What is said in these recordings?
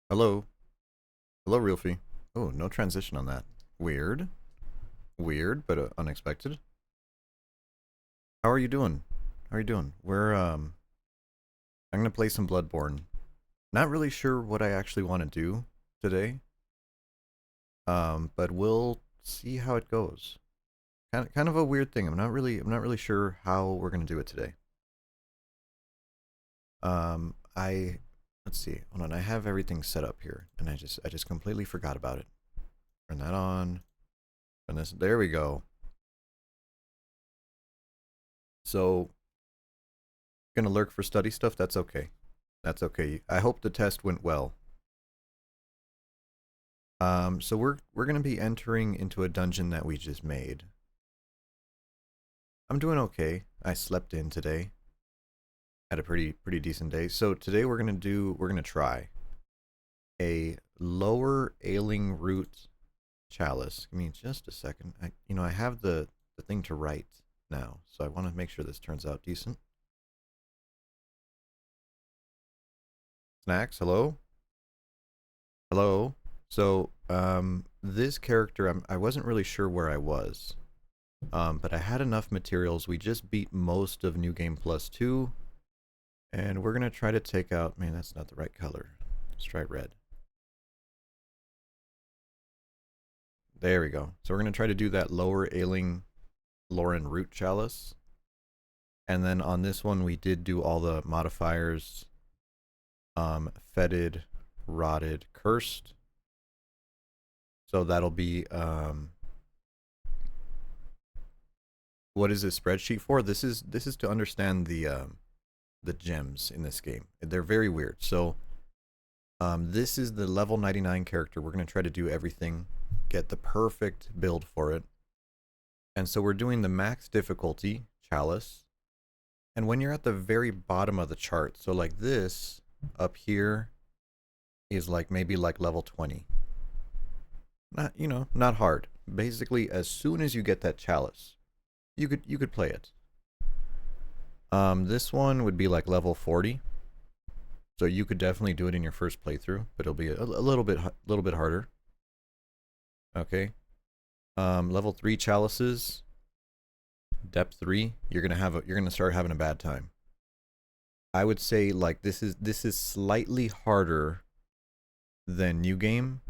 Hello. Hello, Realfie. Oh, no transition on that. Weird. Weird, but unexpected. How are you doing? How are you doing? I'm gonna play some Bloodborne. Not really sure what I actually want to do today. But we'll see how it goes. Kind of a weird thing. I'm not really sure how we're gonna do it today. I let's see. Hold on. I have everything set up here, and I just completely forgot about it. Turn that on. And this. There we go. So gonna lurk for study stuff. That's okay. That's okay. I hope the test went well. So we're gonna be entering into a dungeon that we just made. I'm doing okay. I slept in today. Had a pretty decent day. So today we're gonna try a lower ailing root chalice. Give me just a second. I have the thing to write now, so I want to make sure this turns out decent. Snacks, hello? Hello? So, this character, I wasn't really sure where I was. But I had enough materials. We just beat most of New Game Plus 2. And we're going to try to take out... Man, that's not the right color. Let's try red. There we go. So we're going to try to do that lower ailing Lauren root chalice. And then on this one, we did do all the modifiers. Fetid, rotted, cursed. So that'll be... what is this spreadsheet for? This is to understand the gems in this game. They're very weird. So this is the level 99 character. We're going to try to do everything, get the perfect build for it. And so we're doing the max difficulty, chalice. And when you're at the very bottom of the chart, so like this up here is like maybe like level 20. Not hard. Basically, as soon as you get that chalice, you could play it. This one would be like level 40. So you could definitely do it in your first playthrough, but it'll be a little bit harder. Okay. Level 3 chalices, depth 3, you're gonna start having a bad time. I would say like this is slightly harder than New Game,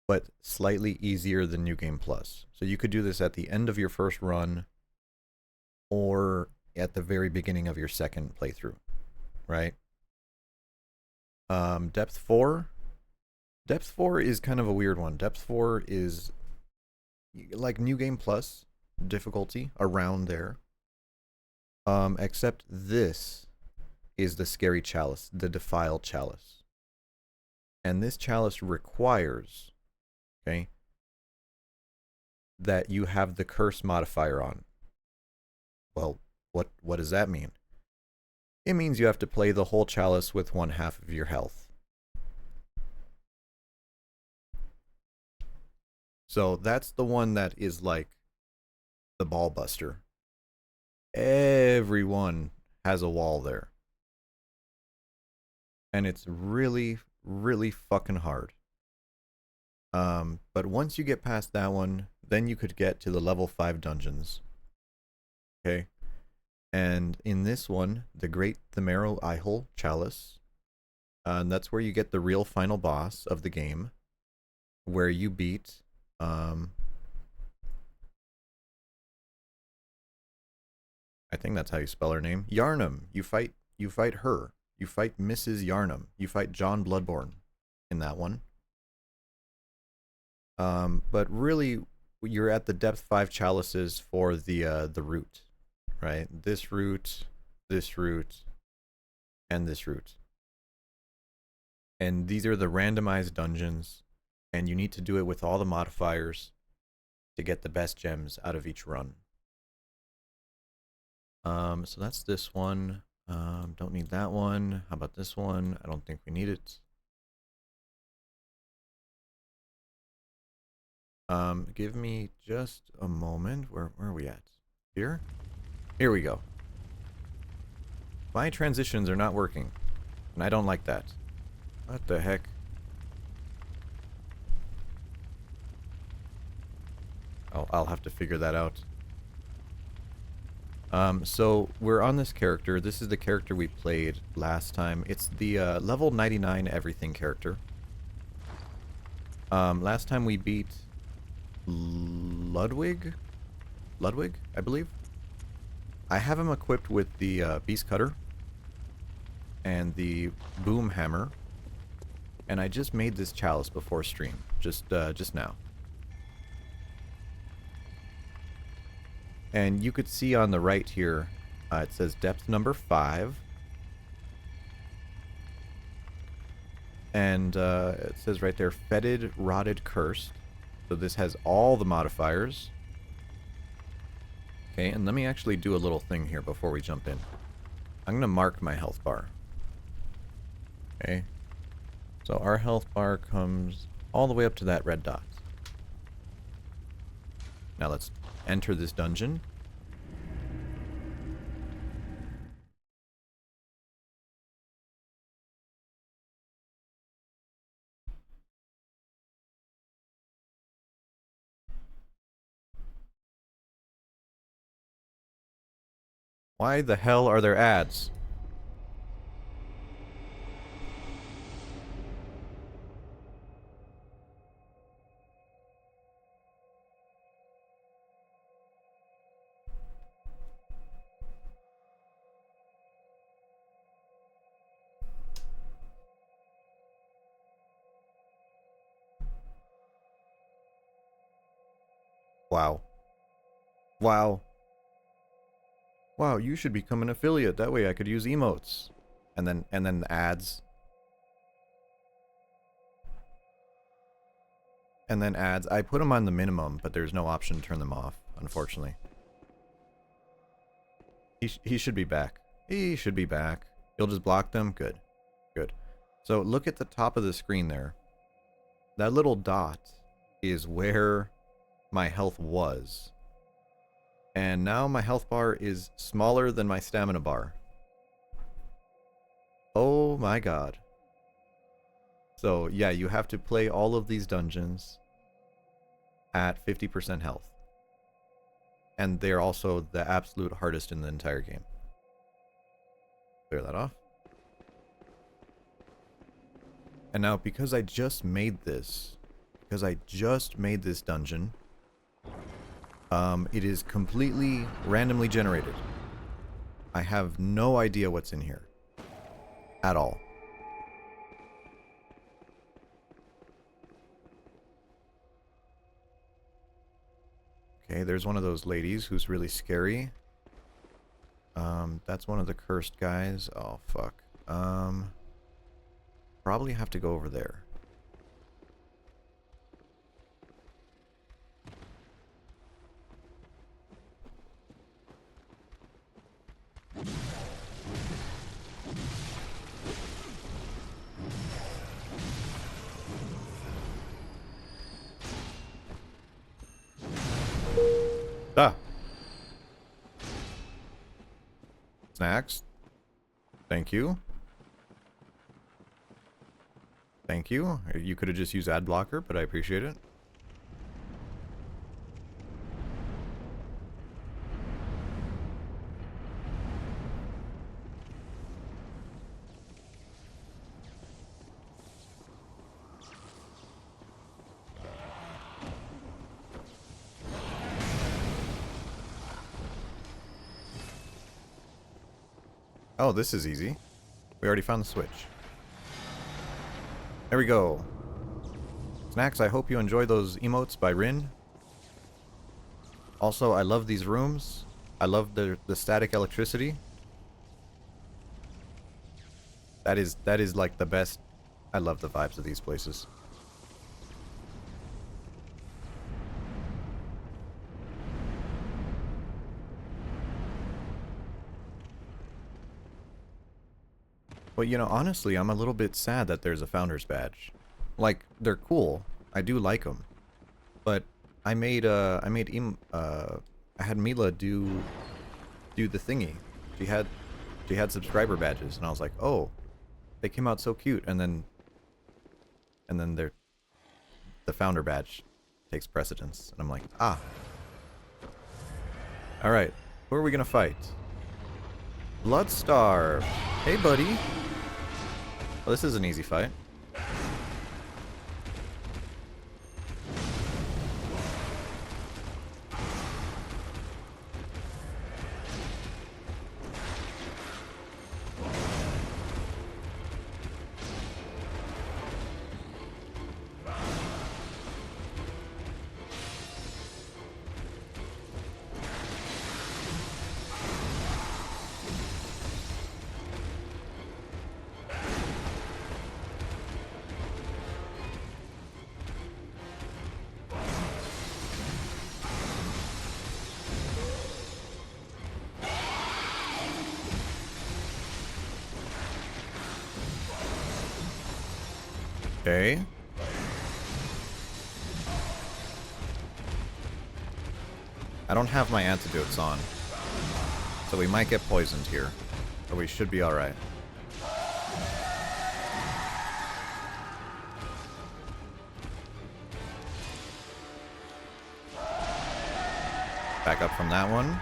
but slightly easier than New Game Plus. So you could do this at the end of your first run or at the very beginning of your second playthrough, right? Depth 4. Depth 4 is kind of a weird one. Depth 4 is like New Game Plus difficulty, around there. Except this is the scary chalice, the defiled chalice. And this chalice requires, okay, that you have the curse modifier on. Well, what does that mean? It means you have to play the whole chalice with 1/2 of your health. So that's the one that is like the ball buster. Everyone has a wall there. And it's really, really fucking hard. But once you get past that one, then you could get to the level 5 dungeons. Okay? And in this one, the Great Themero Ihol Chalice, that's where you get the real final boss of the game, where you beat I think that's how you spell her name. Yarnum. You fight her. You fight Mrs. Yarnum. You fight John Bloodborne in that one. But really, you're at the depth 5 chalices for the root, right? This root, and this root. And these are the randomized dungeons, and you need to do it with all the modifiers to get the best gems out of each run. So that's this one. Don't need that one. How about this one? I don't think we need it. Give me just a moment. Where are we at? Here? Here we go. My transitions are not working, and I don't like that. What the heck? I'll have to figure that out. So we're on this character. This is the character we played last time. It's the level 99 everything character. Last time we beat Ludwig, I believe. I have him equipped with the beast cutter and the boom hammer, and I just made this chalice before stream, just now. And you could see on the right here, it says depth number 5. And it says right there, fetid, rotted, cursed. So this has all the modifiers. Okay, and let me actually do a little thing here before we jump in. I'm going to mark my health bar. Okay. So our health bar comes all the way up to that red dot. Now let's enter this dungeon. Why the hell are there ads? Wow. Wow. Wow, you should become an affiliate. That way I could use emotes. And then the ads. And then ads. I put them on the minimum, but there's no option to turn them off, unfortunately. He should be back. He should be back. You'll just block them? Good. Good. So look at the top of the screen there. That little dot is where my health was. And now my health bar is smaller than my stamina bar. Oh my god. So yeah, you have to play all of these dungeons at 50% health. And they're also the absolute hardest in the entire game. Clear that off. And now, because I just made this dungeon, it is completely randomly generated. I have no idea what's in here. At all. Okay, there's one of those ladies who's really scary. That's one of the cursed guys. Oh, fuck. Probably have to go over there. Ah! Snacks. Thank you. Thank you. You could have just used ad blocker, but I appreciate it. Oh, this is easy. We already found the switch. There we go. Snacks, I hope you enjoy those emotes by Rin. Also, I love these rooms. I love the static electricity. That is like the best. I love the vibes of these places. But you know, honestly, I'm a little bit sad that there's a founder's badge. Like, they're cool. I do like them. But I had Mila do the thingy. She had subscriber badges, and I was like, oh, they came out so cute. And then the founder badge takes precedence, and I'm like, ah, Alright, who are we gonna fight? Bloodstarve. Hey, buddy. Well, this is an easy fight. Okay. I don't have my antidotes on, so we might get poisoned here, but we should be alright. Back up from that one.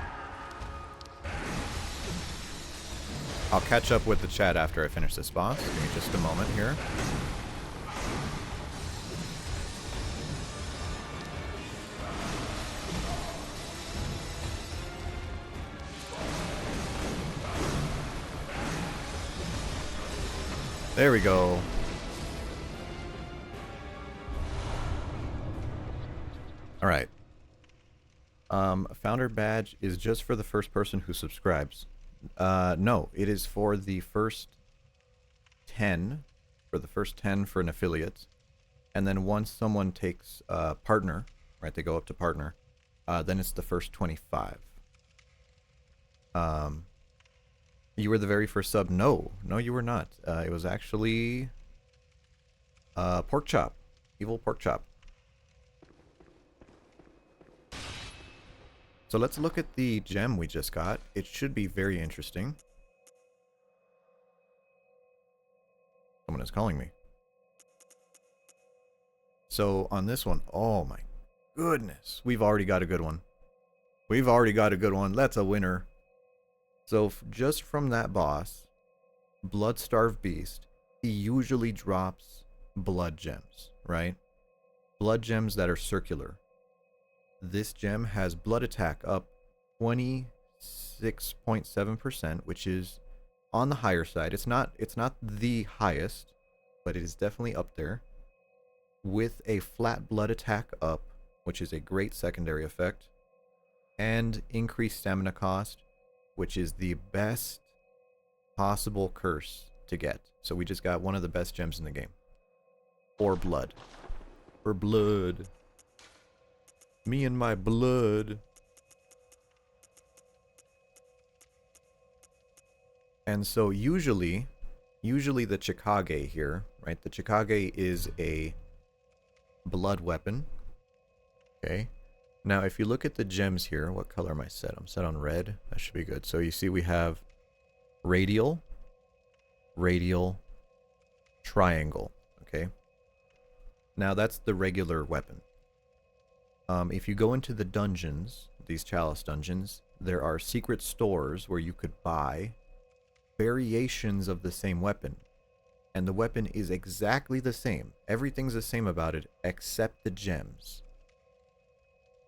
I'll catch up with the chat after I finish this boss. Give me just a moment here. There we go. Alright. Founder badge is just for the first person who subscribes. No, it is for the first 10. For the first 10 for an affiliate. And then once someone takes partner, right, they go up to partner, then it's the first 25. You were the very first sub. No, you were not. It was actually Pork Chop. Evil Pork Chop. So let's look at the gem we just got. It should be very interesting. Someone is calling me. So on this one, oh my goodness, we've already got a good one. We've already got a good one. That's a winner. So just from that boss, Bloodstarved Beast, he usually drops blood gems, right? Blood gems that are circular. This gem has blood attack up 26.7%, which is on the higher side. It's not the highest, but it is definitely up there. With a flat blood attack up, which is a great secondary effect, and increased stamina cost, which is the best possible curse to get. So we just got one of the best gems in the game. For blood. For blood. Me and my blood. And so usually the Chikage here, right? The Chikage is a blood weapon. Okay. Now, if you look at the gems here, what color am I set? I'm set on red. That should be good. So you see we have radial, triangle. Okay. Now that's the regular weapon. If you go into the dungeons, these chalice dungeons, there are secret stores where you could buy variations of the same weapon. And the weapon is exactly the same. Everything's the same about it except the gems.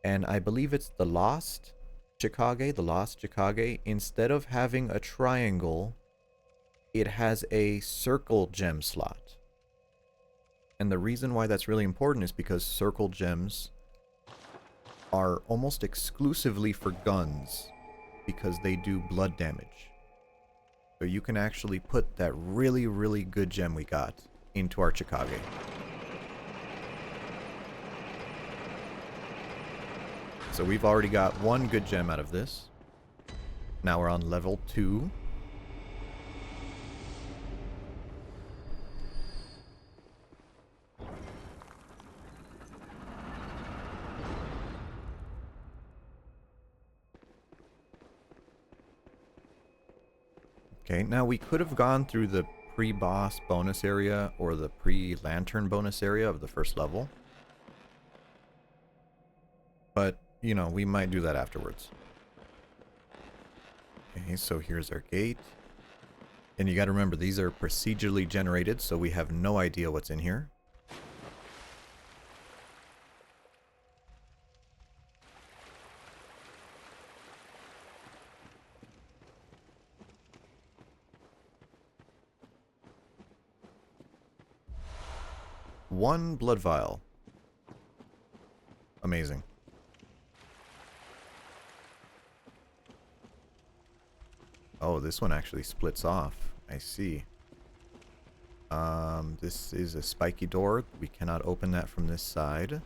And I believe it's the Lost Chikage. Instead of having a triangle, it has a circle gem slot. And the reason why that's really important is because circle gems are almost exclusively for guns because they do blood damage. So you can actually put that really, really good gem we got into our Chikage. So we've already got one good gem out of this. Now we're on level 2. Okay, now we could have gone through the pre-boss bonus area or the pre-lantern bonus area of the first level. But, you know, we might do that afterwards. Okay, so here's our gate. And you got to remember, these are procedurally generated, so we have no idea what's in here. One blood vial. Amazing. Oh, this one actually splits off. I see. This is a spiky door. We cannot open that from this side.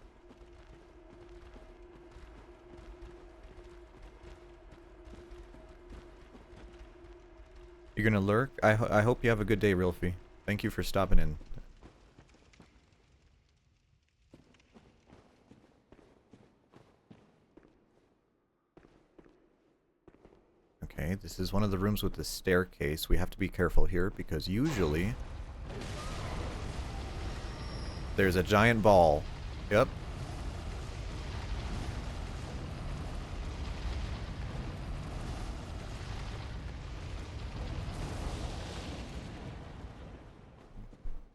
You're gonna lurk? I hope you have a good day, Rilfy. Thank you for stopping in. Okay, this is one of the rooms with the staircase. We have to be careful here because usually there's a giant ball. Yep.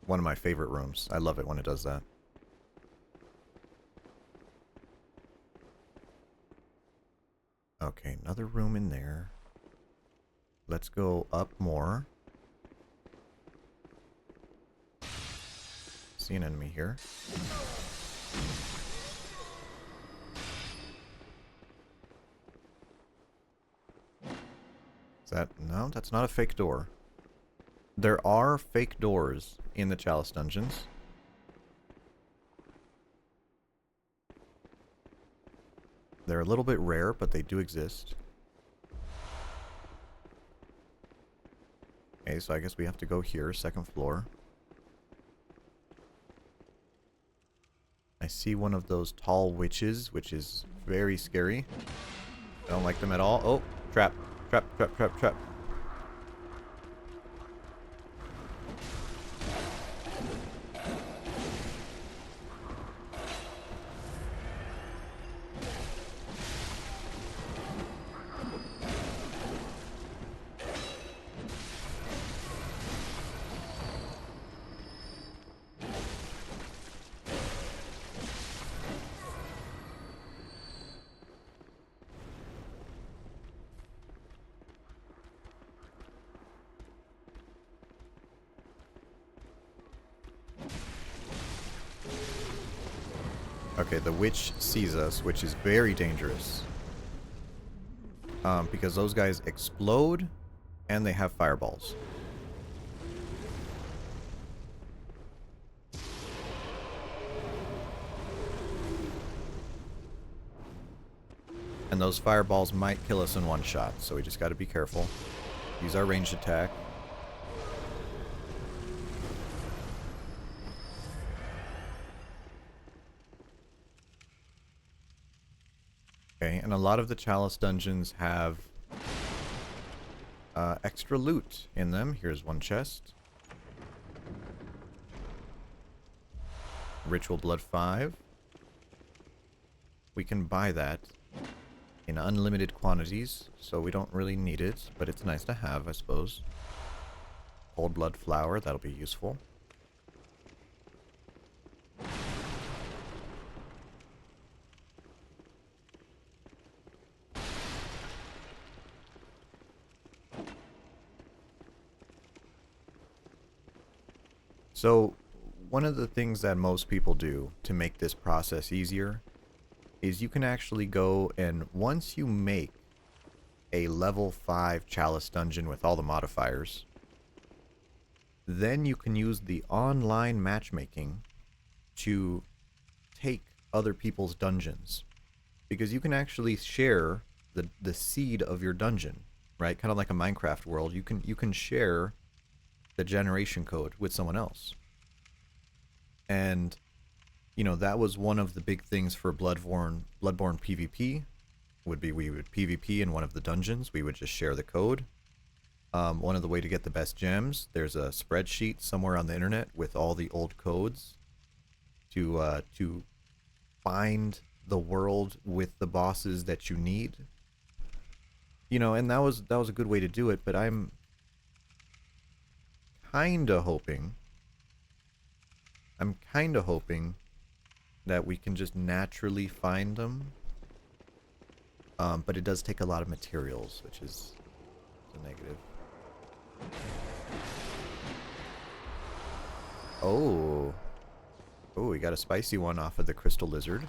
One of my favorite rooms. I love it when it does that. Okay, another room in there. Let's go up more. See an enemy here. Is that... No, that's not a fake door. There are fake doors in the Chalice dungeons. They're a little bit rare, but they do exist. Okay, so I guess we have to go here, second floor. I see one of those tall witches, which is very scary. I don't like them at all. Oh, trap. Trap, trap, trap, trap. Okay, the witch sees us, which is very dangerous. Because those guys explode, and they have fireballs. And those fireballs might kill us in one shot, so we just gotta be careful. Use our ranged attack. Okay, and a lot of the Chalice dungeons have extra loot in them. Here's one chest. Ritual Blood 5. We can buy that in unlimited quantities, so we don't really need it, but it's nice to have, I suppose. Cold Blood Flower, that'll be useful. So, one of the things that most people do to make this process easier is you can actually go and once you make a level 5 Chalice dungeon with all the modifiers, then you can use the online matchmaking to take other people's dungeons. Because you can actually share the seed of your dungeon, right? Kind of like a Minecraft world. You can share the generation code with someone else. And you know, that was one of the big things for Bloodborne PvP, would be we would PvP in one of the dungeons. We would just share the code. One of the way to get the best gems, there's a spreadsheet somewhere on the internet with all the old codes to find the world with the bosses that you need. You know, and that was a good way to do it, but I'm kinda hoping that we can just naturally find them. But it does take a lot of materials, which is a negative. Oh. Oh, we got a spicy one off of the crystal lizard.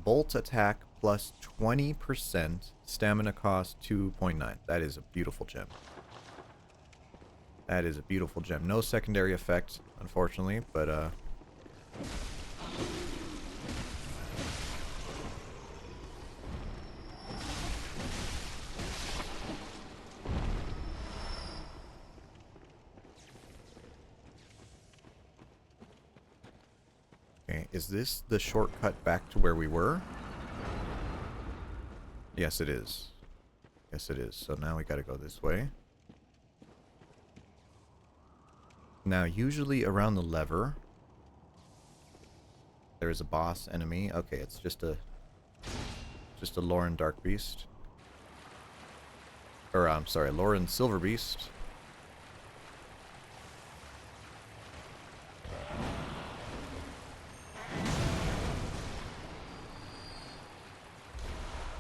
Bolt attack plus 20%, stamina cost 2.9. That is a beautiful gem. That is a beautiful gem. No secondary effect, unfortunately, but okay, is this the shortcut back to where we were? Yes, it is. Yes, it is. So now we gotta go this way. Now, usually around the lever, there is a boss enemy. Okay, it's just a Lauren Dark Beast. Or, I'm sorry, Lauren Silver Beast.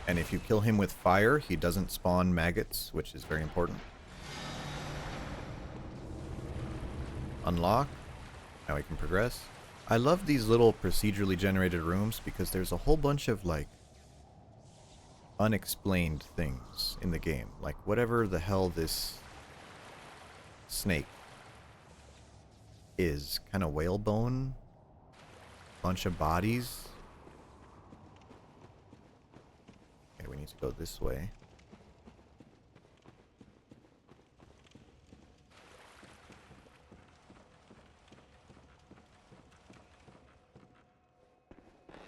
And if you kill him with fire, he doesn't spawn maggots, which is very important. Unlock. Now we can progress. I love these little procedurally generated rooms because there's a whole bunch of, like, unexplained things in the game. Like, whatever the hell this snake is. Kind of whalebone. Bunch of bodies. Okay, we need to go this way.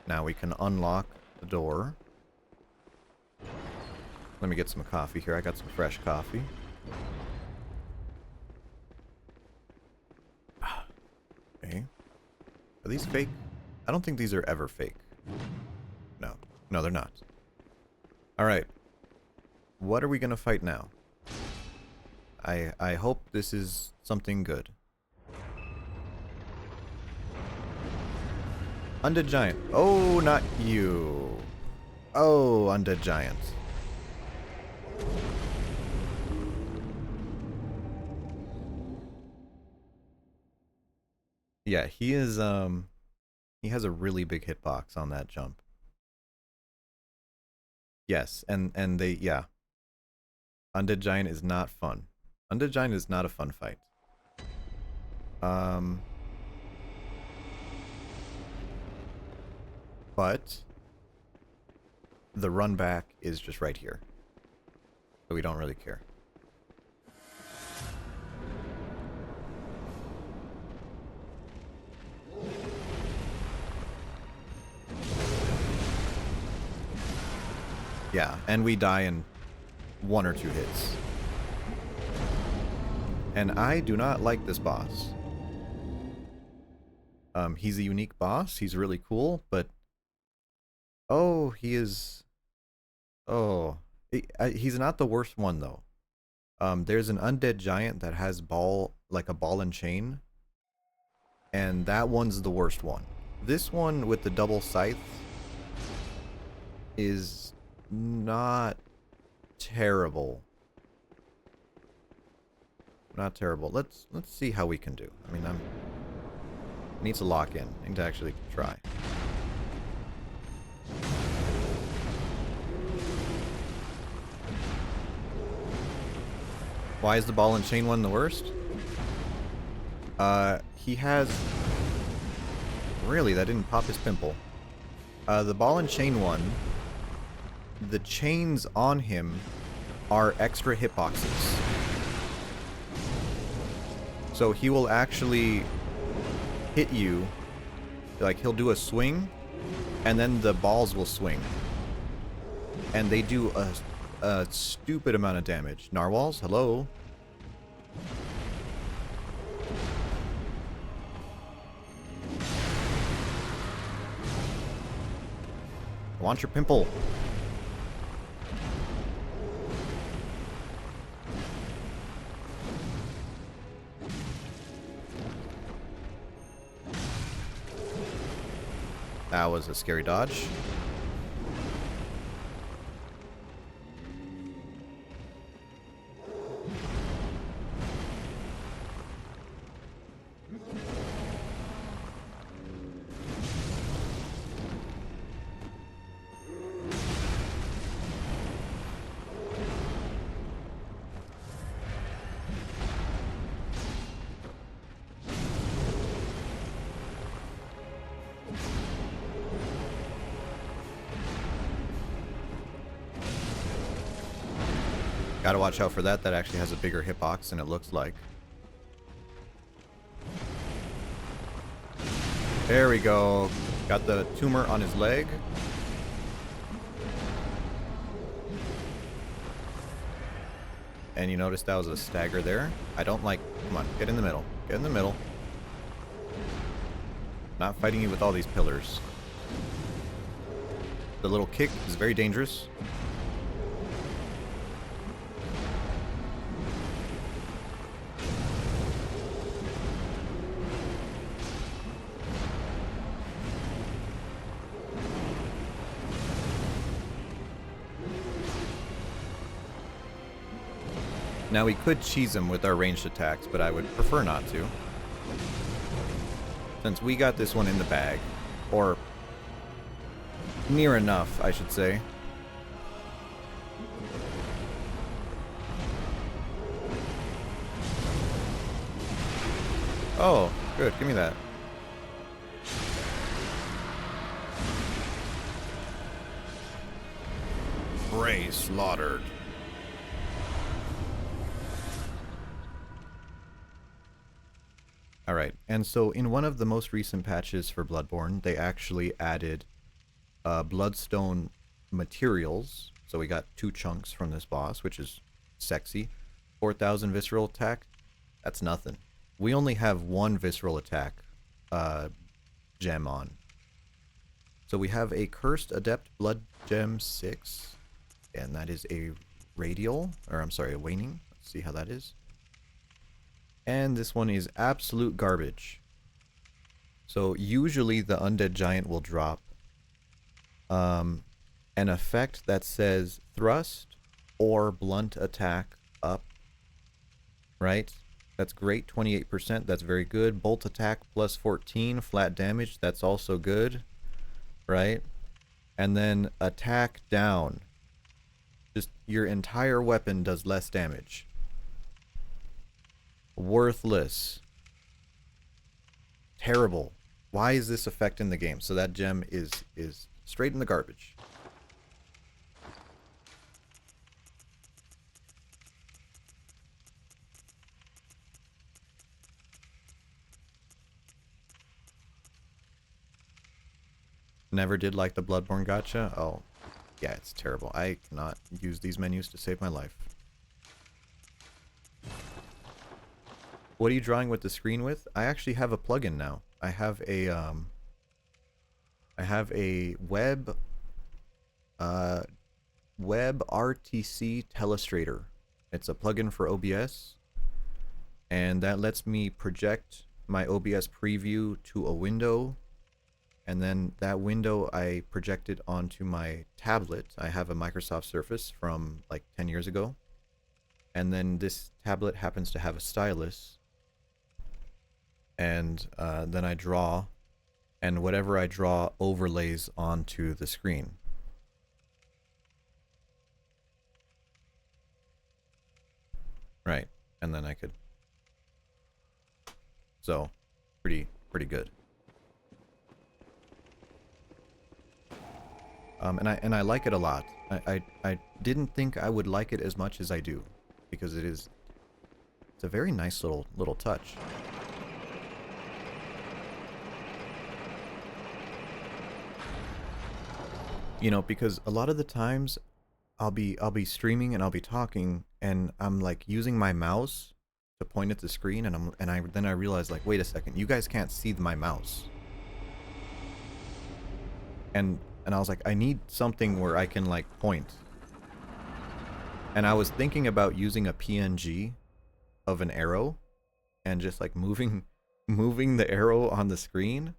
Now we can unlock the door. Let me get some coffee here. I got some fresh coffee. Okay. Are these fake? I don't think these are ever fake. No. No, they're not. Alright. What are we gonna fight now? I hope this is something good. Undead Giant. Oh, not you. Oh, Undead Giant. Yeah, he is, he has a really big hitbox on that jump. Yes, and they, yeah. Undead Giant is not fun. Undead Giant is not a fun fight. But the run back is just right here. So we don't really care. Yeah, and we die in 1 or 2 hits. And I do not like this boss. He's a unique boss. He's really cool, but oh, he is... Oh. He's not the worst one, though. There's an undead giant that has like a ball and chain. And that one's the worst one. This one with the double scythe is not terrible. Not terrible. Let's see how we can do. I mean, I need to lock in. I need to actually try. Why is the ball and chain one the worst? He has... Really, that didn't pop his pimple. The ball and chain one, the chains on him are extra hitboxes. So he will actually hit you, like he'll do a swing, and then the balls will swing. And they do a stupid amount of damage. Narwhals, hello? Want your pimple. That was a scary dodge. Gotta watch out for that. That actually has a bigger hitbox than it looks like. There we go. Got the tumor on his leg. And you notice that was a stagger there. I don't like... Come on, get in the middle. Get in the middle. Not fighting you with all these pillars. The little kick is very dangerous. Now we could cheese him with our ranged attacks, but I would prefer not to. Since we got this one in the bag. Or near enough, I should say. Oh, good. Give me that. Prey slaughtered. Alright, and so in one of the most recent patches for Bloodborne, they actually added bloodstone materials. So we got 2 chunks from this boss, which is sexy. 4,000 visceral attack, that's nothing. We only have 1 visceral attack gem on. So we have a Cursed Adept Blood Gem 6, and that is a radial, or I'm sorry, a waning. Let's see how that is. And this one is absolute garbage. So usually the Undead Giant will drop an effect that says thrust or blunt attack up. Right? That's great. 28%. That's very good. Bolt attack plus 14. Flat damage. That's also good. Right? And then attack down. Just your entire weapon does less damage. Worthless. Terrible. Why is this effect in the game? So that gem is straight in the garbage. Never did like the Bloodborne gacha. Oh, yeah, it's terrible. I cannot use these menus to save my life. What are you drawing with the screen with? I actually have a plugin now. I have a web RTC telestrator. It's a plugin for OBS, and that lets me project my OBS preview to a window, and then that window I project it onto my tablet. I have a Microsoft Surface from like 10 years ago, and then this tablet happens to have a stylus. And then I draw, and whatever I draw overlays onto the screen. Right, and then I could. So, pretty good. And I like it a lot. I didn't think I would like it as much as I do, because it's a very nice little touch. You know, because a lot of the times I'll be streaming and I'll be talking and I'm like using my mouse to point at the screen, and then I realize, like, wait a second, you guys can't see my mouse. And And I was like, I need something where I can, like, point. And I was thinking about using a PNG of an arrow and just, like, moving the arrow on the screen,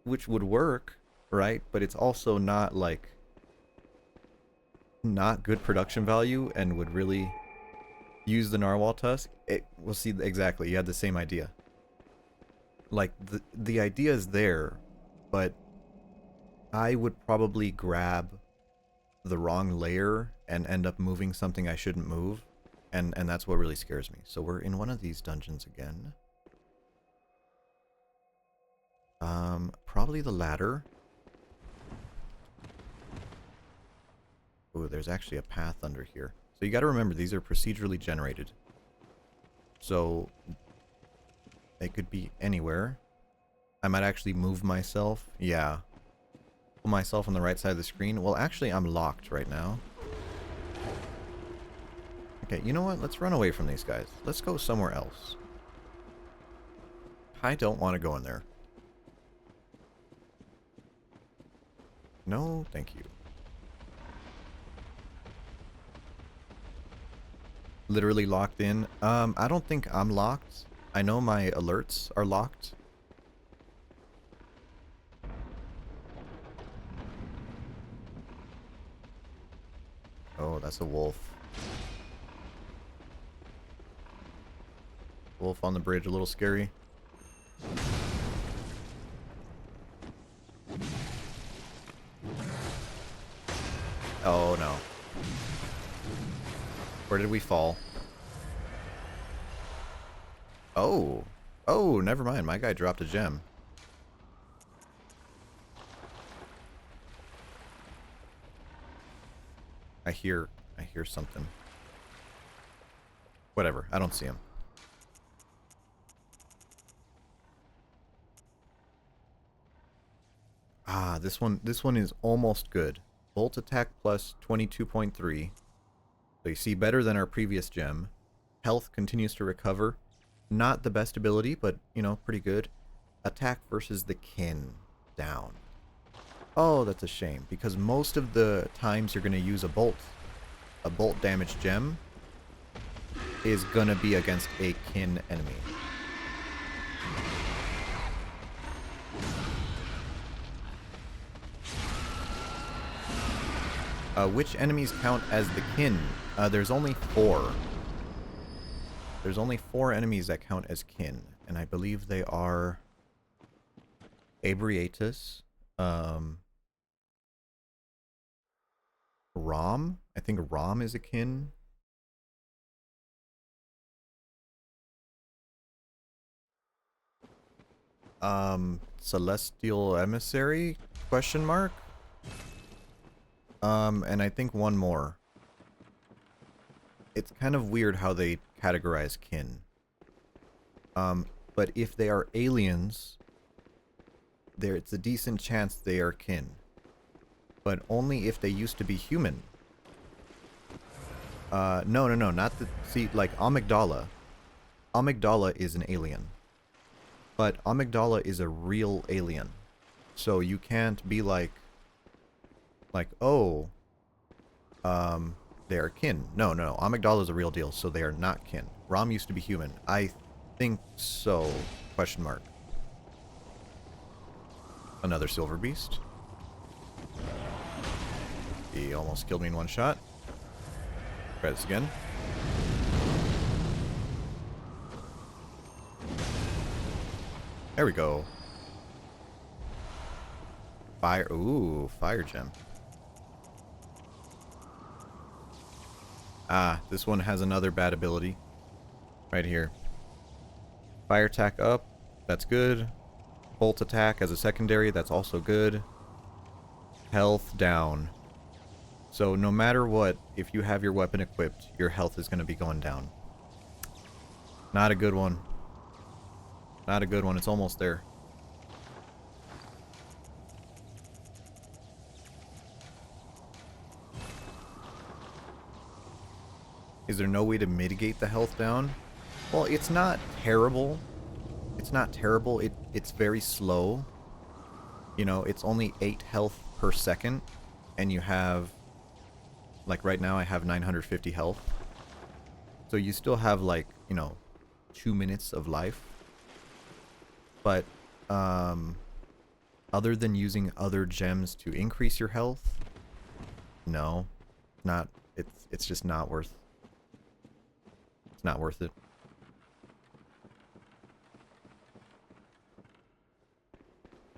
which would work, right? But it's also not, like, not good production value and would really use the narwhal tusk. We'll see exactly. You had the same idea. Like, the idea is there, but I would probably grab the wrong layer and end up moving something I shouldn't move, and that's what really scares me. So we're in one of these dungeons again. Probably the ladder. Ooh, there's actually a path under here. So you gotta remember, these are procedurally generated. So they could be anywhere. I might actually move myself. Yeah. Put myself on the right side of the screen. Well, actually, I'm locked right now. Okay, you know what? Let's run away from these guys. Let's go somewhere else. I don't want to go in there. No, thank you. Literally locked in. I don't think I'm locked. I know my alerts are locked. Oh, that's a wolf. Wolf on the bridge, a little scary. Oh no. Where did we fall? Oh. Oh, never mind. My guy dropped a gem. I hear something. Whatever. I don't see him. Ah, this one is almost good. Bolt attack plus 22.3. So you see, better than our previous gem. Health continues to recover. Not the best ability, but, you know, pretty good. Attack versus the kin. Down. Oh, that's a shame, because most of the times you're going to use a bolt damage gem is going to be against a kin enemy. Which enemies count as the kin? There's only 4. There's only 4 enemies that count as kin, and I believe they are Abriatus, Rom. I think Rom is a kin. Celestial Emissary? Question mark? And I think one more. It's kind of weird how they categorize kin. But if they are aliens, it's a decent chance they are kin. But only if they used to be human. No, not the... See, like, Amygdala. Amygdala is an alien. But Amygdala is a real alien. So you can't be like, oh, they are kin. No. Amygdala is a real deal, so they are not kin. Rom used to be human. I think so. Question mark. Another silver beast. He almost killed me in one shot. Try this again. There we go. Fire. Ooh, fire gem. Ah, this one has another bad ability. Right here. Fire attack up. That's good. Bolt attack as a secondary. That's also good. Health down. So no matter what, if you have your weapon equipped, your health is going to be going down. Not a good one. Not a good one. It's almost there. Is there no way to mitigate the health down? Well, it's not terrible. It's not terrible. It's very slow. You know, it's only 8 health per second, and you have, like right now I have 950 health. So you still have like, you know, 2 minutes of life. But other than using other gems to increase your health, no, not, it's just not worth, it's not worth it.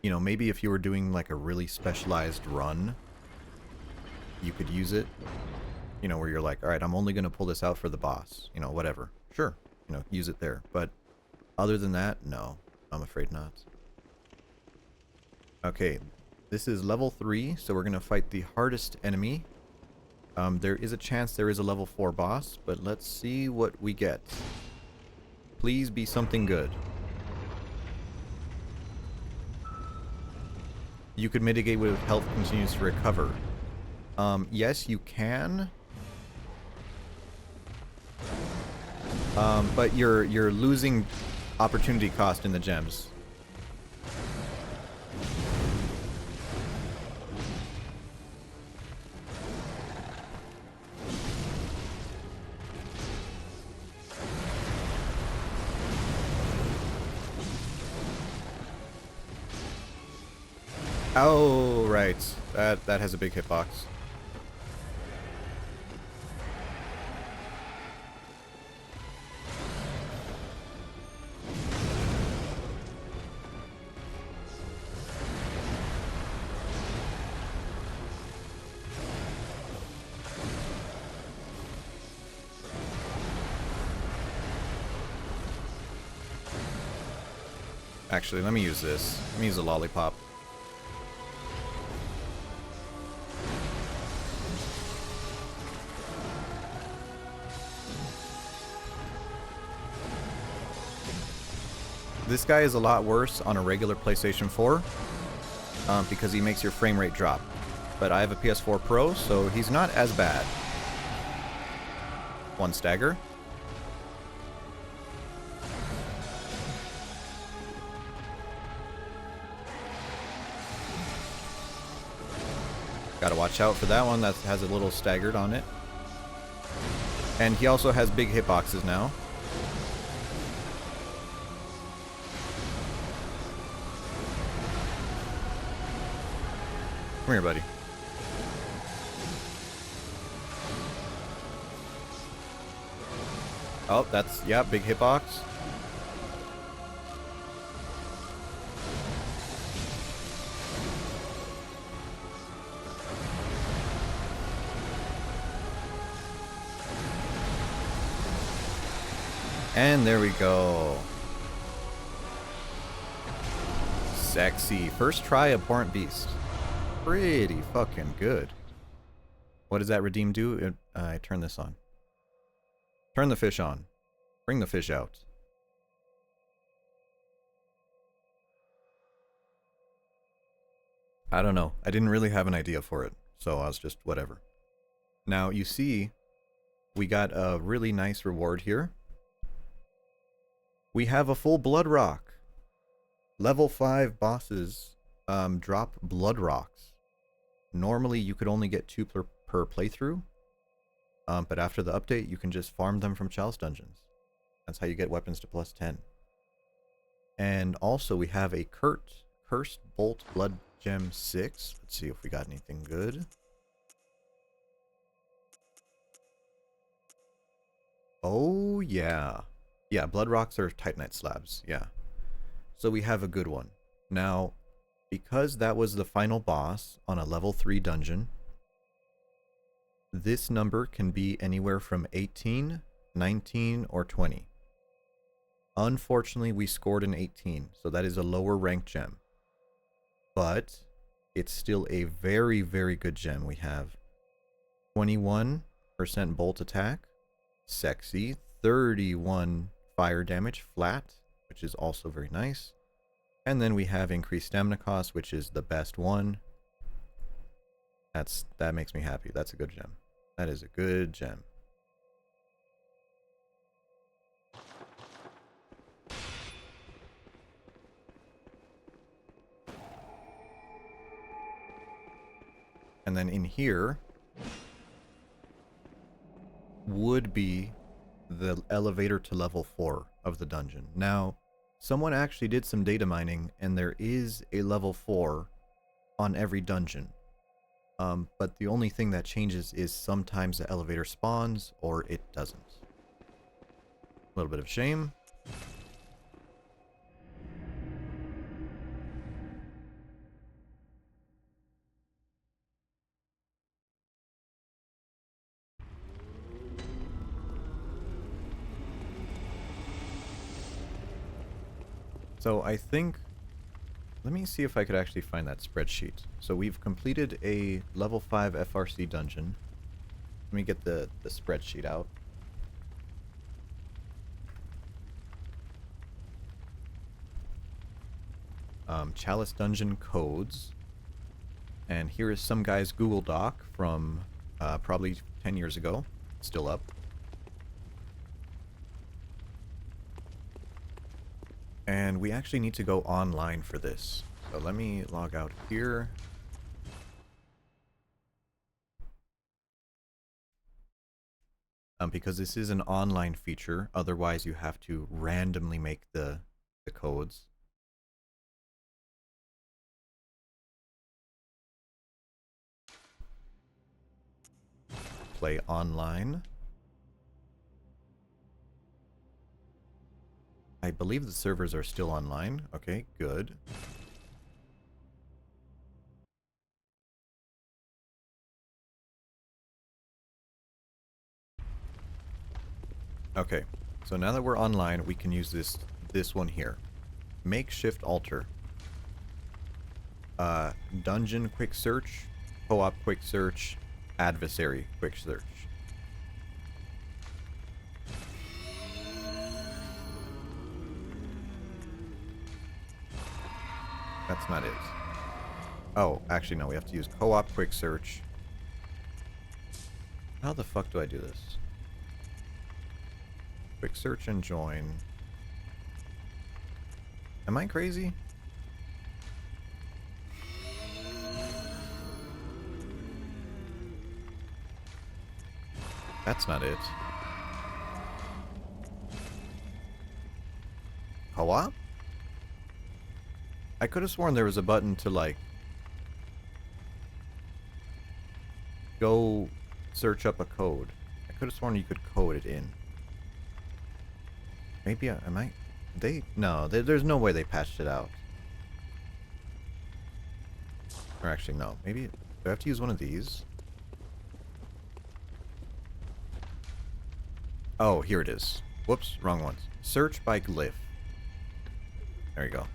You know, maybe if you were doing like a really specialized run, you could use it. You know, where you're like, all right, I'm only going to pull this out for the boss. You know, whatever. Sure. You know, use it there. But other than that, no. I'm afraid not. Okay. This is level 3, so we're going to fight the hardest enemy. There is a chance there is a level 4 boss, but let's see what we get. Please be something good. You could mitigate with health continues to recover. Yes, you can. But you're losing opportunity cost in the gems. Oh, right. That has a big hitbox. Actually, let me use this. Let me use a lollipop. This guy is a lot worse on a regular PlayStation 4 because he makes your frame rate drop. But I have a PS4 Pro, so he's not as bad. One stagger. Gotta watch out for that one. That has a little staggered on it. And he also has big hitboxes now. Come here, buddy. Oh, that's, yeah, big hitbox. And there we go. Sexy. First try Abhorrent Beast. Pretty fucking good. What does that redeem do? I turn this on. Turn the fish on. Bring the fish out. I don't know. I didn't really have an idea for it, so I was just whatever. Now, you see, we got a really nice reward here. We have a full blood rock. Level 5 bosses drop blood rocks. Normally, you could only get 2 per playthrough. But after the update, you can just farm them from chalice dungeons. That's how you get weapons to plus 10. And also, we have a Cursed Bolt Blood Gem 6. Let's see if we got anything good. Oh, yeah. Yeah, blood rocks are Titanite slabs. Yeah. So we have a good one. Now, because that was the final boss on a level 3 dungeon, this number can be anywhere from 18, 19, or 20. Unfortunately, we scored an 18, so that is a lower ranked gem. But it's still a very, very good gem. We have 21% bolt attack, sexy, 31 fire damage flat, which is also very nice. And then we have increased stamina cost, which is the best one. That makes me happy. That's a good gem. That is a good gem. And then in here would be the elevator to level 4 of the dungeon. Now, someone actually did some data mining, and there is a level 4 on every dungeon. But the only thing that changes is sometimes the elevator spawns or it doesn't. A little bit of shame. So I think, let me see if I could actually find that spreadsheet. So we've completed a level 5 FRC dungeon. Let me get the spreadsheet out. Chalice dungeon codes. And here is some guy's Google Doc from probably 10 years ago. Still up. And we actually need to go online for this. So let me log out here. Because this is an online feature, otherwise you have to randomly make the codes. Play online. I believe the servers are still online. Okay, good. Okay, so now that we're online, we can use this one here. Makeshift altar. Dungeon quick search, co-op quick search, adversary quick search. That's not it. Oh, actually no, we have to use co-op quick search. How the fuck do I do this? Quick search and join. Am I crazy? That's not it. Co-op? I could have sworn there was a button to, like, go search up a code. I could have sworn you could code it in. Maybe am I? No, there's no way they patched it out. Or actually, no. Maybe do I have to use one of these? Oh, here it is. Whoops, wrong ones. Search by glyph. There you go.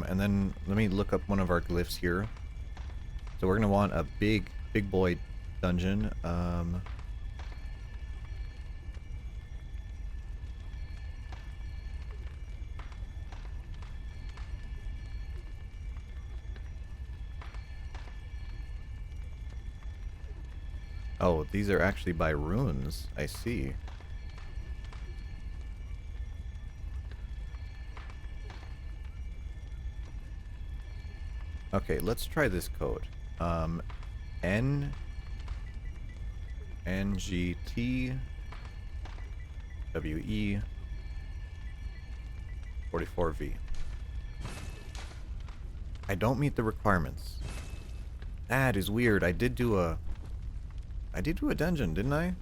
And then let me look up one of our glyphs here. So we're gonna want a big boy dungeon. Oh, these are actually by runes. I see. Okay, let's try this code. NGT WE 44V. I don't meet the requirements. That is weird. I did do a dungeon, didn't I?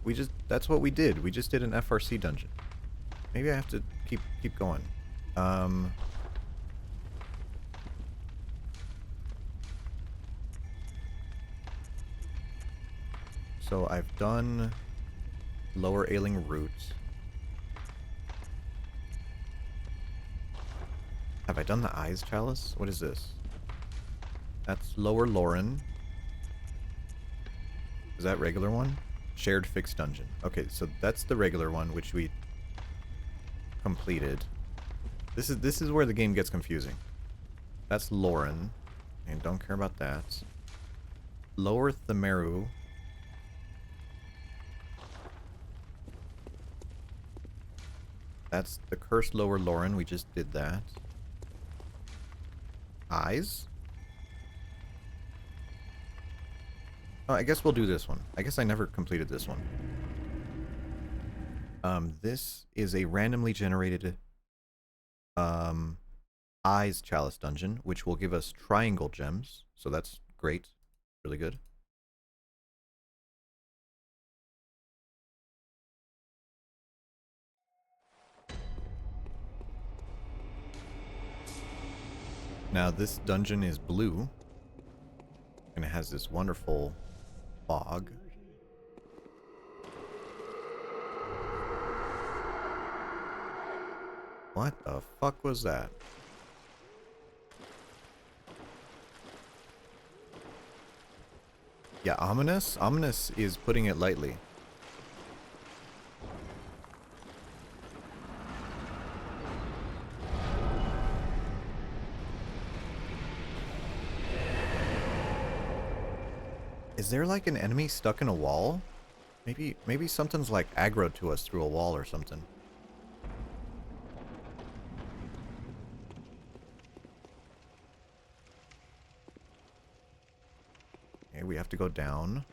That's what we did. We just did an FRC dungeon. Maybe I have to keep going. So I've done lower ailing roots. Have I done the eyes chalice? What is this? That's lower Lauren. Is that regular one? Shared fixed dungeon. Okay, so that's the regular one, which we completed. This is where the game gets confusing. That's Lauren, and don't care about that. Lower Themeru. That's the cursed lower Lauren. We just did that. Eyes? Oh, I guess we'll do this one. I guess I never completed this one. This is a randomly generated eyes chalice dungeon, which will give us triangle gems. So that's great. Really good. Now this dungeon is blue. And it has this wonderful fog. What the fuck was that? Yeah, ominous? Ominous is putting it lightly. Is there like an enemy stuck in a wall? Maybe something's like aggroed to us through a wall or something. Okay, we have to go down.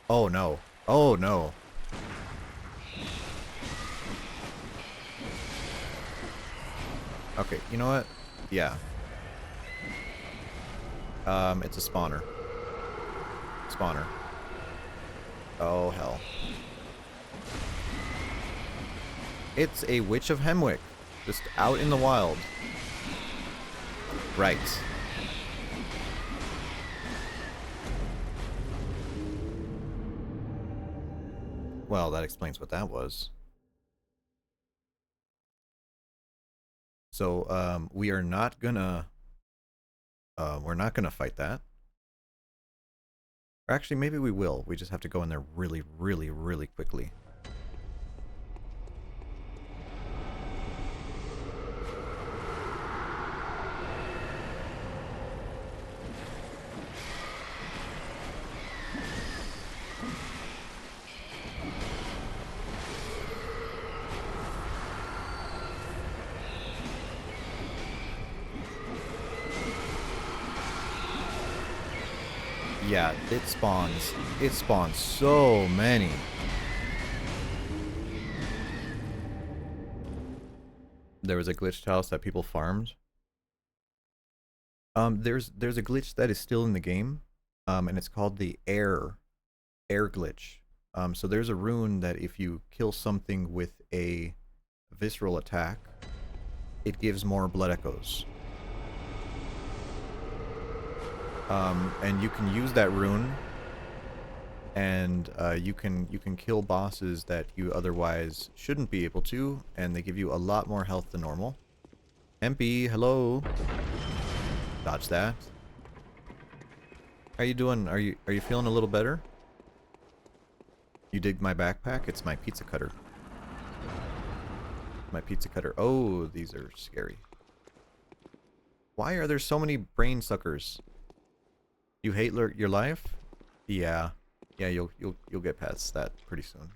Oh no. Oh no. Okay, you know what? Yeah. It's a spawner. Spawner. Oh, hell. It's a Witch of Hemwick. Just out in the wild. Right. Well, that explains what that was. So, we are not gonna... we're not gonna fight that. Or actually, maybe we will. We just have to go in there really, really, really quickly. Yeah, it spawns. It spawns so many. There was a glitched house that people farmed. There's a glitch that is still in the game, and it's called the air glitch. So there's a rune that if you kill something with a visceral attack, it gives more blood echoes. And you can use that rune, and you can kill bosses that you otherwise shouldn't be able to, and they give you a lot more health than normal. MP, hello. Dodge that. How you doing? Are you feeling a little better? You dig my backpack? It's my pizza cutter. My pizza cutter. Oh, these are scary. Why are there so many brain suckers? You hate your life? Yeah. Yeah, you'll get past that pretty soon.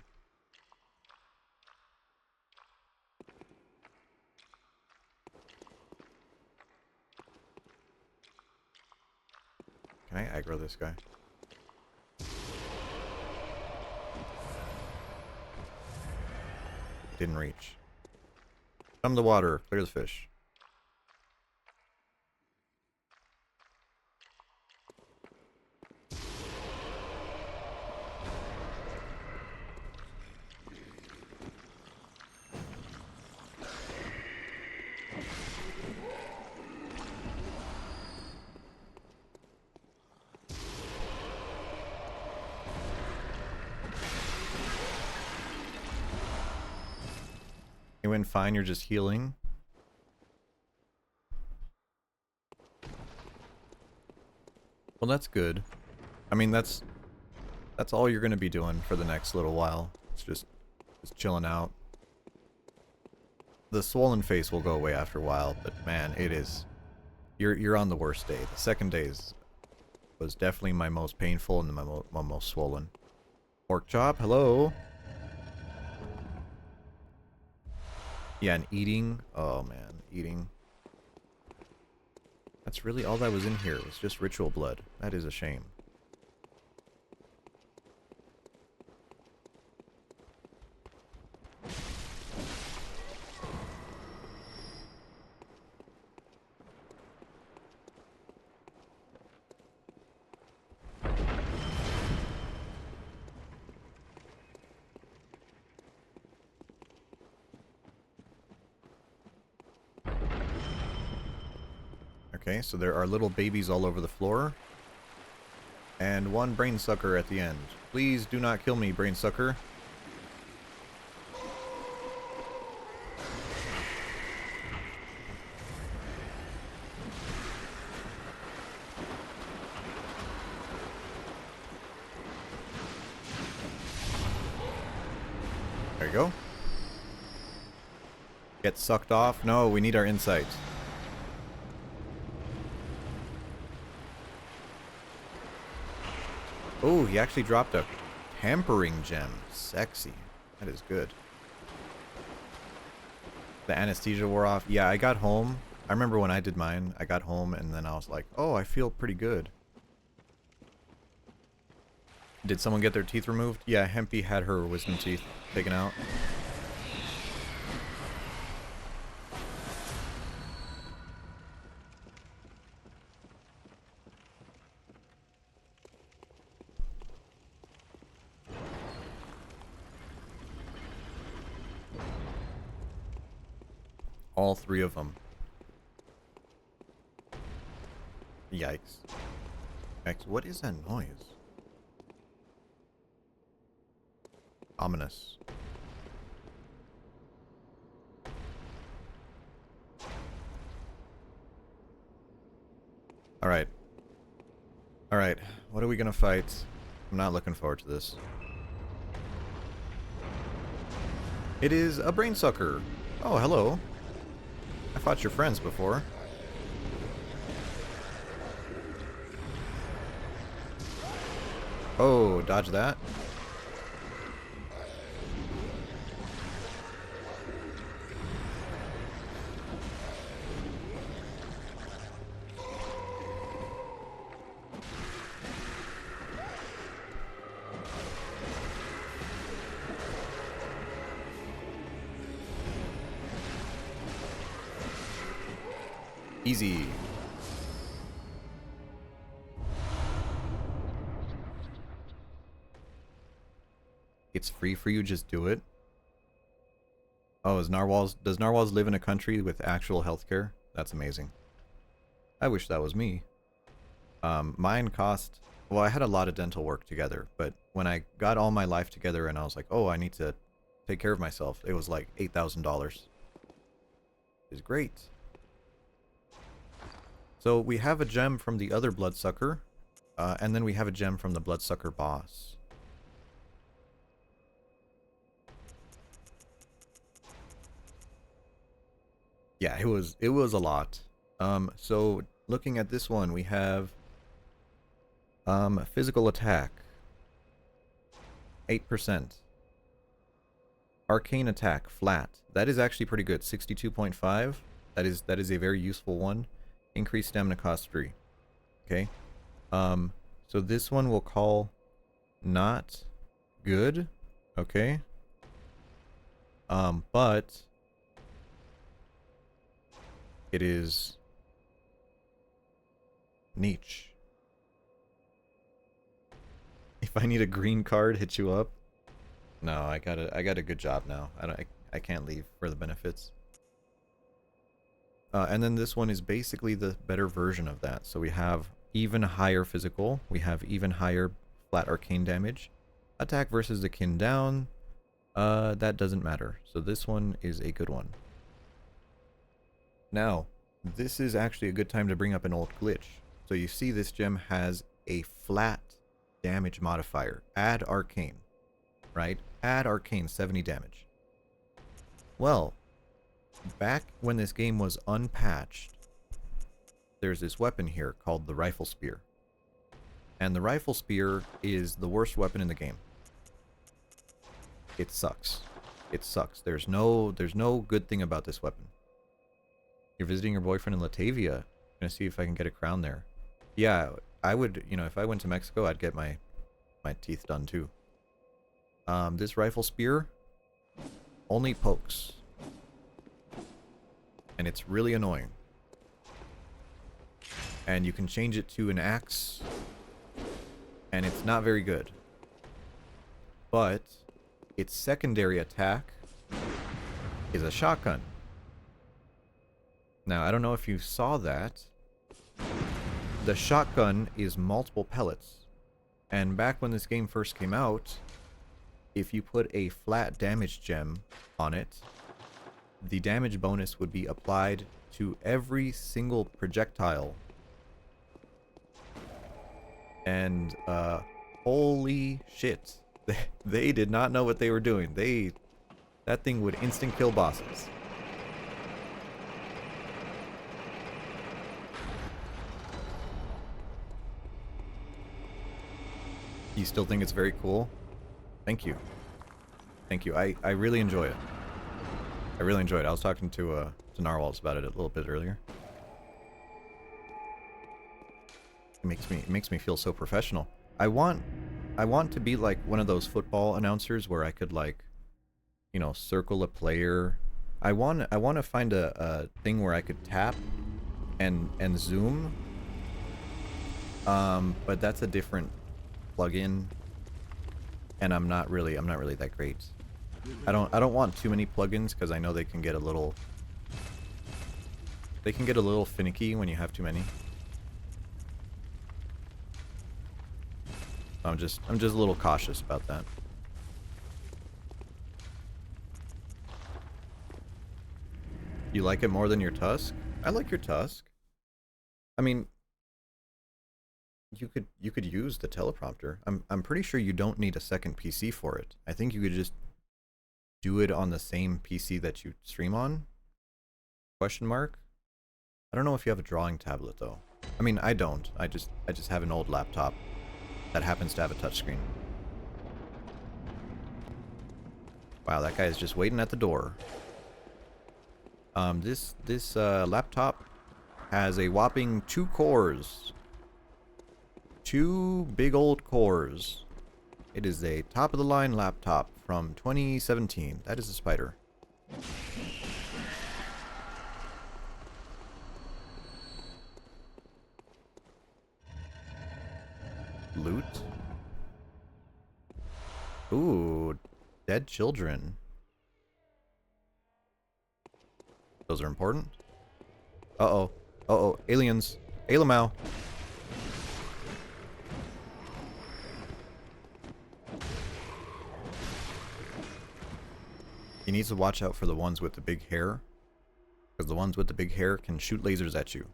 Can I aggro this guy? Didn't reach. Come to water. Clear the fish. You went fine, you're just healing. Well, that's good. I mean, that's all you're going to be doing for the next little while. It's just chilling out. The swollen face will go away after a while, but man, it is... You're on the worst day. The second day was definitely my most painful and my most swollen. Pork chop, hello? Yeah, and eating. Oh man, eating. That's really all that was in here. It was just ritual blood. That is a shame. Okay, so there are little babies all over the floor. And one brain sucker at the end. Please do not kill me, brain sucker. There you go. Get sucked off. No, we need our insight. Oh, he actually dropped a tampering gem. Sexy. That is good. The anesthesia wore off. Yeah, I got home. I remember when I did mine, I got home and then I was like, oh, I feel pretty good. Did someone get their teeth removed? Yeah, Hempy had her wisdom teeth taken out. All three of them. Yikes. Yikes. What is that noise? Ominous. Alright. Alright. What are we gonna fight? I'm not looking forward to this. It is a brain sucker. Oh, hello. I fought your friends before. Oh, dodge that. Easy. It's free for you, just do it. Oh, does Narwhals live in a country with actual healthcare? That's amazing. I wish that was me. Mine cost... Well, I had a lot of dental work together, but when I got all my life together and I was like, oh, I need to take care of myself, it was like $8,000. It's great. So we have a gem from the other bloodsucker, and then we have a gem from the bloodsucker boss. Yeah, it was a lot. So looking at this one, we have physical attack 8%. Arcane attack flat. That is actually pretty good. 62.5. That is a very useful one. Increased stamina cost 3. Okay. So this one we'll call not good. Okay. But it is niche. If I need a green card, hit you up. No, I got a good job now. I can't leave for the benefits. And then this one is basically the better version of that. So we have even higher physical. We have even higher flat arcane damage. Attack versus the kin down. That doesn't matter. So this one is a good one. Now, this is actually a good time to bring up an old glitch. So you see this gem has a flat damage modifier. Add arcane. Right? Add arcane 70 damage. Well, back when this game was unpatched, there's this weapon here called the rifle spear. And the rifle spear is the worst weapon in the game. It sucks. It sucks. There's no good thing about this weapon. You're visiting your boyfriend in Latavia. Gonna see if I can get a crown there. Yeah, I would, you know, if I went to Mexico, I'd get my teeth done too. This rifle spear only pokes. And it's really annoying. And you can change it to an axe, and it's not very good. But its secondary attack is a shotgun. Now, I don't know if you saw that. The shotgun is multiple pellets. And back when this game first came out, if you put a flat damage gem on it, the damage bonus would be applied to every single projectile. And, holy shit. They did not know what they were doing. That thing would instant kill bosses. You still think it's very cool? Thank you. Thank you. I really enjoy it. I really enjoyed it. I was talking to Narwhals about it a little bit earlier. It makes me feel so professional. I want to be like one of those football announcers where I could, like, you know, circle a player. I want to find a thing where I could tap and zoom. But that's a different plugin, and I'm not really that great. I don't want too many plugins because I know they can get a little finicky when you have too many. I'm just a little cautious about that. You like it more than your Tusk? I like your Tusk. I mean, you could use the teleprompter. I'm pretty sure you don't need a second PC for it. I think you could just do it on the same PC that you stream on? Question mark? I don't know if you have a drawing tablet though. I mean, I don't. I just have an old laptop that happens to have a touchscreen. Wow, that guy is just waiting at the door. This laptop has a whopping 2 cores. 2 big old cores. It is a top-of-the-line laptop from 2017. That is a spider. Loot? Ooh, dead children. Those are important. Uh-oh. Uh-oh. Aliens. Alamau. He needs to watch out for the ones with the big hair, because the ones with the big hair can shoot lasers at you.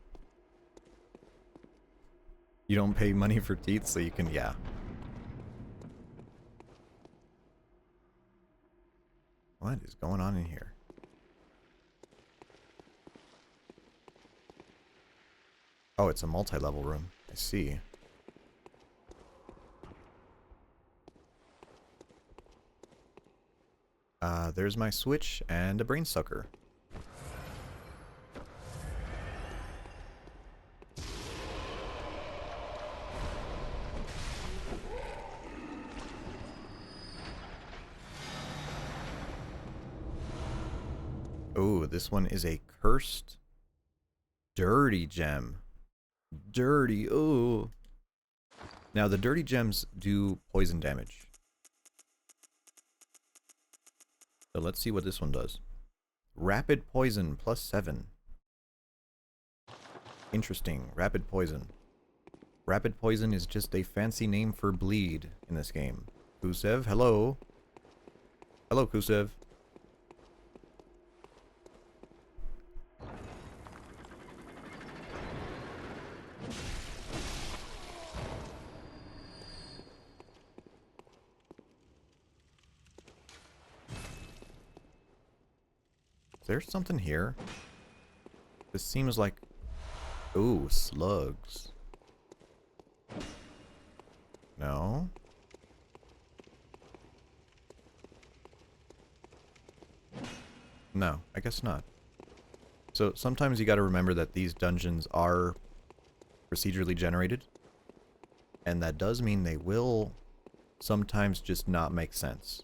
You don't pay money for teeth, so you can, yeah. What is going on in here? Oh, it's a multi-level room. I see. There's my switch and a brain sucker. Oh, this one is a cursed dirty gem. Dirty, ooh. Now, the dirty gems do poison damage. So let's see what this one does. Rapid poison +7. Interesting. Rapid poison. Rapid poison is just a fancy name for bleed in this game. Kusev, hello. Hello, Kusev. Is there something here? This seems like... Ooh, slugs. No? No, I guess not. So sometimes you got to remember that these dungeons are procedurally generated. And that does mean they will sometimes just not make sense.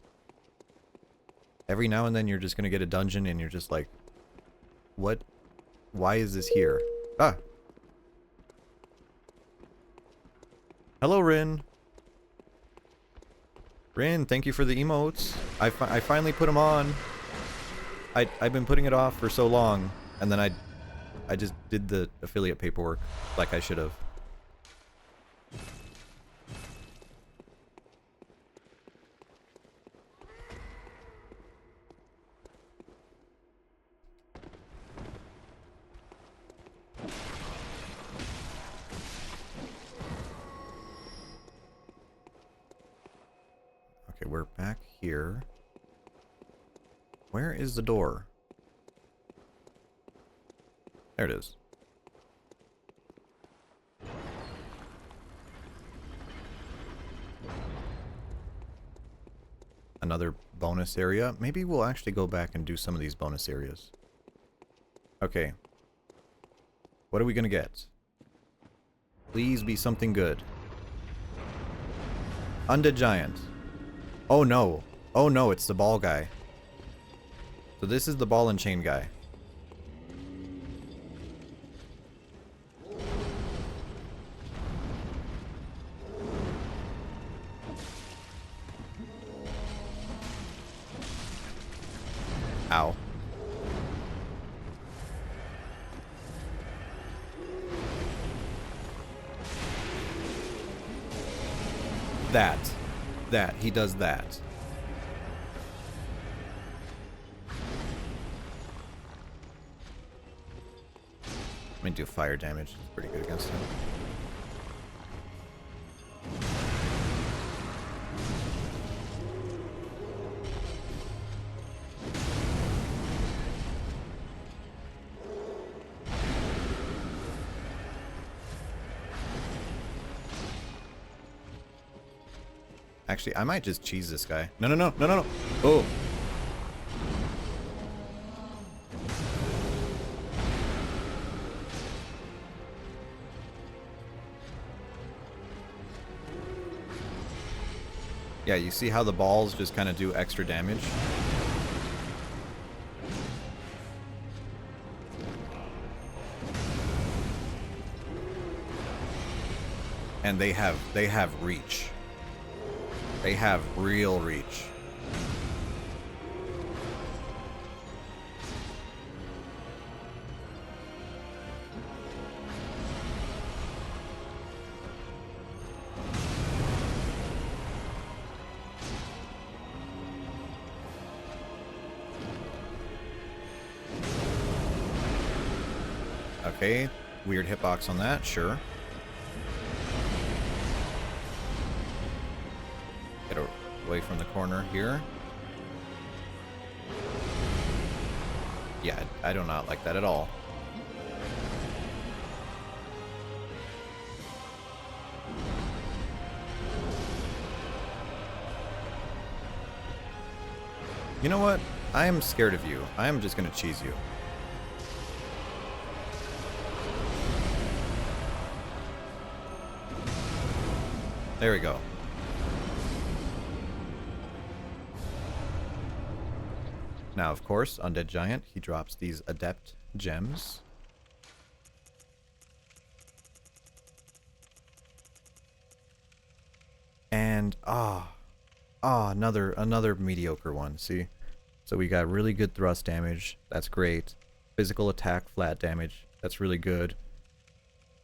Every now and then you're just going to get a dungeon and you're just like, what? Why is this here? Ah! Hello, Rin. Rin, thank you for the emotes. I finally put them on. I've been putting it off for so long, and then I just did the affiliate paperwork like I should have. Okay, we're back here. Where is the door? There it is. Another bonus area. Maybe we'll actually go back and do some of these bonus areas. Okay. What are we gonna get? Please be something good. Undead Giant. Oh no. Oh no, it's the ball guy. So this is the ball and chain guy. Ow. That. He does that. I'm gonna do fire damage. It's pretty good against him. Actually, I might just cheese this guy. No, no, no, no, no, no. Oh. Yeah, you see how the balls just kind of do extra damage? And they have reach. They have real reach. Okay, weird hitbox on that, sure. Get away from the corner here. Yeah, I do not like that at all. You know what? I am scared of you. I am just gonna cheese you. There we go. Now, of course, Undead Giant, he drops these Adept Gems. And, another mediocre one, see? So we got really good thrust damage, that's great. Physical attack, flat damage, that's really good.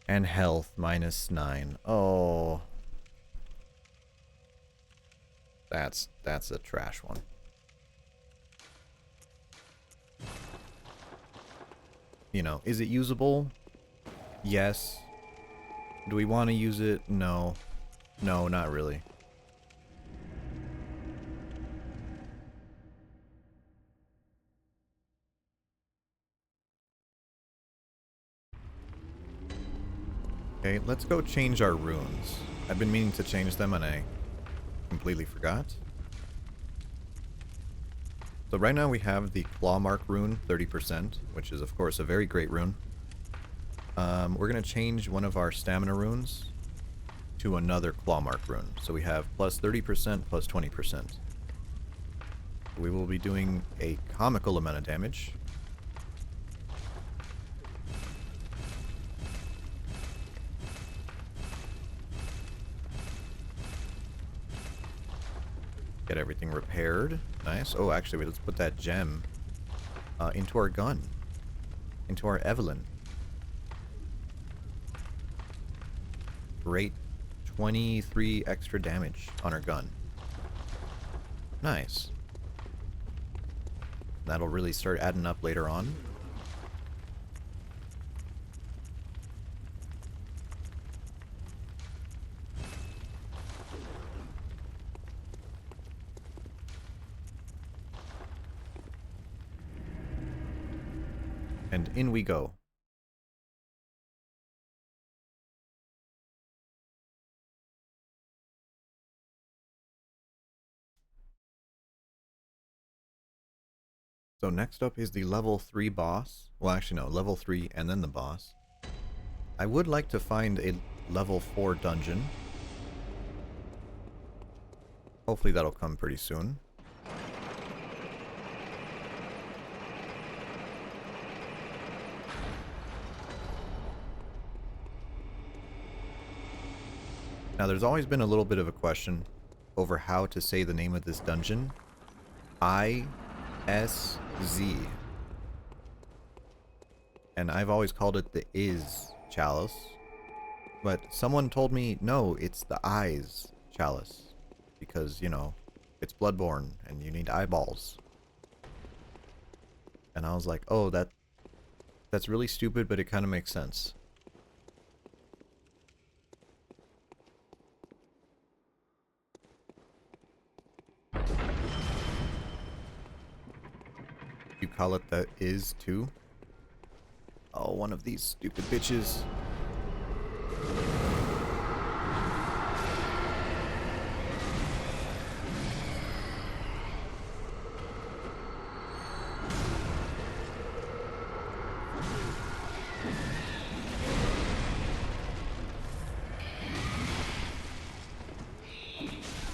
And health, -9. Oh. That's a trash one. You know, is it usable? Yes. Do we want to use it? No. No, not really. Okay, let's go change our runes. I've been meaning to change them and I completely forgot. So right now we have the Claw Mark rune, 30%, which is of course a very great rune. We're going to change one of our stamina runes to another Claw Mark rune. So we have plus 30%, plus 20%. We will be doing a comical amount of damage. Get everything repaired. Nice. Oh, actually, wait, let's put that gem into our gun. Into our Evelyn. Great. 23 extra damage on our gun. Nice. That'll really start adding up later on. And in we go. So next up is the level 3 boss. Well, actually no, level 3 and then the boss. I would like to find a level 4 dungeon. Hopefully that'll come pretty soon. Now there's always been a little bit of a question over how to say the name of this dungeon. ISZ. And I've always called it the Is Chalice. But someone told me, no, it's the Eyes Chalice. Because, you know, it's Bloodborne and you need eyeballs. And I was like, oh, that's really stupid, but it kind of makes sense. You call it the Is too? Oh, one of these stupid bitches.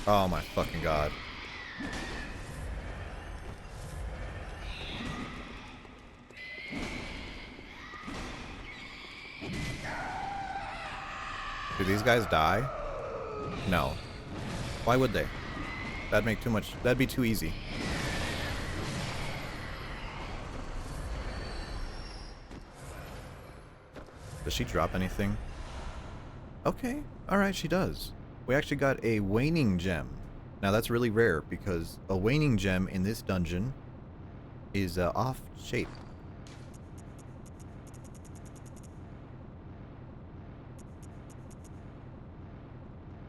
Oh my fucking god. Do these guys die? No. Why would they? That'd make too much. That'd be too easy. Does she drop anything? Okay. Alright, she does. We actually got a waning gem. Now that's really rare because a waning gem in this dungeon is off shape.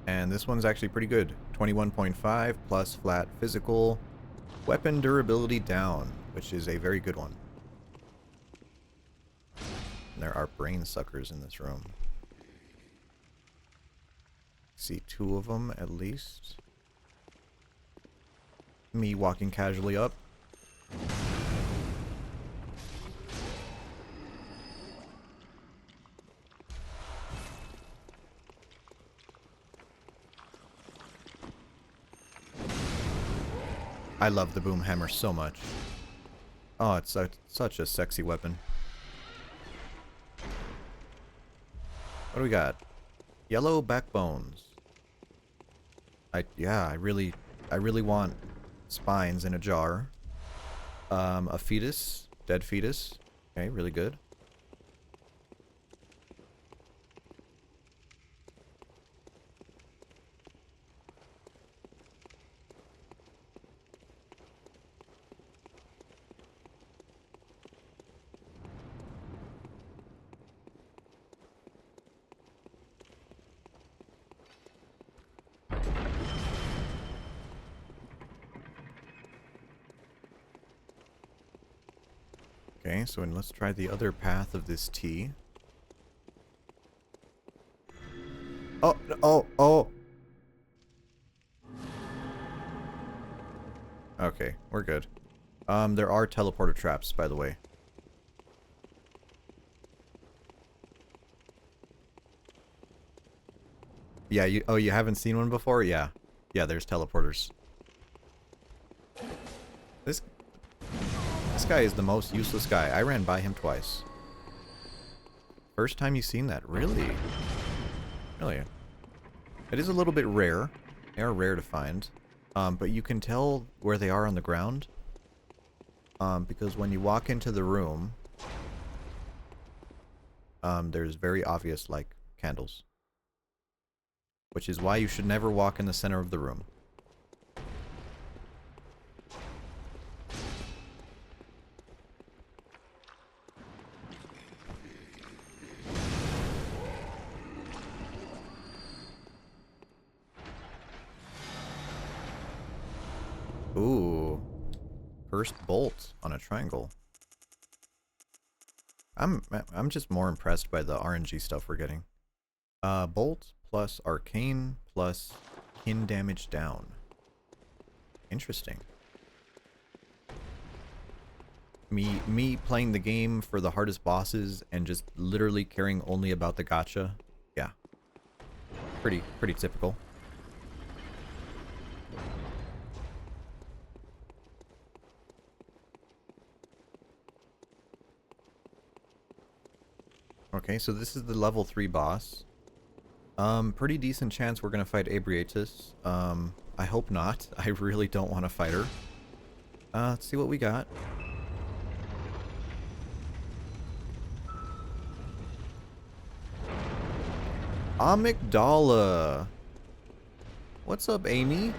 And this one's actually pretty good. 21.5 plus flat physical. Weapon durability down, which is a very good one. And there are brain suckers in this room. See 2 of them at least. Me walking casually up. I love the boom hammer so much. Oh, it's such a sexy weapon. What do we got? Yellow backbones. Yeah, I really want spines in a jar. A fetus, dead fetus. Okay, really good. Okay, so let's try the other path of this T. Oh, oh, oh! Okay, we're good. There are teleporter traps, by the way. Yeah, you haven't seen one before? Yeah. Yeah, there's teleporters. This guy is the most useless guy. I ran by him twice. First time you've seen that? Really? Really? It is a little bit rare. They are rare to find. But you can tell where they are on the ground. Because when you walk into the room, there's very obvious, like, candles. Which is why you should never walk in the center of the room. Ooh. First bolt on a triangle. I'm just more impressed by the RNG stuff we're getting. Bolt plus arcane plus kin damage down. Interesting. Me playing the game for the hardest bosses and just literally caring only about the gacha. Yeah. Pretty typical. Okay, so this is the level 3 boss. Pretty decent chance we're gonna fight Abriatus. I hope not. I really don't want to fight her. Let's see what we got. Amygdala. What's up, Amy?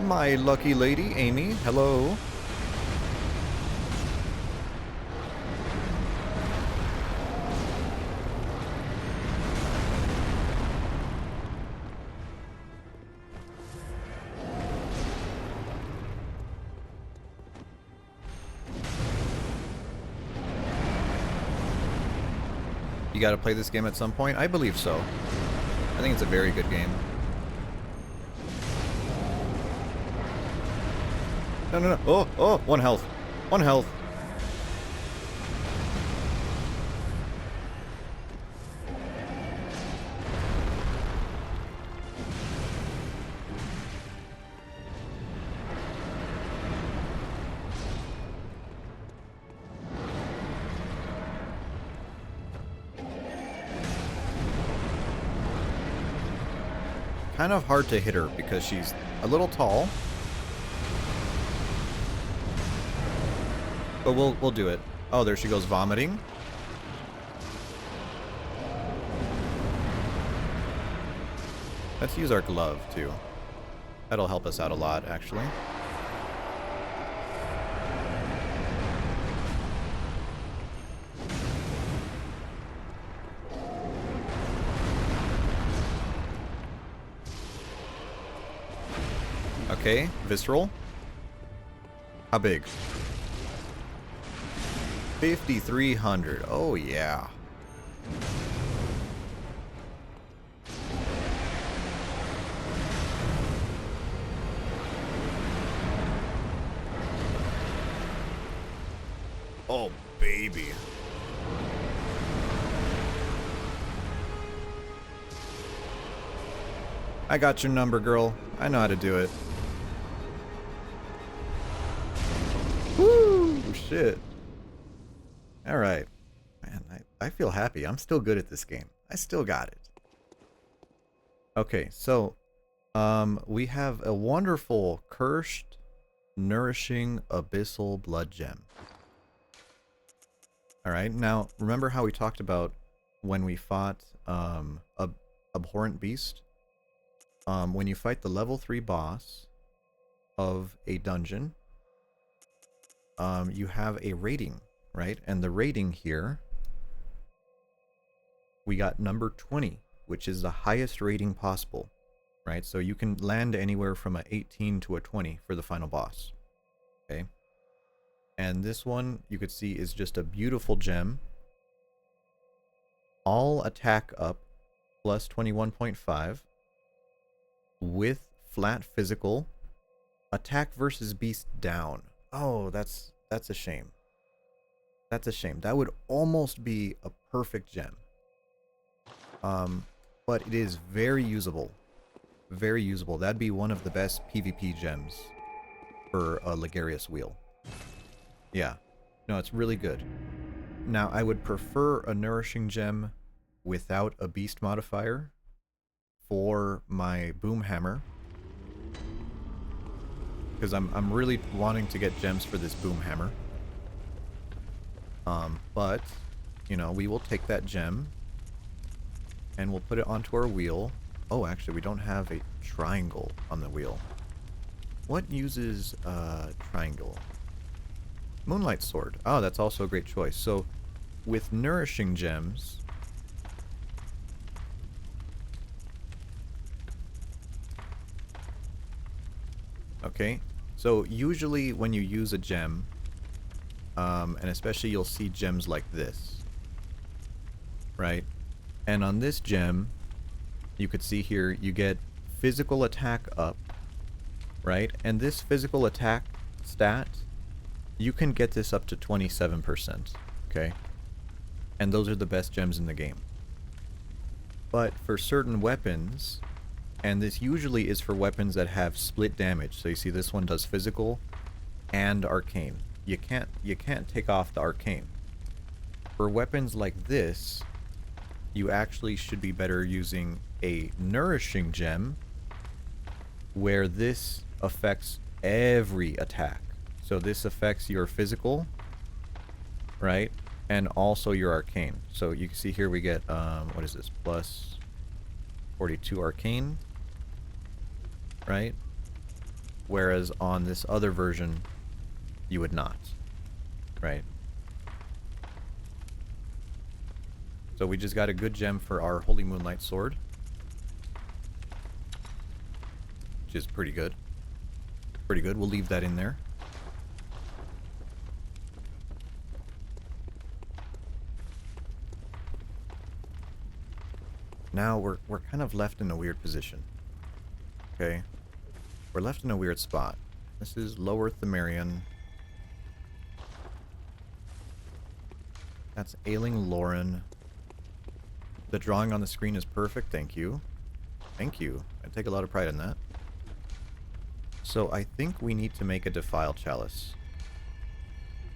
My lucky lady, Amy. Hello. You gotta play this game at some point? I believe so. I think it's a very good game. No, no, no. Oh, oh, 1 health. 1 health. Kind of hard to hit her because she's a little tall. But we'll do it. Oh, there she goes vomiting. Let's use our glove too. That'll help us out a lot, actually. Okay, visceral. How big? 5,300. Oh, yeah. Oh, baby. I got your number, girl. I know how to do it. Woo! Shit. Alright. Man, I feel happy. I'm still good at this game. I still got it. Okay, so we have a wonderful, cursed, nourishing, abyssal blood gem. Alright, now remember how we talked about when we fought Abhorrent Beast? When you fight the level 3 boss of a dungeon, you have a rating, right? And the rating here, we got number 20, which is the highest rating possible, right? So you can land anywhere from a 18 to a 20 for the final boss, okay? And this one, you could see, is just a beautiful gem. All attack up, plus 21.5, with flat physical, attack versus beast down. Oh, that's a shame. That's a shame. That would almost be a perfect gem. Um, but it is very usable. Very usable. That'd be one of the best PvP gems for a Ligarius wheel. Yeah. No, it's really good. Now, I would prefer a nourishing gem without a beast modifier for my boom hammer, because I'm really wanting to get gems for this boom hammer. But you know, we will take that gem and we'll put it onto our wheel. Oh, actually, we don't have a triangle on the wheel. What uses triangle? Moonlight sword. Oh, that's also a great choice. So, with nourishing gems, okay. So usually when you use a gem, and especially you'll see gems like this, right? And on this gem, you could see here, you get physical attack up, right? And this physical attack stat, you can get this up to 27%, okay? And those are the best gems in the game. But for certain weapons, and this usually is for weapons that have split damage. So you see this one does physical and arcane. You can't take off the arcane. For weapons like this, you actually should be better using a nourishing gem where this affects every attack. So this affects your physical, right? And also your arcane. So you can see here we get, what is this? Plus 42 arcane, right? Whereas on this other version, you would not, right? So we just got a good gem for our Holy Moonlight Sword, which is pretty good. Pretty good. We'll leave that in there. Now we're kind of left in a weird position. Okay? We're left in a weird spot. This is Lower Themerian. That's Ailing Lauren. The drawing on the screen is perfect, thank you. Thank you. I take a lot of pride in that. So I think we need to make a Defile Chalice.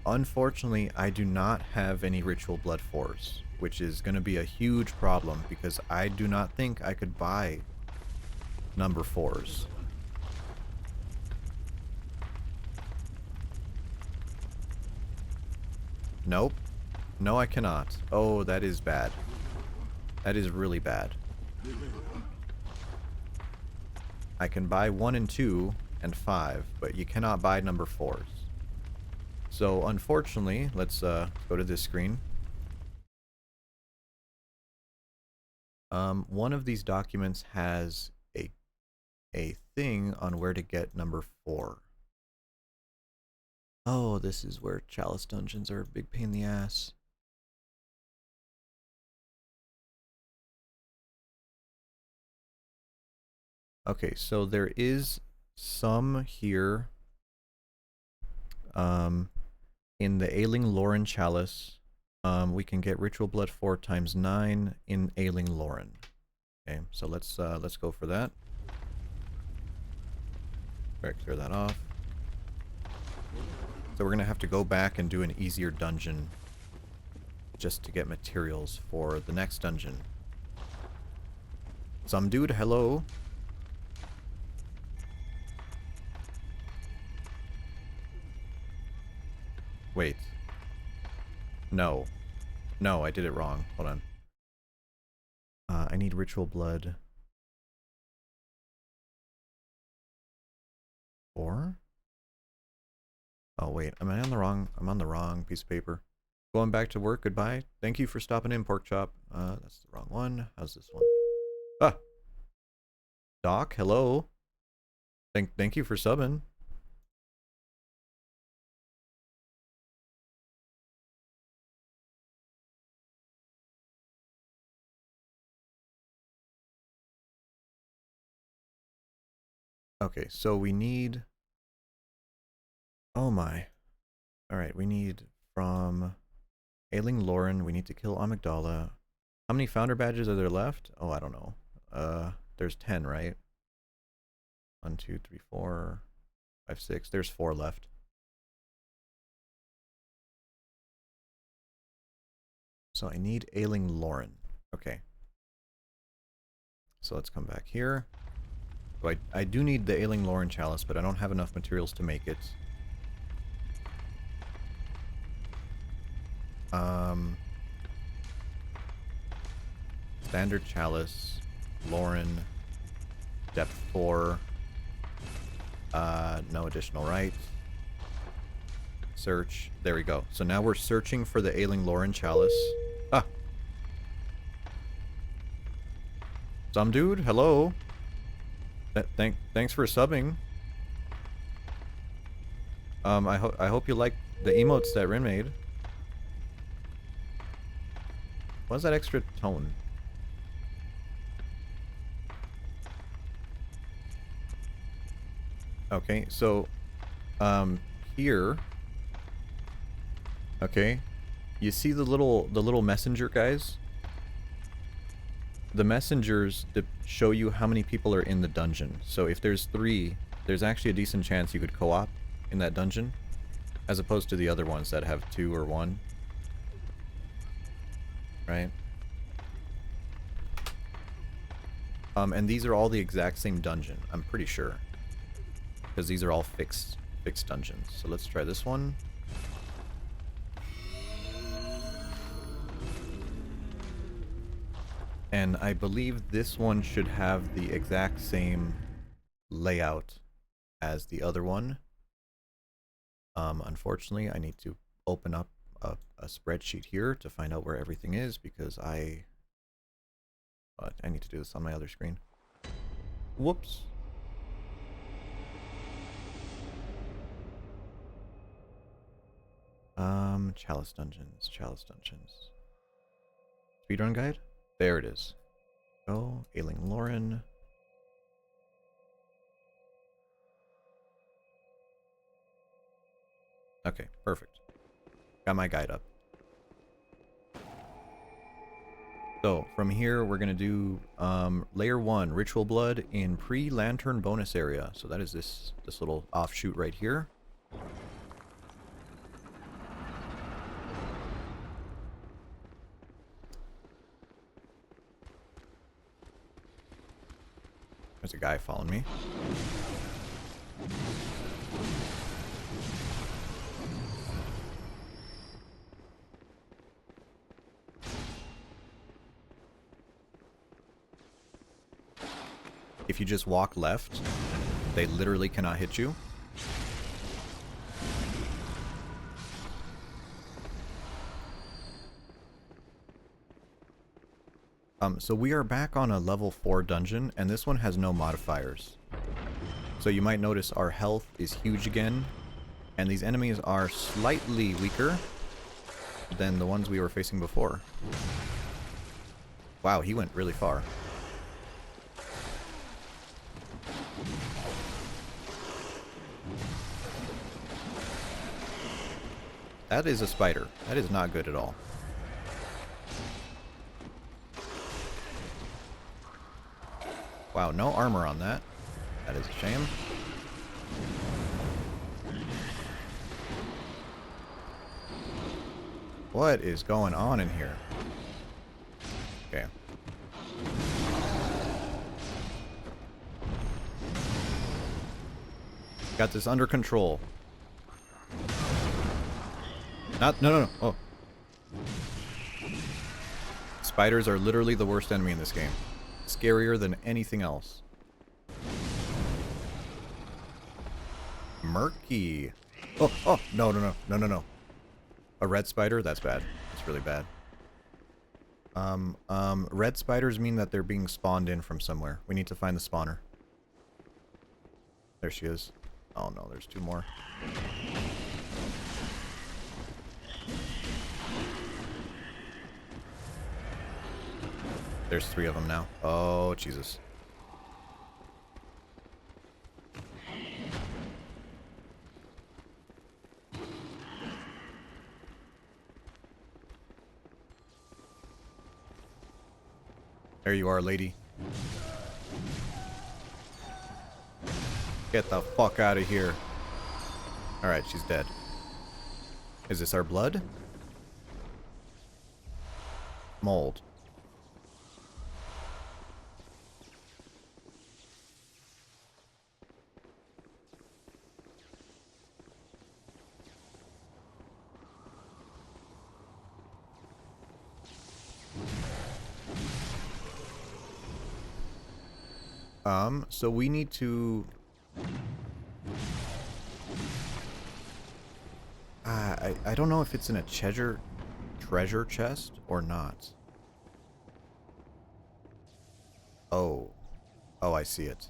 Unfortunately, I do not have any Ritual Blood 4s, which is going to be a huge problem because I do not think I could buy number 4s. Nope. No, I cannot. Oh, that is bad. That is really bad. I can buy 1 and 2 and 5, but you cannot buy number 4s. So, unfortunately, let's go to this screen. One of these documents has a thing on where to get number 4. Oh, this is where Chalice dungeons are a big pain in the ass. Okay, so there is some here in the Ailing Lauren Chalice. We can get Ritual Blood 4 times 9 in Ailing Lauren. Okay, so let's go for that. Right, clear that off. So we're gonna have to go back and do an easier dungeon just to get materials for the next dungeon. Some dude, hello. Wait. No. No, I did it wrong. Hold on. I need Ritual Blood 4? Oh wait, am I on the wrong? I'm on the wrong piece of paper. Going back to work. Goodbye. Thank you for stopping in, Pork Chop. That's the wrong one. How's this one? Ah, Doc. Hello. Thank you for subbing. Okay, so we need Oh my. Alright, we need from Ailing Lauren, we need to kill Amygdala. How many founder badges are there left? Oh, I don't know. There's 10, right? 1, 2, 3, 4, 5, 6. There's 4 left. So I need Ailing Lauren. Okay. So let's come back here. So I do need the Ailing Lauren chalice, but I don't have enough materials to make it. Standard chalice, Lauren, depth 4. No additional rights. Search. There we go. So now we're searching for the Ailing Lauren chalice. Ah. Some dude, hello. Thanks for subbing. I hope you like the emotes that Rin made. What's that extra tone? Okay, so here, okay, you see the little messenger guys? The messengers show you how many people are in the dungeon. So if there's 3, there's actually a decent chance you could co-op in that dungeon, as opposed to the other ones that have 2 or 1. Right? And these are all the exact same dungeon, I'm pretty sure. Because these are all fixed dungeons. So let's try this one. And I believe this one should have the exact same layout as the other one. Unfortunately, I need to open up a spreadsheet here to find out where everything is, because I need to do this on my other screen. Whoops. Chalice dungeons. Speedrun guide? There it is. Oh, Ailing Lauren. Okay, perfect. Got my guide up. So, from here, we're going to do Layer 1, Ritual Blood in pre-Lantern bonus area. So that is this little offshoot right here. There's a guy following me. If you just walk left, they literally cannot hit you. So we are back on a level 4 dungeon, and this one has no modifiers. So you might notice our health is huge again, and these enemies are slightly weaker than the ones we were facing before. Wow, he went really far. That is a spider. That is not good at all. Wow, no armor on that. That is a shame. What is going on in here? Okay. Got this under control. No. Oh. Spiders are literally the worst enemy in this game. Scarier than anything else. Murky. Oh, no. A red spider? That's bad. That's really bad. Red spiders mean that they're being spawned in from somewhere. We need to find the spawner. There she is. Oh no, there's 2 more. There's 3 of them now. Oh, Jesus. There you are, lady. Get the fuck out of here. Alright, she's dead. Is this our blood? Mold. So we need to... I don't know if it's in a treasure chest or not. Oh. Oh, I see it.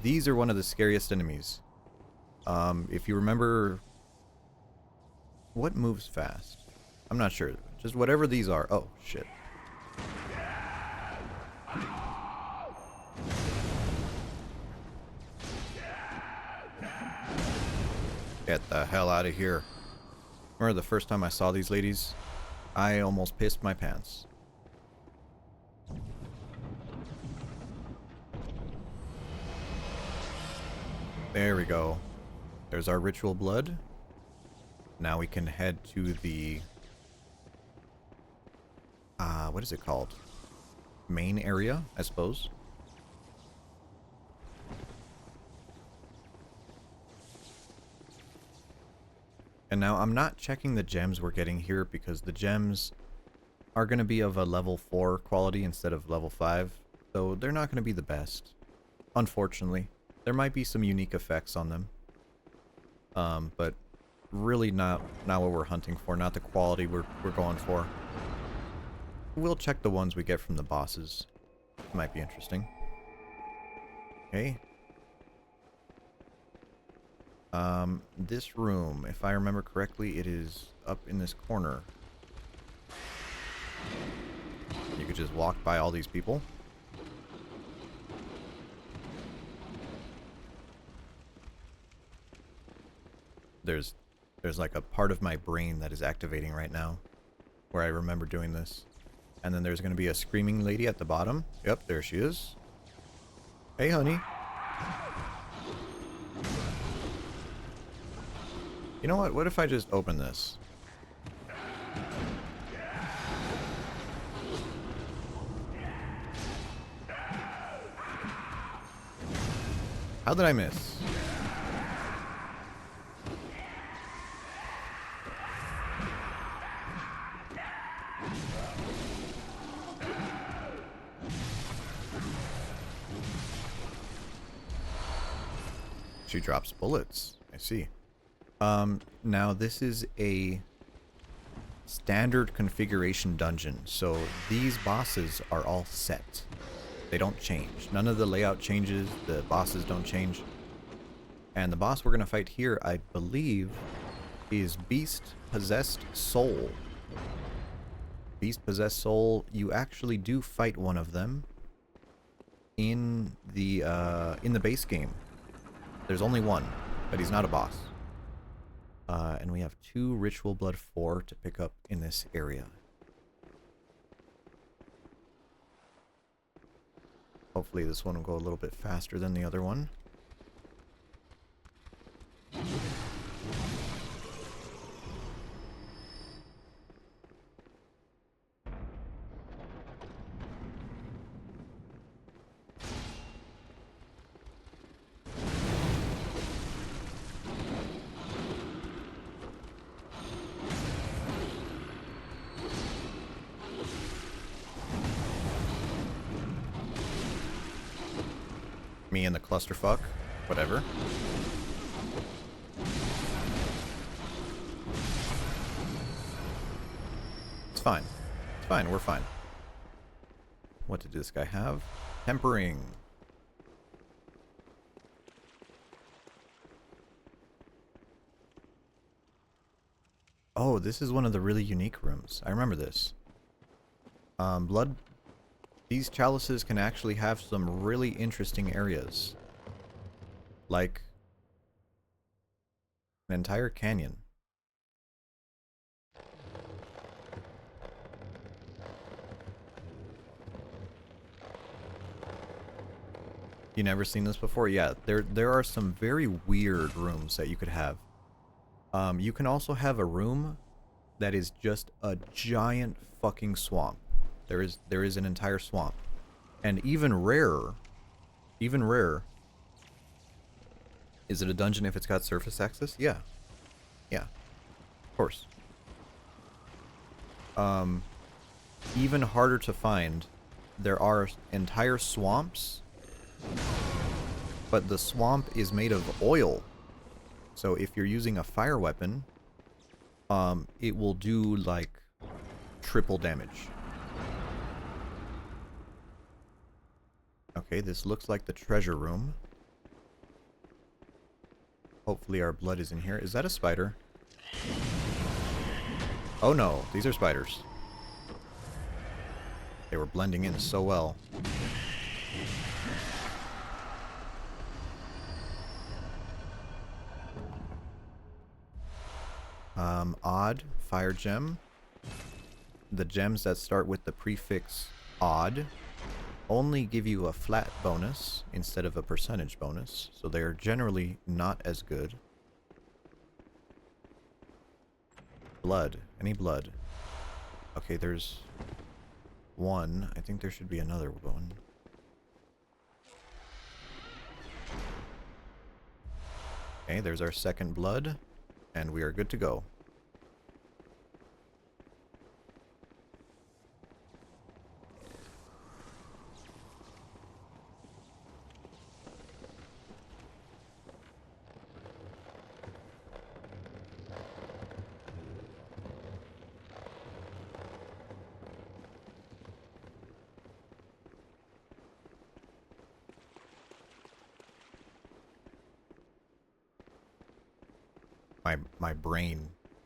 These are one of the scariest enemies. If you remember... What moves fast? I'm not sure. Just whatever these are. Oh, shit. Get the hell out of here. Remember the first time I saw these ladies? I almost pissed my pants. There we go. There's our ritual blood. Now we can head to the... what is it called? Main area, I suppose. And now I'm not checking the gems we're getting here because the gems are going to be of a level 4 quality instead of level 5. So they're not going to be the best. Unfortunately. There might be some unique effects on them. But really not what we're hunting for. Not the quality we're going for. We'll check the ones we get from the bosses. Might be interesting. Okay. This room, if I remember correctly, it is up in this corner. You could just walk by all these people. There's like a part of my brain that is activating right now where I remember doing this. And then there's going to be a screaming lady at the bottom. Yep, there she is. Hey, honey. You know what? What if I just open this? How did I miss? She drops bullets. I see. Now this is a standard configuration dungeon, so these bosses are all set. They don't change. None of the layout changes, the bosses don't change. And the boss we're going to fight here, I believe, is Beast Possessed Soul. Beast Possessed Soul, you actually do fight one of them in the base game. There's only one, but he's not a boss. And we have 2 Ritual Blood 4 to pick up in this area. Hopefully this one will go a little bit faster than the other one. Me and the clusterfuck. Whatever. It's fine. It's fine. We're fine. What did this guy have? Tempering. Oh, this is one of the really unique rooms. I remember this. Blood... These chalices can actually have some really interesting areas. Like an entire canyon. You never seen this before? Yeah, there are some very weird rooms that you could have. You can also have a room that is just a giant fucking swamp. There is an entire swamp. And even rarer, is it a dungeon if it's got surface access? Yeah. Yeah. Of course. Even harder to find, there are entire swamps, but the swamp is made of oil. So if you're using a fire weapon, it will do like triple damage. Okay, this looks like the treasure room. Hopefully our blood is in here. Is that a spider? Oh no, these are spiders. They were blending in so well. Odd, fire gem. The gems that start with the prefix odd only give you a flat bonus instead of a percentage bonus, so they are generally not as good. Blood. Any blood? Okay, there's one. I think there should be another one. Okay, there's our second blood, and we are good to go.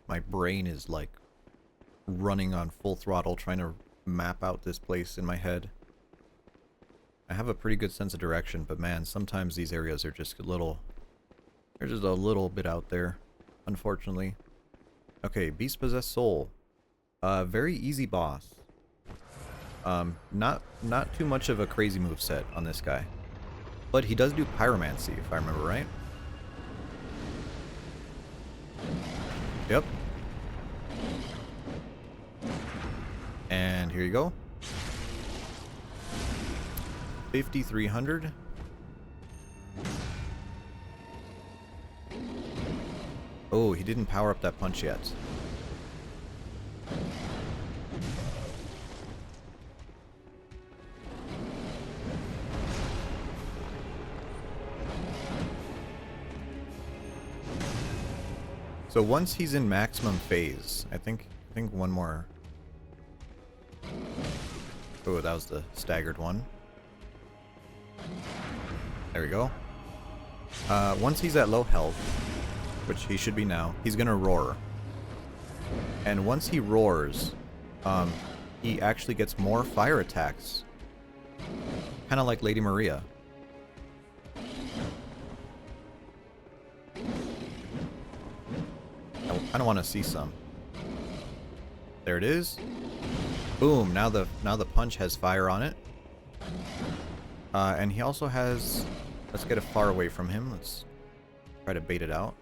My brain is like running on full throttle trying to map out this place in my head. I have a pretty good sense of direction, but man, sometimes these areas are just they're just a little bit out there, unfortunately. Okay, Beast Possessed Soul. Very easy boss. Not too much of a crazy moveset on this guy. But he does do pyromancy, if I remember right. Yep. And here you go. 5,300. Oh, he didn't power up that punch yet. So once he's in maximum phase, I think one more. Oh, that was the staggered one. There we go. Once he's at low health, which he should be now, he's gonna roar. And once he roars, he actually gets more fire attacks. Kind of like Lady Maria. I kind of want to see some. There it is. Boom! Now the punch has fire on it. And he also has. Let's get it far away from him. Let's try to bait it out.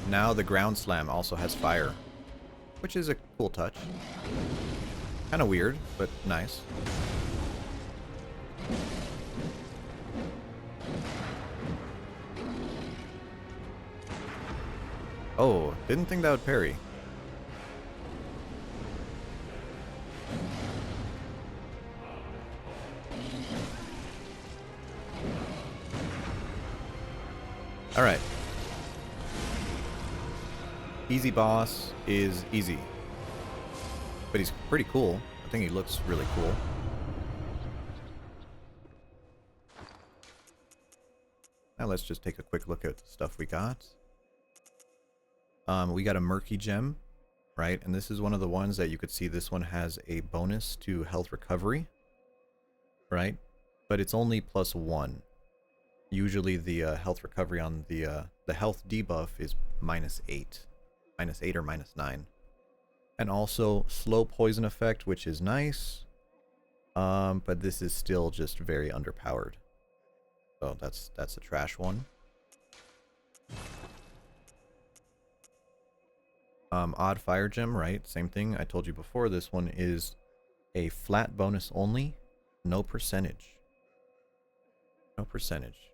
Now the ground slam also has fire, which is a cool touch. Kind of weird, but nice. Oh, didn't think that would parry. Alright. Easy boss is easy. But he's pretty cool. I think he looks really cool. Now let's just take a quick look at the stuff we got. We got a murky gem, right? And this is one of the ones that you could see. This one has a bonus to health recovery, right? But it's only +1. Usually the health recovery on the health debuff is -8. -8 or -9. And also slow poison effect, which is nice. But this is still just very underpowered. So that's a trash one. Odd fire gem, right? Same thing I told you before. This one is a flat bonus only, no percentage. No percentage.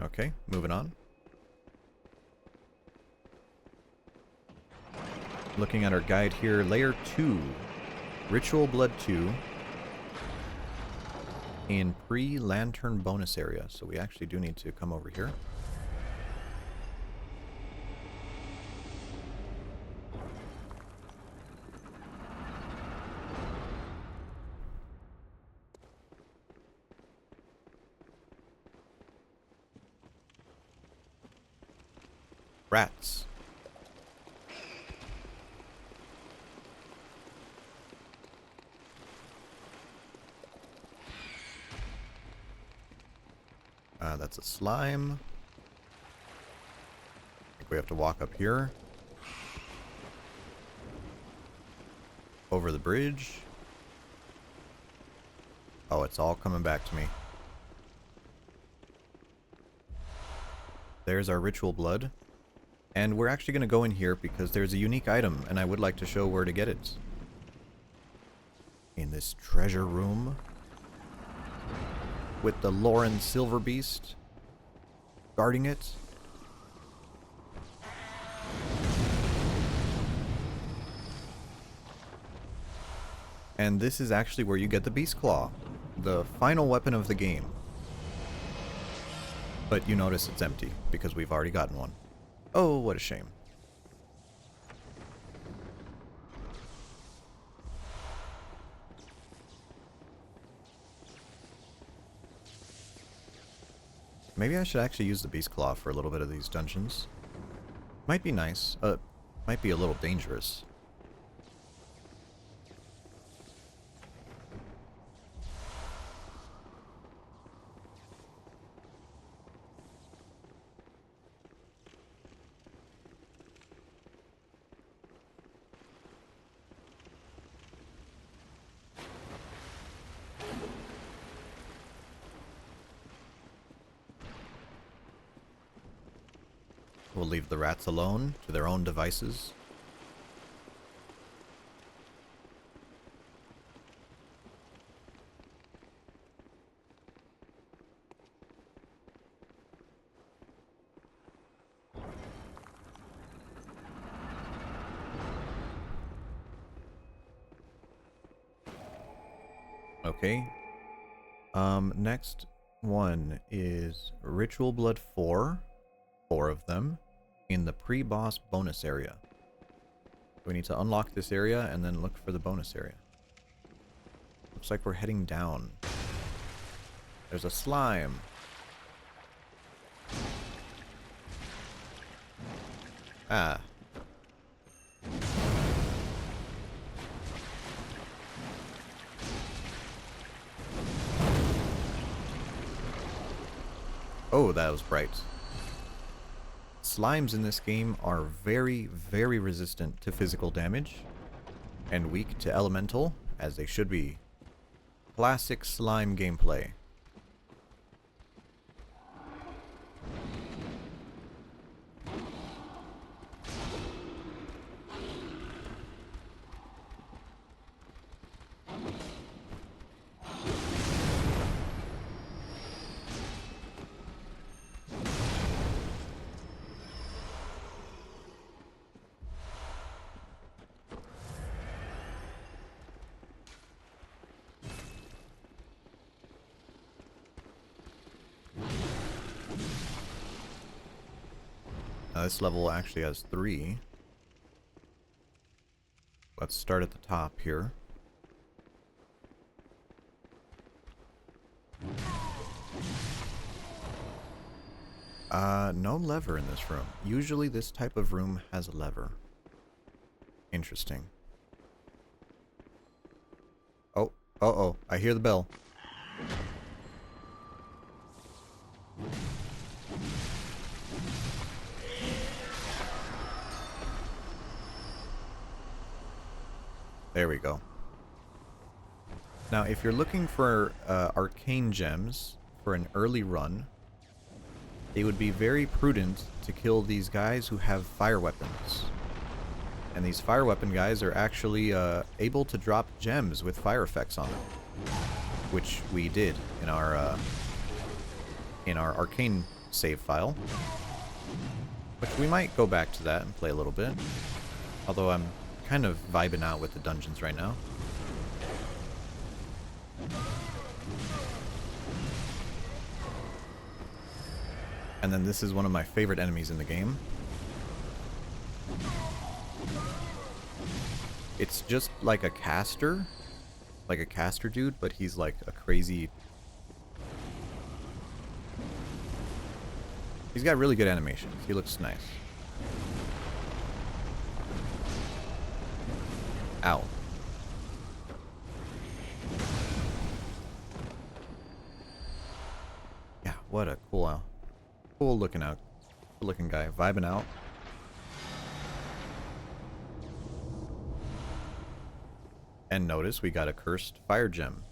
Okay, moving on. Looking at our guide here, Layer 2, Ritual Blood 2, in pre-lantern bonus area. So we actually do need to come over here. Rats. That's a slime. I think we have to walk up here. Over the bridge. Oh, it's all coming back to me. There's our ritual blood. And we're actually going to go in here because there's a unique item, and I would like to show where to get it. In this treasure room. With the Lauren Silver Beast guarding it. And this is actually where you get the Beast Claw, the final weapon of the game. But you notice it's empty because we've already gotten one. Oh, what a shame. Maybe I should actually use the Beast Claw for a little bit of these dungeons. Might be nice. Might be a little dangerous. We'll leave the rats alone to their own devices. Okay. Next one is Ritual Blood 4. 4 of them. In the pre-boss bonus area. We need to unlock this area and then look for the bonus area. Looks like we're heading down. There's a slime. Ah. Oh, that was bright. Slimes in this game are very, very resistant to physical damage and weak to elemental, as they should be. Classic slime gameplay. This level actually has 3. Let's start at the top here. No lever in this room. Usually this type of room has a lever. Interesting. Oh, uh-oh, I hear the bell. There we go. Now, if you're looking for arcane gems for an early run, it would be very prudent to kill these guys who have fire weapons. And these fire weapon guys are actually able to drop gems with fire effects on them, which we did in our arcane save file. Which we might go back to that and play a little bit. Although I'm kind of vibing out with the dungeons right now. And then this is one of my favorite enemies in the game. It's just like a caster dude, but he's like a crazy... He's got really good animations. He looks nice. Ow. Yeah, what a cool looking guy, vibing out. And notice we got a cursed fire gem.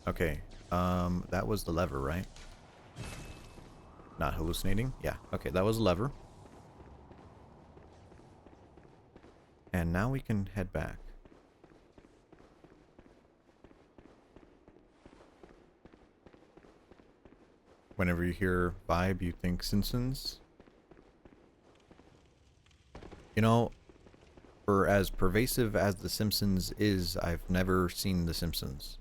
Okay, that was the lever, right? Not hallucinating? Yeah, okay, that was a lever. And now we can head back. Whenever you hear vibe, you think Simpsons. You know, for as pervasive as The Simpsons is, I've never seen The Simpsons.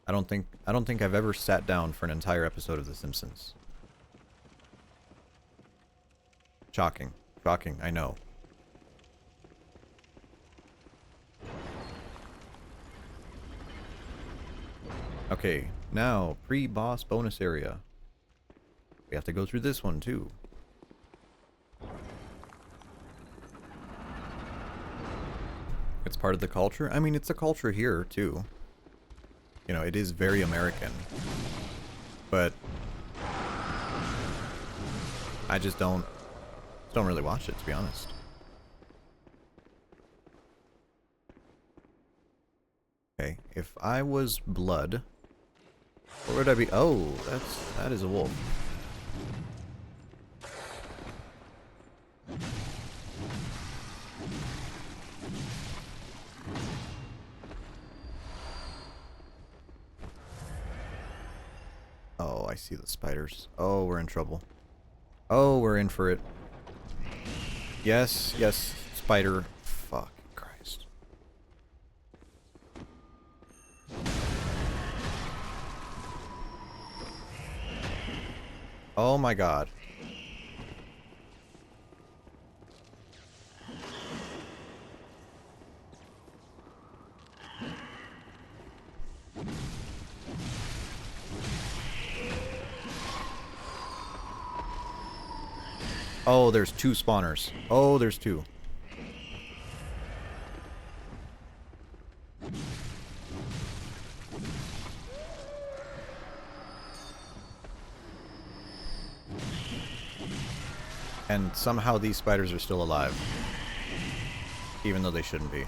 I don't think I've ever sat down for an entire episode of The Simpsons. Shocking. Shocking, I know. Okay, now, pre-boss bonus area. We have to go through this one, too. It's part of the culture. I mean, it's a culture here, too. You know, it is very American. But... I just don't really watch it, to be honest. Okay, if I was blood... Where would I be? Oh, that is a wolf. Oh, I see the spiders. Oh, we're in trouble. Oh, we're in for it. Yes, yes, spider. Fuck Christ. Oh my god. Oh, there's two spawners. Oh, there's two. And somehow these spiders are still alive. Even though they shouldn't be.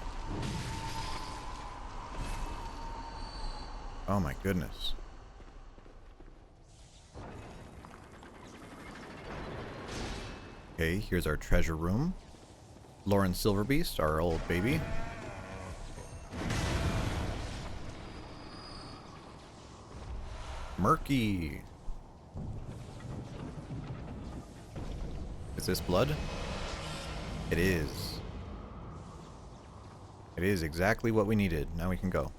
Oh my goodness. Okay, here's our treasure room. Lauren Silverbeast, our old baby. Murky. Is this blood? It is. It is exactly what we needed. Now we can go.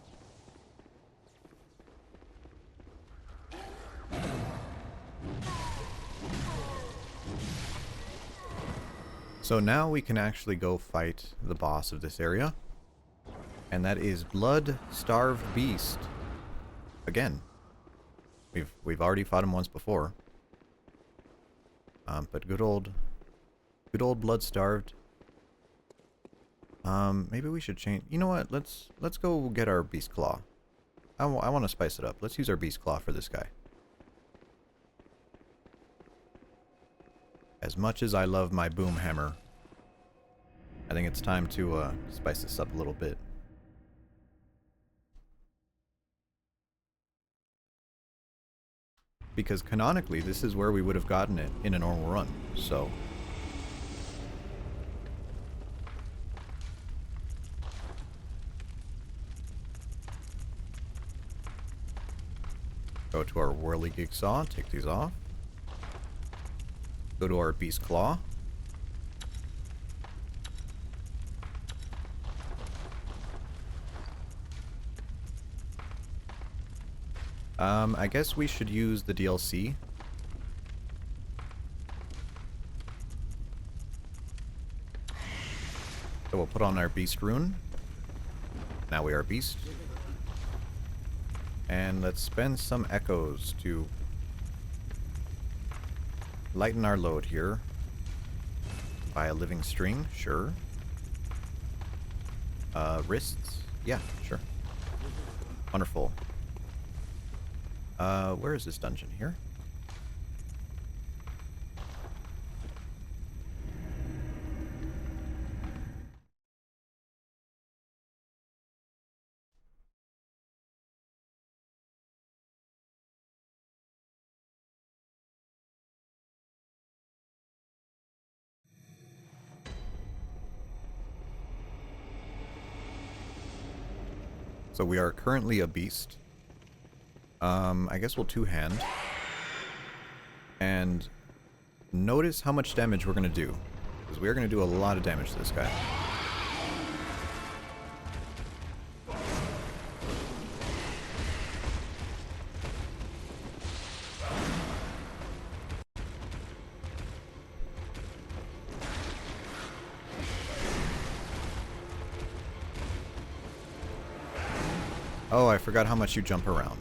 So now we can actually go fight the boss of this area. And that is Blood-Starved Beast. Again. We've already fought him once before. But good old Blood-Starved. Maybe we should change. You know what? Let's go get our Beast Claw. I want to spice it up. Let's use our Beast Claw for this guy. As much as I love my boom hammer, I think it's time to spice this up a little bit. Because canonically, this is where we would have gotten it in a normal run, so... Go to our whirligig saw, take these off. Go to our beast claw. I guess we should use the DLC. So we'll put on our beast rune. Now we are beast. And let's spend some echoes to lighten our load here. By a living string, sure. Wrists? Yeah, sure. Wonderful. Where is this dungeon? Here? So we are currently a beast. I guess we'll two-hand. And notice how much damage we're going to do. Because we are going to do a lot of damage to this guy. Oh, I forgot how much you jump around.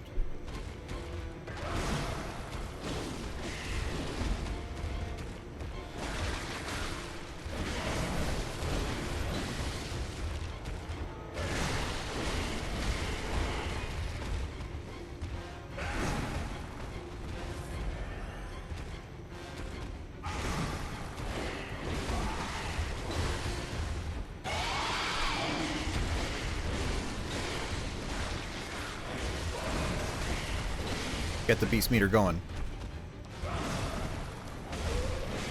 Get the beast meter going.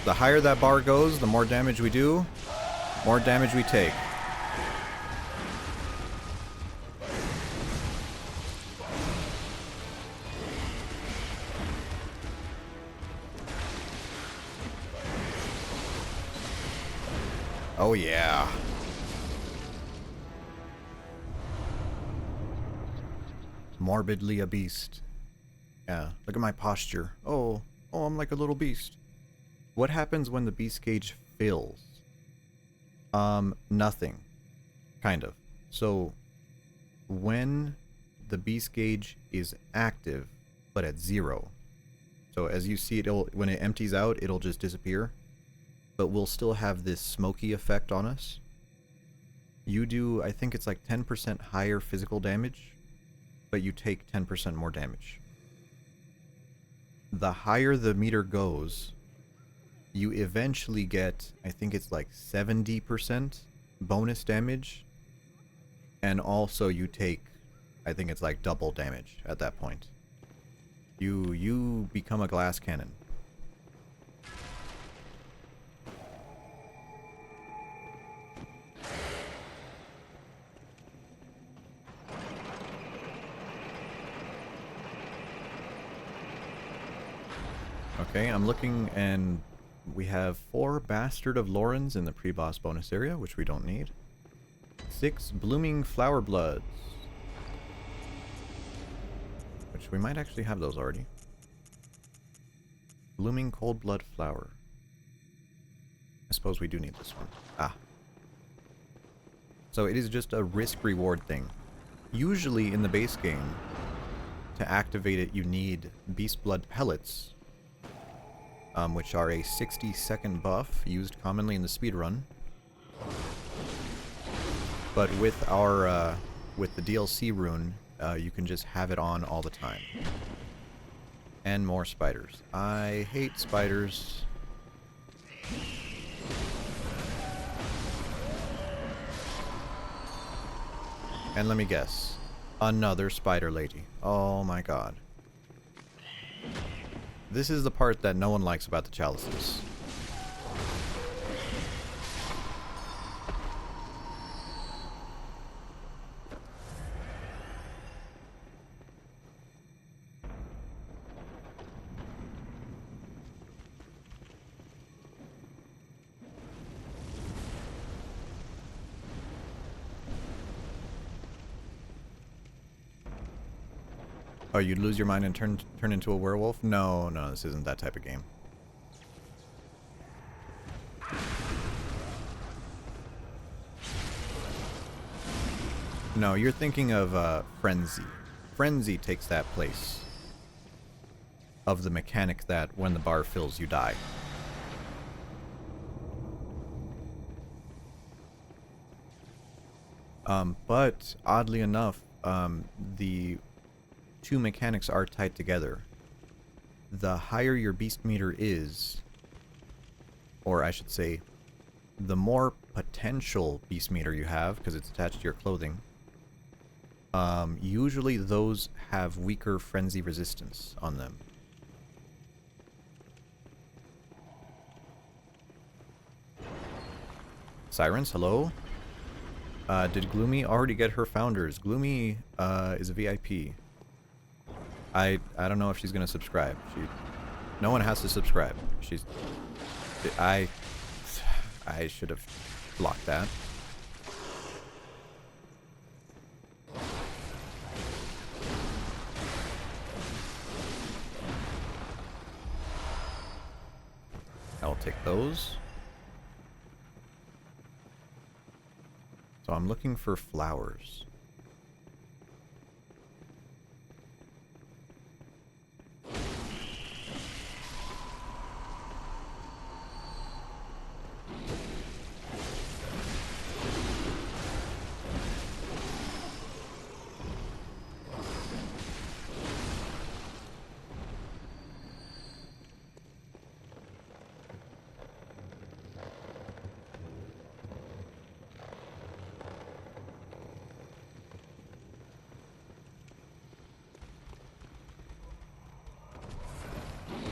The higher that bar goes, the more damage we do, more damage we take. Oh yeah. Morbidly a beast. Yeah, look at my posture. Oh, I'm like a little beast. What happens when the beast gauge fills? Nothing. Kind of. So, when the beast gauge is active, but at 0. So as you see, when it empties out, it'll just disappear. But we'll still have this smoky effect on us. You do, I think it's like 10% higher physical damage, but you take 10% more damage. The higher the meter goes, you eventually get, I think it's like 70% bonus damage. And also you take, I think it's like double damage at that point. You become a glass cannon. Okay, I'm looking, and we have 4 Bastard of Lorens in the pre-boss bonus area, which we don't need. 6 Blooming Flower Bloods, which we might actually have those already. Blooming Cold Blood Flower. I suppose we do need this one. Ah. So it is just a risk-reward thing. Usually in the base game, to activate it, you need Beast Blood Pellets, which are a 60-second buff used commonly in the speedrun. But with our with the DLC rune, you can just have it on all the time. And more spiders. I hate spiders. And let me guess. Another spider lady. Oh my god. This is the part that no one likes about the chalices. Oh, you'd lose your mind and turn into a werewolf? No, no, this isn't that type of game. No, you're thinking of Frenzy. Frenzy takes that place of the mechanic that when the bar fills, you die. But oddly enough, the two mechanics are tied together. The higher your beast meter is, or I should say, the more potential beast meter you have, because it's attached to your clothing, usually those have weaker frenzy resistance on them. Sirens, hello? Did Gloomy already get her founders? Gloomy is a VIP. I don't know if she's gonna subscribe. No one has to subscribe. I should have blocked that. I'll take those. So I'm looking for flowers.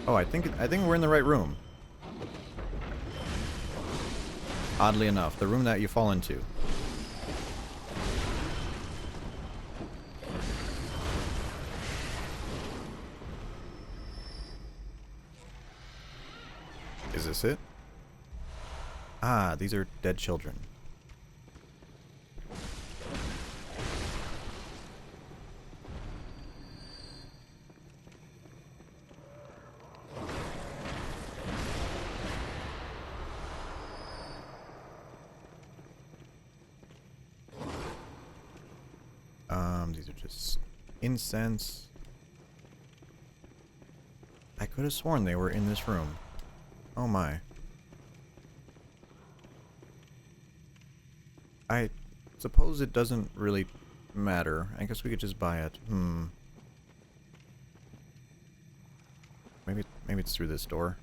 Oh, I think we're in the right room. Oddly enough, the room that you fall into. Is this it? Ah, these are dead children. These are just incense. I could have sworn they were in this room. Oh my. I suppose it doesn't really matter. I guess we could just buy it. Maybe it's through this door.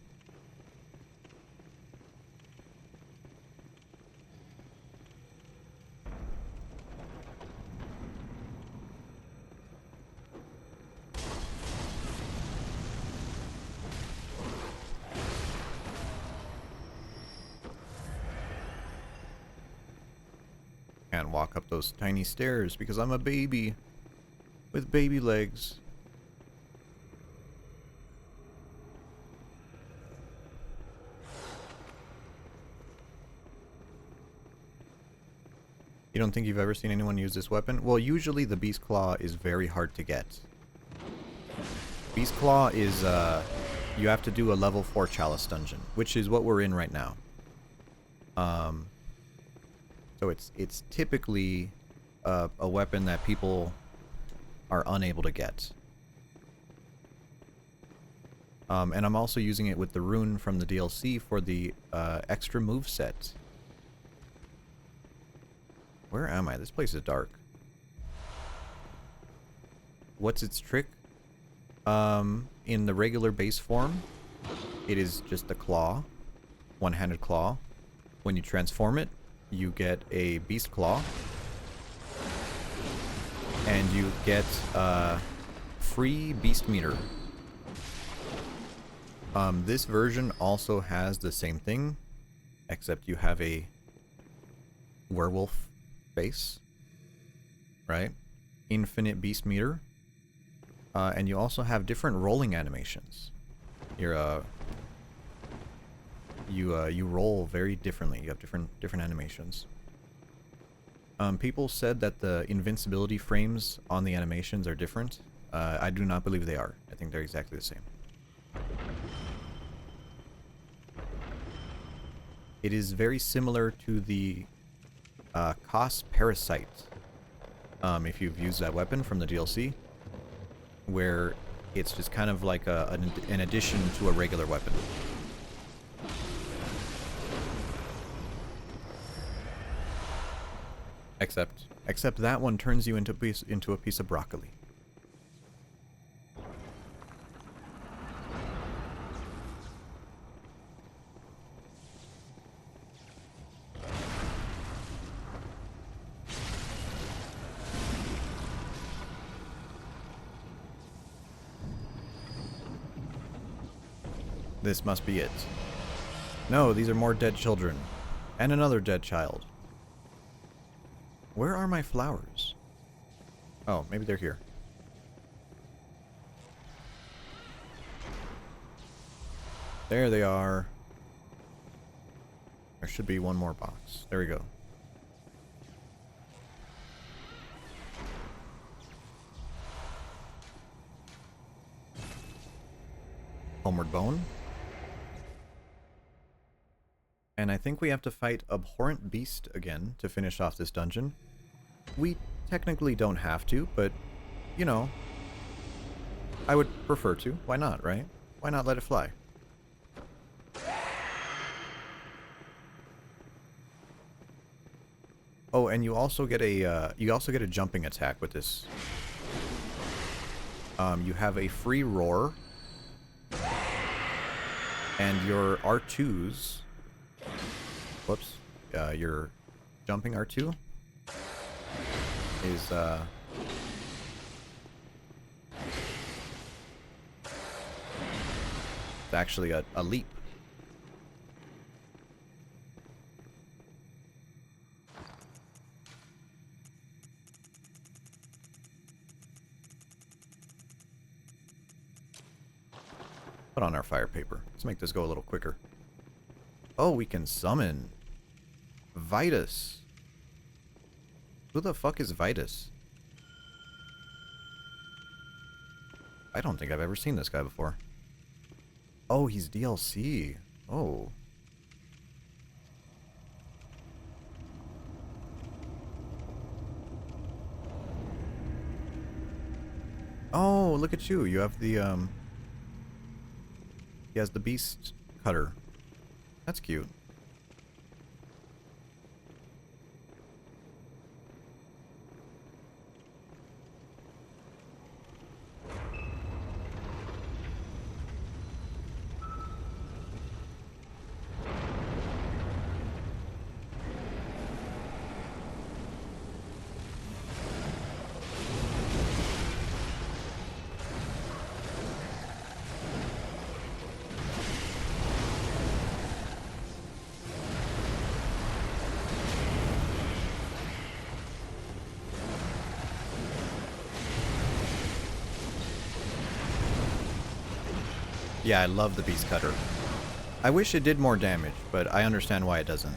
Can't walk up those tiny stairs because I'm a baby with baby legs. You don't think you've ever seen anyone use this weapon? Well, usually the Beast Claw is very hard to get. Beast Claw is, you have to do a level 4 chalice dungeon, which is what we're in right now. So it's typically a weapon that people are unable to get. And I'm also using it with the rune from the DLC for the extra moveset. Where am I? This place is dark. What's its trick? In the regular base form, it is just the claw. one-handed claw. When you transform it, you get a beast claw. And you get free beast meter. This version also has the same thing, except you have a werewolf face, right? Infinite beast meter. And you also have different rolling animations. You roll very differently. You have different animations. People said that the invincibility frames on the animations are different. I do not believe they are. I think they're exactly the same. It is very similar to the Cos Parasite, if you've used that weapon from the DLC, where it's just kind of like an addition to a regular weapon. Except that one turns you into a piece of broccoli. This must be it. No, these are more dead children. And another dead child. Where are my flowers? Oh, maybe they're here. There they are. There should be one more box. There we go. Homeward Bone. And I think we have to fight Abhorrent Beast again to finish off this dungeon. We technically don't have to, but, you know, I would prefer to. Why not, right? Why not let it fly? Oh, and you also get a jumping attack with this. You have a free roar, and your R2s. Whoops. Your jumping R2 is, it's actually a leap. Put on our fire paper. Let's make this go a little quicker. Oh, we can summon Vitus. Who the fuck is Vitus? I don't think I've ever seen this guy before. Oh, he's DLC. Oh. Oh, look at you. You have the, he has the beast cutter. That's cute. Yeah, I love the beast cutter. I wish it did more damage, but I understand why it doesn't.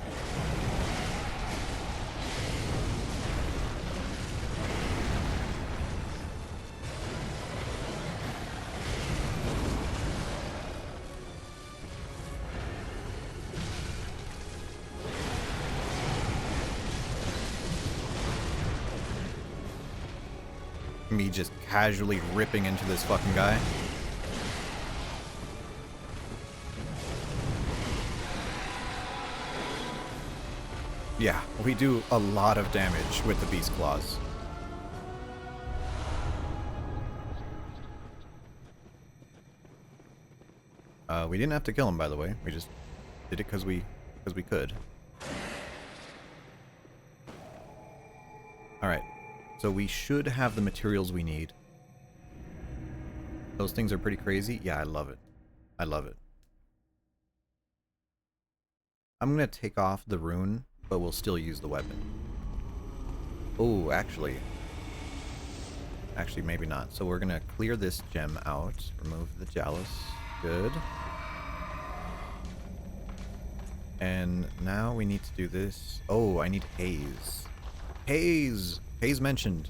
Me just casually ripping into this fucking guy. Yeah, we do a lot of damage with the beast claws. We didn't have to kill him, by the way. We just Did it because we could. Alright. So we should have the materials we need. Those things are pretty crazy. Yeah, I love it. I love it. I'm going to take off the rune, but we'll still use the weapon. Oh, actually, maybe not. So we're going to clear this gem out. Remove the chalice. Good. And now we need to do this. Oh, I need haze. Haze! Haze mentioned.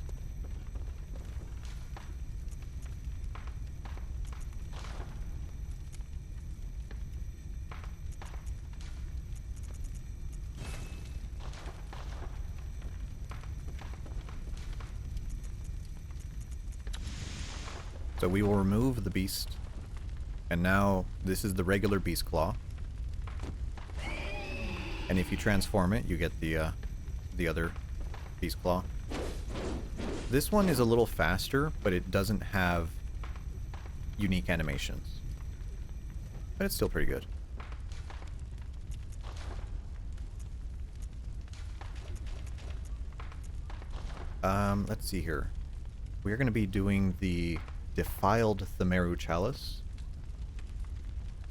So we will remove the beast. And now this is the regular beast claw. And if you transform it, you get the other beast claw. This one is a little faster, but it doesn't have unique animations. But it's still pretty good. Let's see here. We're going to be doing the Defiled Themeru Chalice,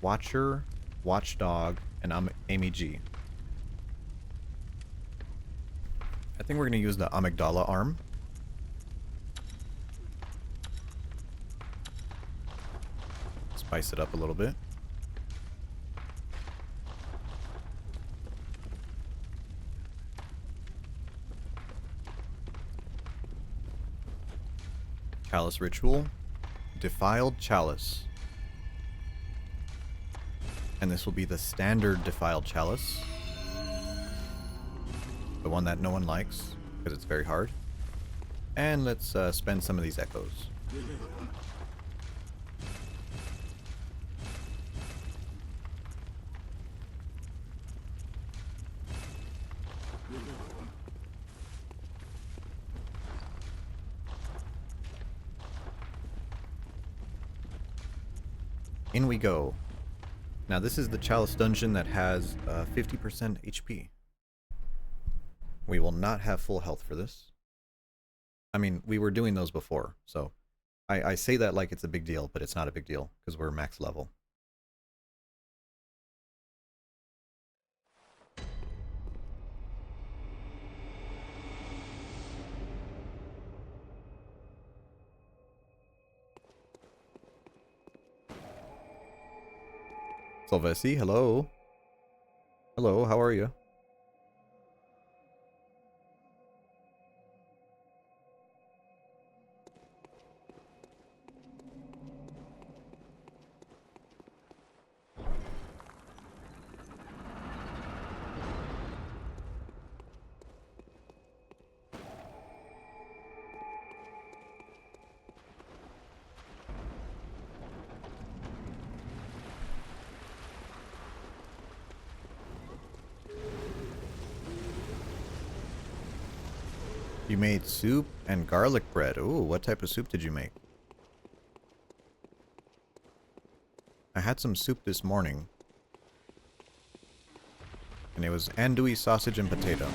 Watcher, Watchdog, and Amy G. I think we're going to use the Amygdala arm. Spice it up a little bit. Chalice Ritual. Defiled Chalice. And this will be the standard Defiled Chalice. The one that no one likes, because it's very hard. And let's spend some of these echoes. In we go. Now this is the Chalice dungeon that has 50% HP. We will not have full health for this. I mean, we were doing those before, so I say that like it's a big deal, but it's not a big deal, because we're max level. Sylvessi, hello. Hello, how are you? You made soup and garlic bread. Ooh, what type of soup did you make? I had some soup this morning. And it was andouille sausage and potato.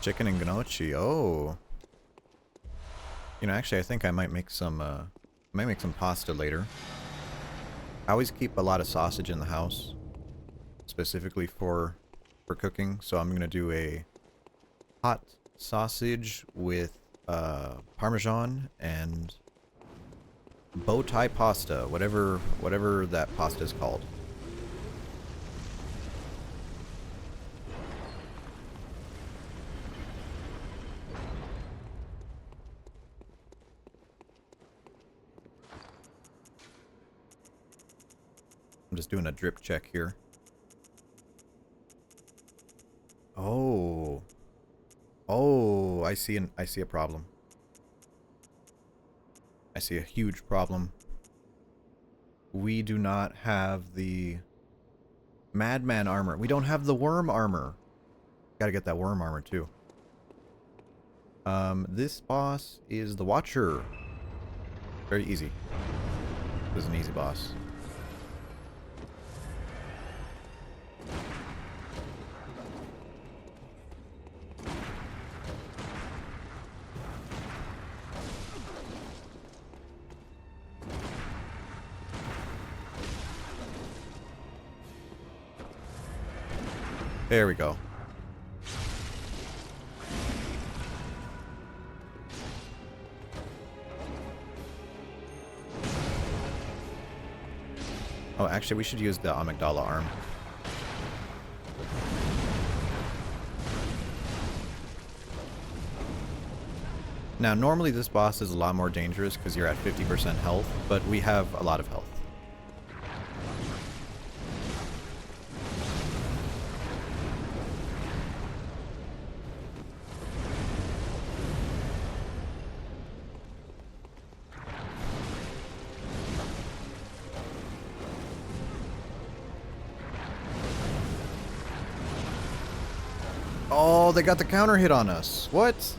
Chicken and gnocchi. Oh. You know, actually, I think I might make some pasta later. I always keep a lot of sausage in the house, specifically for cooking. So I'm gonna do a hot sausage with Parmesan and bow tie pasta, whatever that pasta is called. I'm just doing a drip check here. Oh. Oh, I see a problem. I see a huge problem. We do not have the Madman armor. We don't have the worm armor. Gotta get that worm armor too. This boss is the Watcher. Very easy. This is an easy boss. There we go. Oh, actually, we should use the amygdala arm. Now, normally this boss is a lot more dangerous because you're at 50% health, but we have a lot of health. Oh, they got the counter hit on us. What?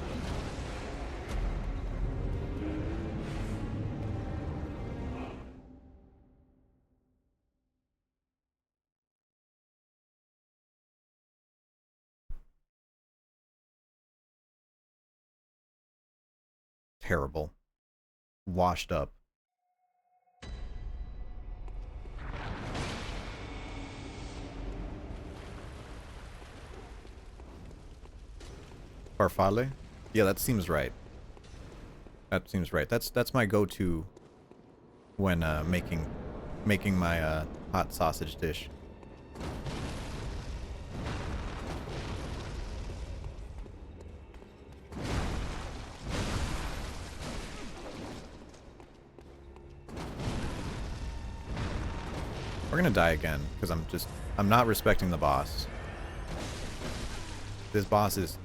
Terrible. Washed up. Farfalle? Yeah, that seems right. That seems right. That's my go-to when making my hot sausage dish. We're gonna die again because I'm not respecting the boss. This boss is...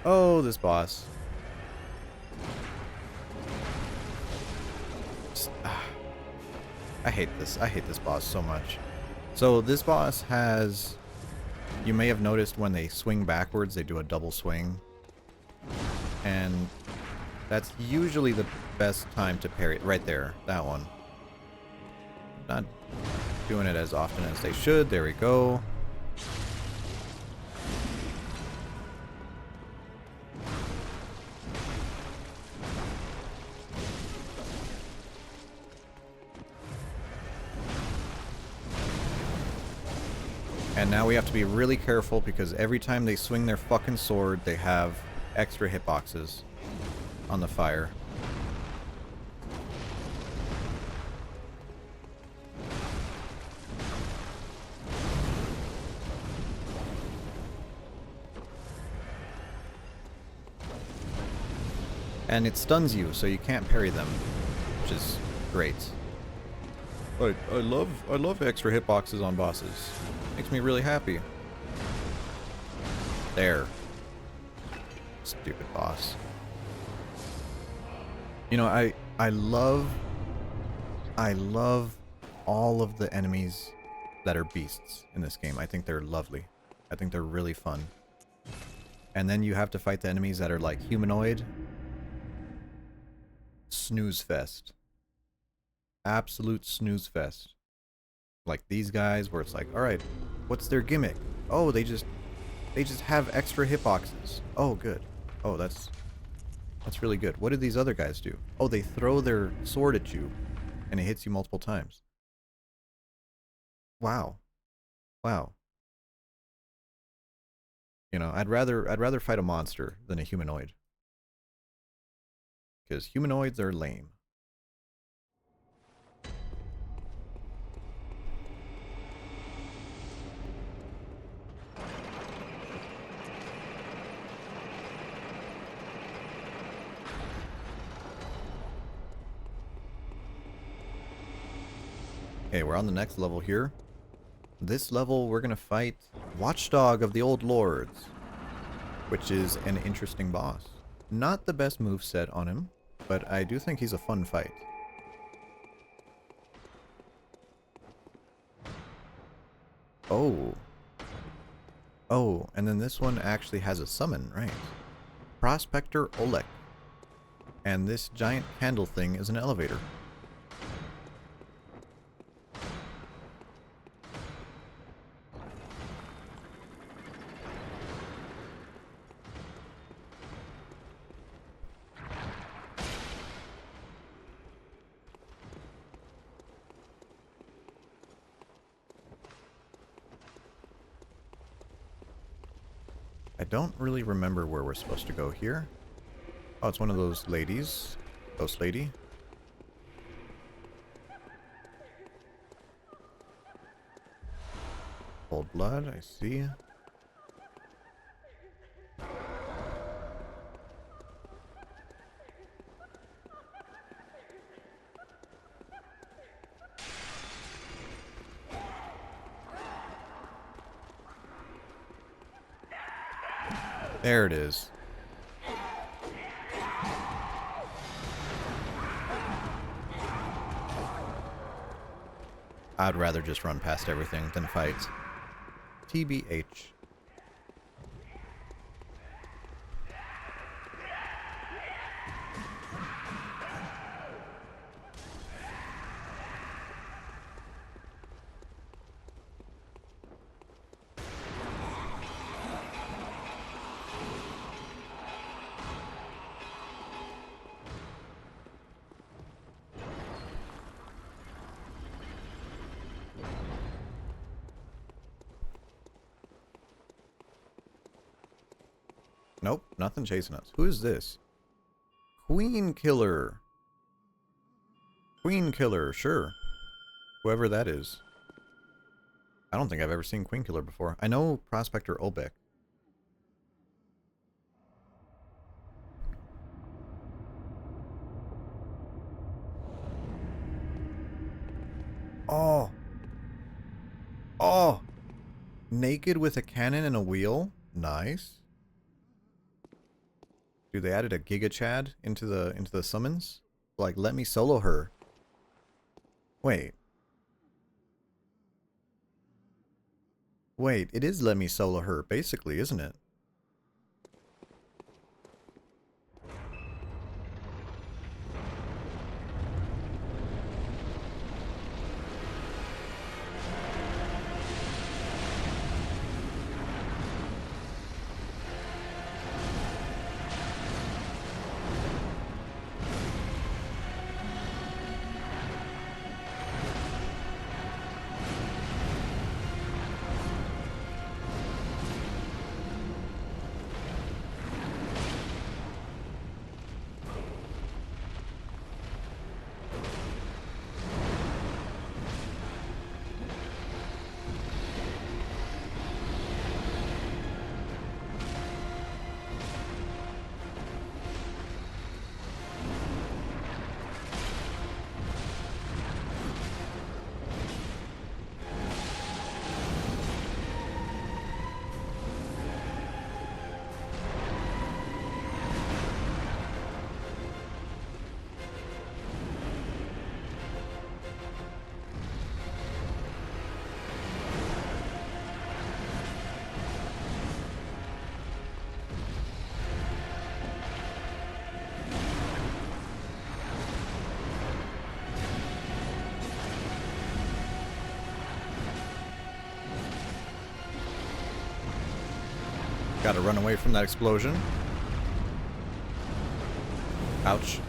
Oh, this boss. I hate this. I hate this boss so much. So this boss has... You may have noticed when they swing backwards, they do a double swing. And that's usually the best time to parry it. Right there. That one. Not doing it as often as they should. There we go. And now we have to be really careful because every time they swing their fucking sword, they have extra hitboxes on the fire. And it stuns you, so you can't parry them, which is great. I love extra hitboxes on bosses. Makes me really happy. There. Stupid boss. You know, I love all of the enemies that are beasts in this game. I think they're lovely. I think they're really fun. And then you have to fight the enemies that are like humanoid. Snooze fest. Absolute snooze fest. Like these guys where it's like, alright, what's their gimmick? Oh, they just have extra hitboxes. Oh, good. Oh, that's really good. What did these other guys do? Oh, they throw their sword at you and it hits you multiple times. Wow. Wow. You know, I'd rather fight a monster than a humanoid. Because humanoids are lame. Okay, we're on the next level here. This level, we're gonna fight Watchdog of the Old Lords, which is an interesting boss. Not the best moveset on him, but I do think he's a fun fight. Oh. Oh, and then this one actually has a summon, right? Prospector Olek. And this giant candle thing is an elevator. I don't really remember where we're supposed to go here. Oh, it's one of those ladies. Ghost lady. Old blood, I see. There it is. I'd rather just run past everything than fight. TBH. Nope, nothing chasing us. Who is this? Queen Killer. Queen Killer, sure. Whoever that is. I don't think I've ever seen Queen Killer before. I know Prospector Olbeck. Oh. Oh. Naked with a cannon and a wheel. Nice. Dude, they added a Giga Chad into the summons? Like, let me solo her. Wait. Wait, it is let me solo her, basically, isn't it? Gotta run away from that explosion. Ouch.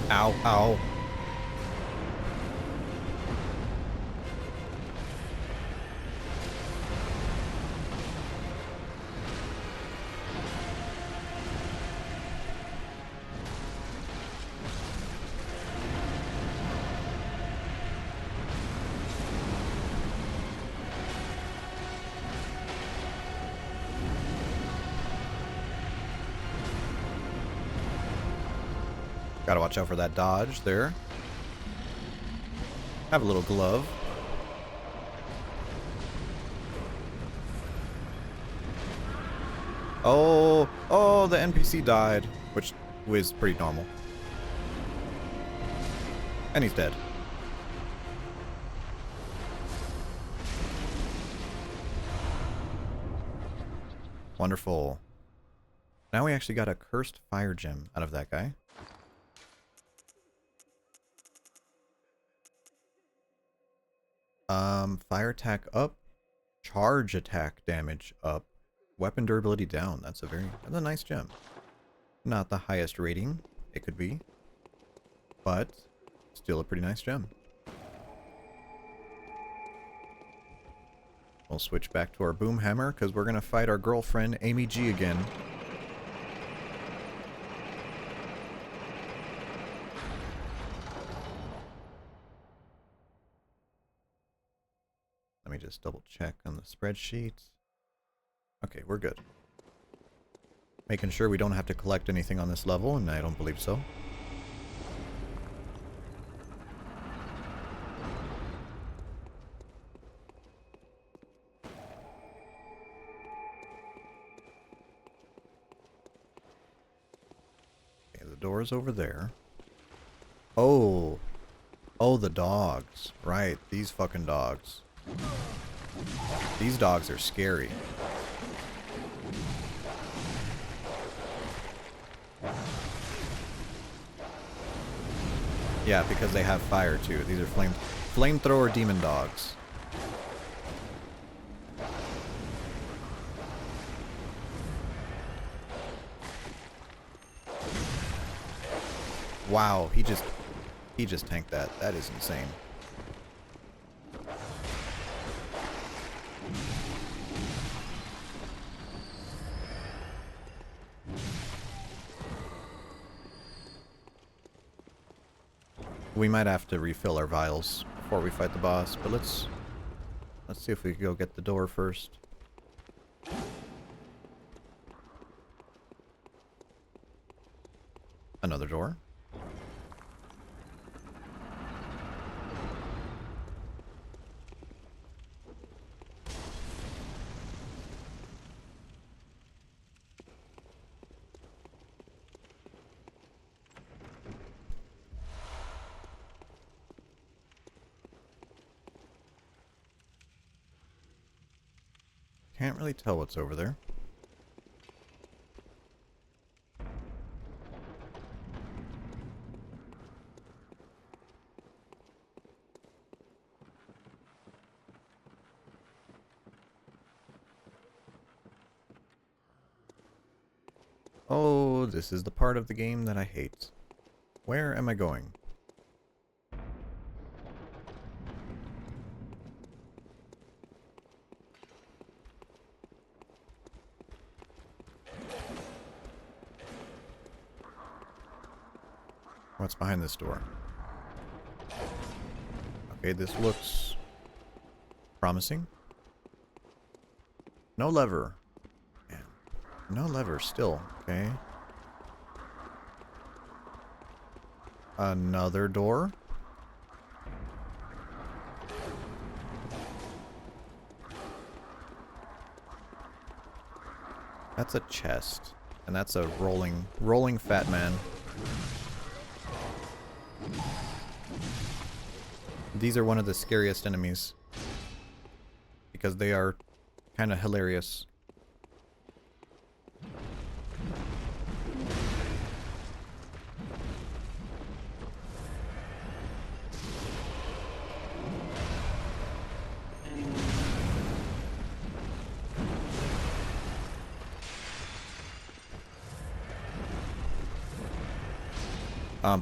Ow, ow. Gotta watch out for that dodge there. Have a little glove. Oh, oh, the NPC died, which was pretty normal. And he's dead. Wonderful. Now we actually got a cursed fire gem out of that guy. Fire attack up, charge attack damage up, weapon durability down. That's a nice gem. Not the highest rating it could be, but still a pretty nice gem. We'll switch back to our boom hammer because we're gonna fight our girlfriend Amy G again. Let me just double check on the spreadsheet. Okay, we're good. Making sure we don't have to collect anything on this level, and I don't believe so. Okay, the door's over there. Oh. Oh, the dogs. Right, these fucking dogs. These dogs are scary. Yeah, because they have fire too. These are flamethrower demon dogs. Wow, he just tanked that. That is insane. We might have to refill our vials before we fight the boss, but let's see if we can go get the door first. Another door. Can't really tell what's over there. Oh, this is the part of the game that I hate. Where am I going? What's behind this door? Okay, this looks promising. No lever. Yeah. No lever still. Okay. Another door. That's a chest. And that's a rolling fat man. These are one of the scariest enemies. Because they are kind of hilarious.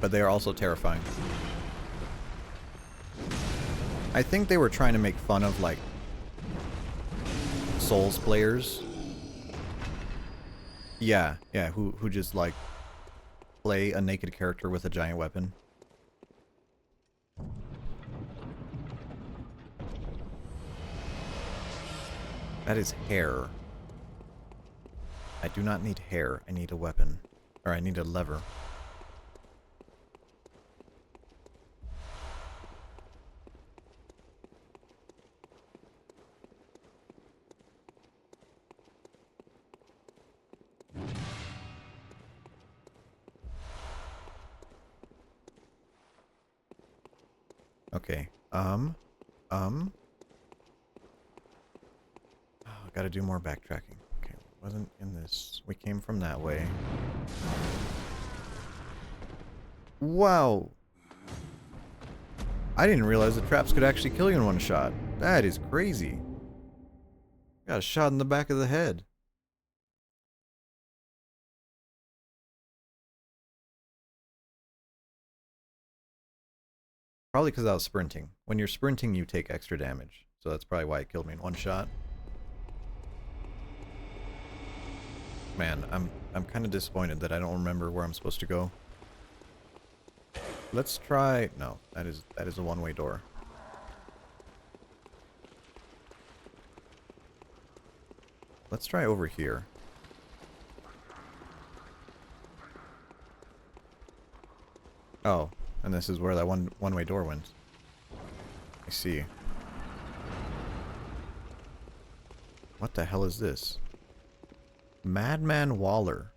But they are also terrifying. I think they were trying to make fun of, like, Souls players. Yeah, who just, like, play a naked character with a giant weapon. That is hair. I do not need hair. I need a weapon. Or I need a lever. Okay. Oh, gotta do more backtracking. Okay, wasn't in this. We came from that way. Wow. I didn't realize the traps could actually kill you in one shot. That is crazy. Got a shot in the back of the head. Probably because I was sprinting. When you're sprinting, you take extra damage. So that's probably why it killed me in one shot. Man, I'm kind of disappointed that I don't remember where I'm supposed to go. Let's try... No, that is a one-way door. Let's try over here. Oh, and this is where that one-way door went. I see. What the hell is this? Madman Waller.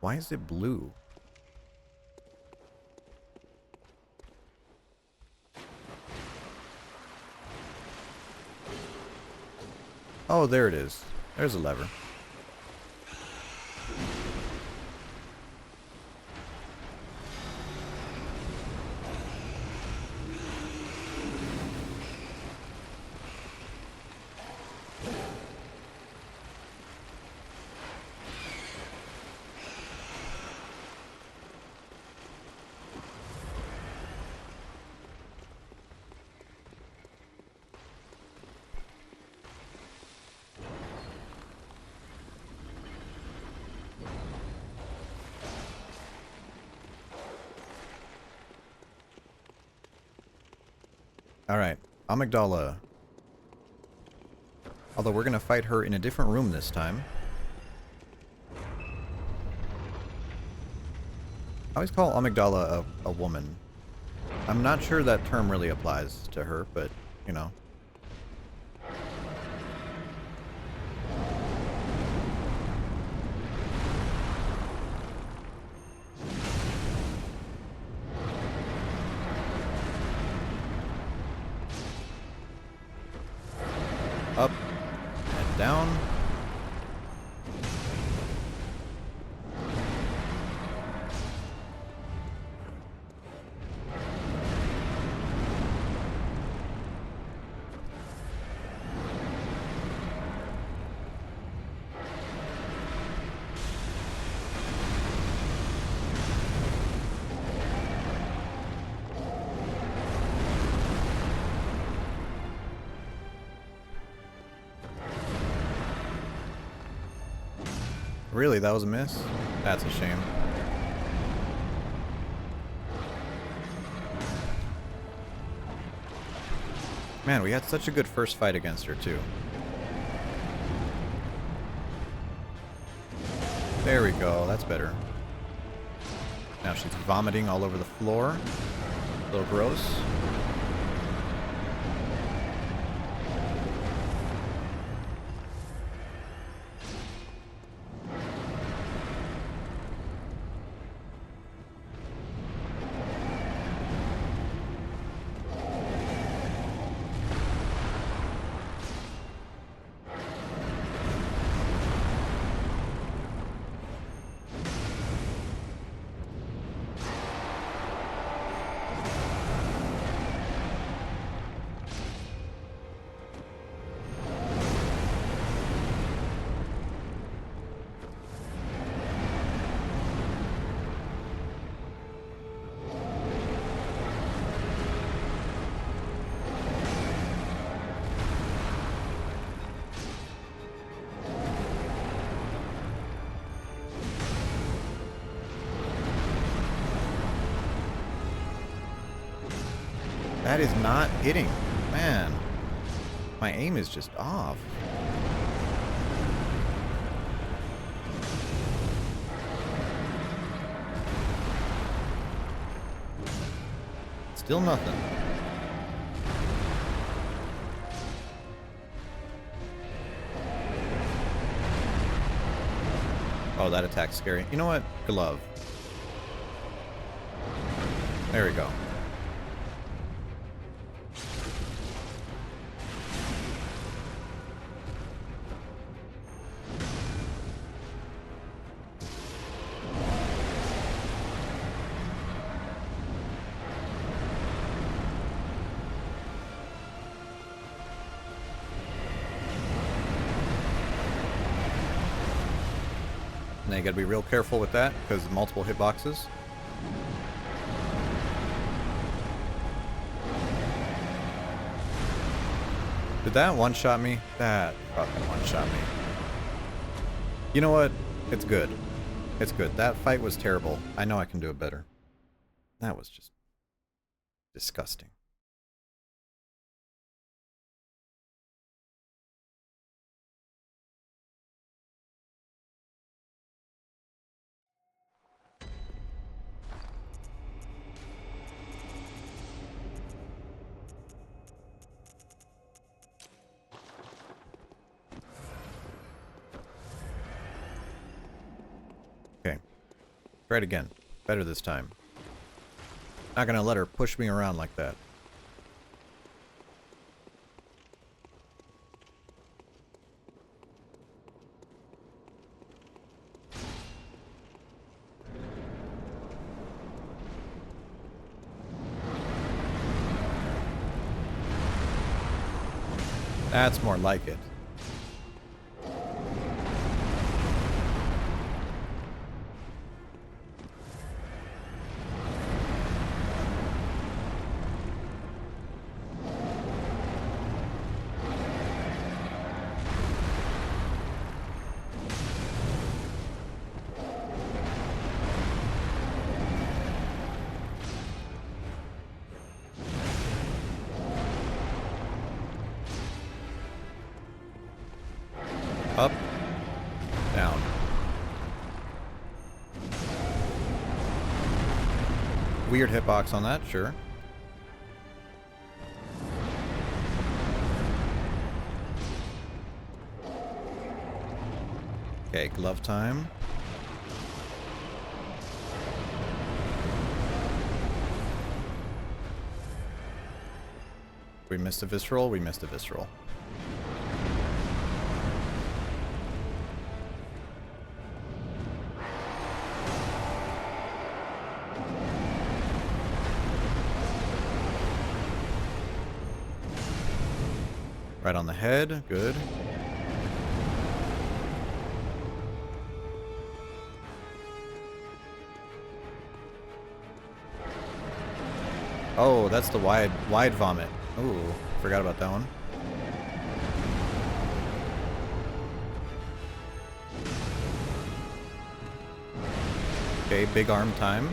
Why is it blue? Oh, there it is. There's a lever. Alright, Amygdala. Although we're gonna fight her in a different room this time. I always call Amygdala a woman. I'm not sure that term really applies to her, but, you know. Up and down. Really, that was a miss? That's a shame. Man, we had such a good first fight against her, too. There we go, that's better. Now she's vomiting all over the floor. A little gross. That is not hitting. Man. My aim is just off. Still nothing. Oh, that attack's scary. You know what? Glove. There we go. Now you gotta be real careful with that, because multiple hitboxes. Did that one-shot me? That fucking one-shot me. You know what? It's good. It's good. That fight was terrible. I know I can do it better. That was just disgusting. Okay. Try it again. Better this time. Not gonna let her push me around like that. That's more like it. Up, down. Weird hitbox on that, sure. Okay, glove time. We missed a visceral, we missed a visceral. Right on the head, good. Oh, that's the wide vomit. Ooh, forgot about that one. Okay, big arm time.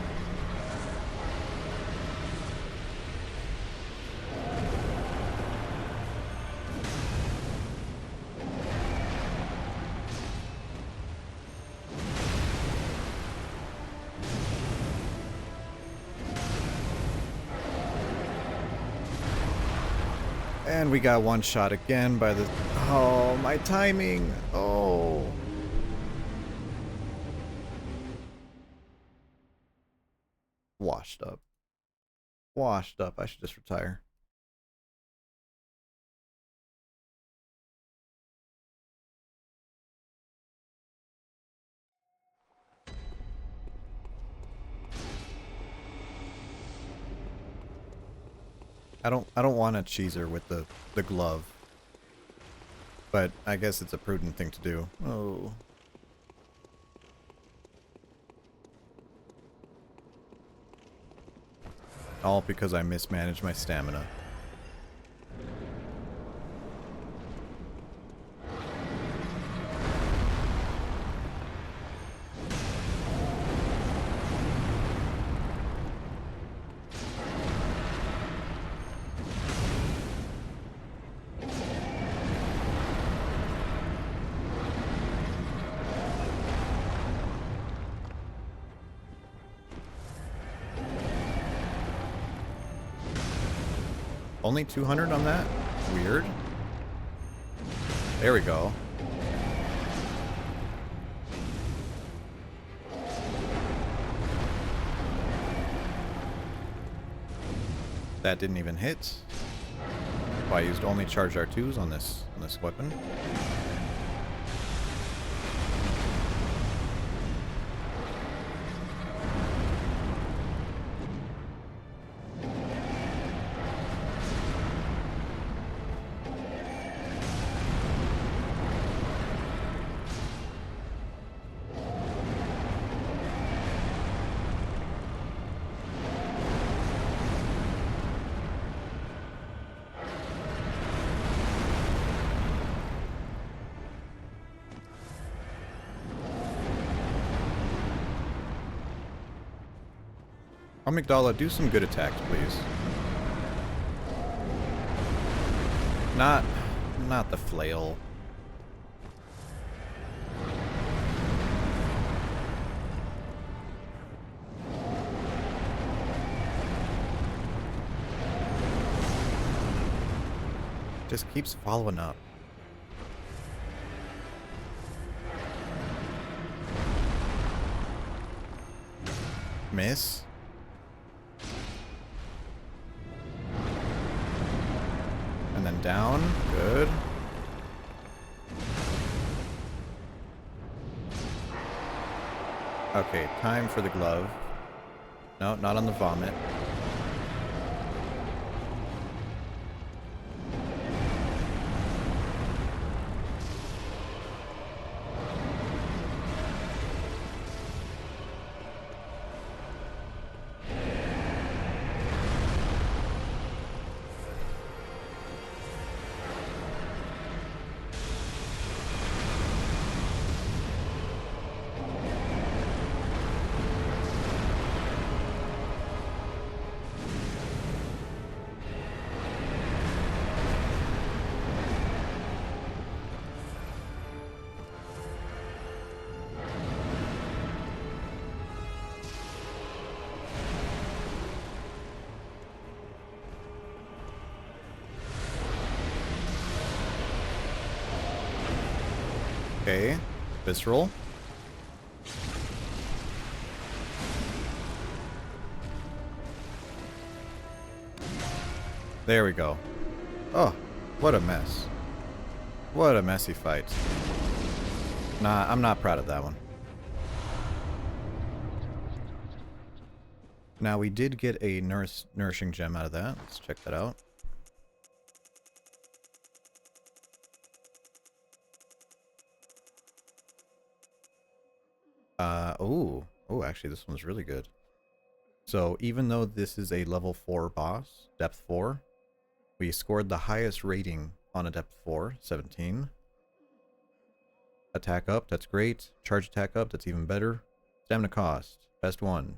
And we got one shot again by the... Oh, my timing! Oh. Washed up. Washed up. I should just retire. I don't want to cheese her with the glove. But I guess it's a prudent thing to do. Oh. All because I mismanaged my stamina. Only 200 on that? Weird. There we go. That didn't even hit. Oh, I used only charged R2s on this weapon. Amygdala, do some good attacks, please. Not the flail. Just keeps following up. Miss. And then down. Good. Okay, time for the glove. No, not on the vomit. Okay, visceral. There we go. Oh, what a mess. What a messy fight. Nah, I'm not proud of that one. Now, we did get a nourishing gem out of that. Let's check that out. Oh, actually, this one's really good. So, even though this is a level 4 boss, depth 4, we scored the highest rating on a depth 4, 17. Attack up, that's great. Charge attack up, that's even better. Stamina cost, best one.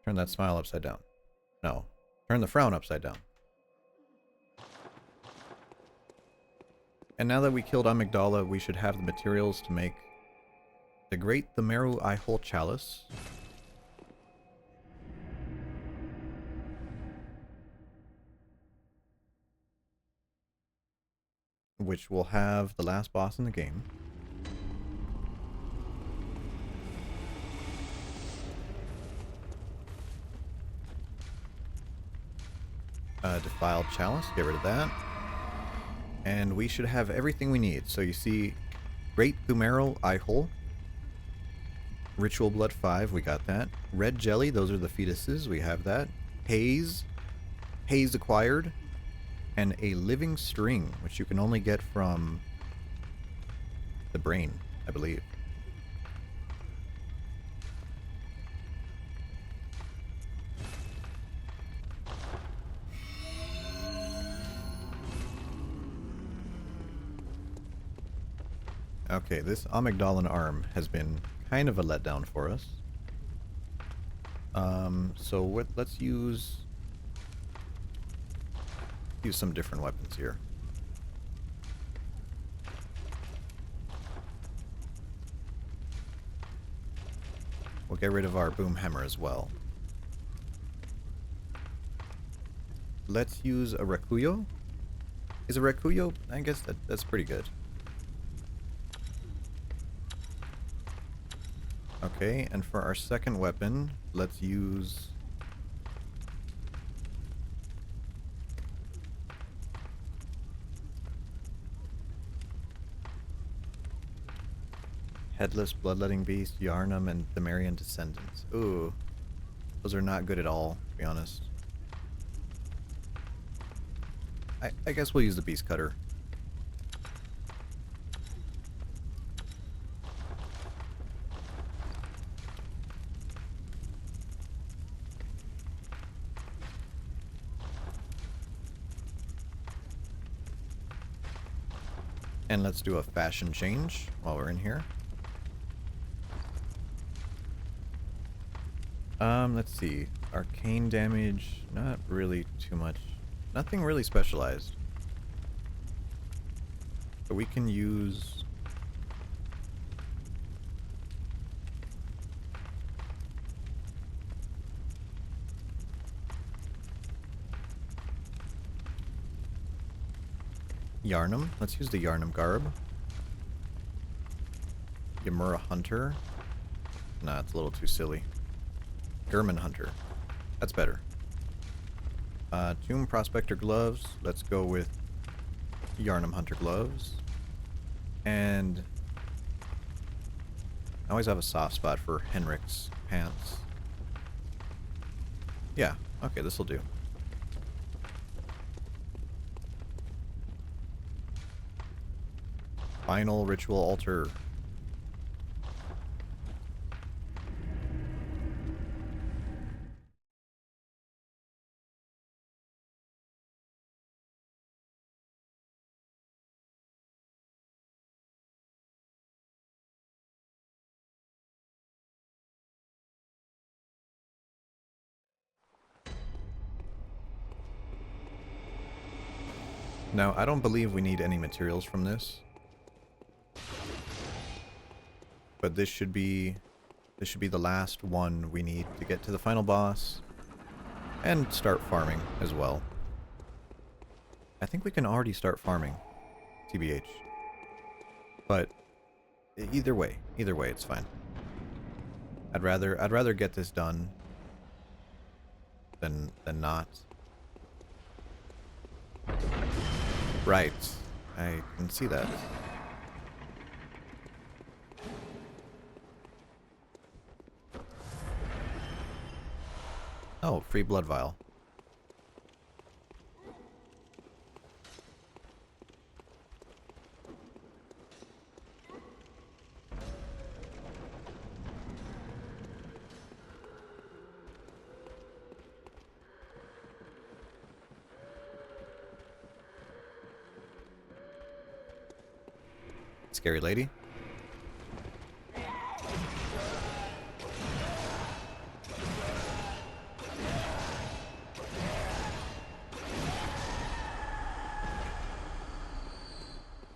Turn that smile upside down. No, turn the frown upside down. And now that we killed Amygdala, we should have the materials to make the Great Themeru Eye-Hole Chalice. Which will have the last boss in the game. Defiled Chalice, get rid of that. And we should have everything we need. So you see, Great Themeru Eye-Hole. Ritual Blood 5, we got that. Red Jelly, those are the fetuses, we have that. Haze acquired. And a living string, which you can only get from the brain, I believe. Okay, this Amygdalan arm has been kind of a letdown for us. So let's use some different weapons here. We'll get rid of our boom hammer as well. Let's use a Rakuyo. Is a Rakuyo? I guess that's pretty good. Okay, and for our second weapon, let's use Headless Bloodletting Beast, Yarnum, and Themerian Descendants. Ooh, those are not good at all, to be honest. I guess we'll use the Beast Cutter. And let's do a fashion change while we're in here. Let's see. Arcane damage, not really too much. Nothing really specialized. So we can use... Yarnum. Let's use the Yarnum garb. Yamura Hunter. Nah, it's a little too silly. German Hunter. That's better. Tomb Prospector gloves. Let's go with Yarnum Hunter gloves. And I always have a soft spot for Henrik's pants. Yeah, okay, this'll do. Final Ritual Altar. Now, I don't believe we need any materials from this. But this should be the last one we need to get to the final boss and start farming as well. I think we can already start farming, TBH. But either way, it's fine. I'd rather get this done than not. Right. I can see that. Oh, free blood vial. Scary lady.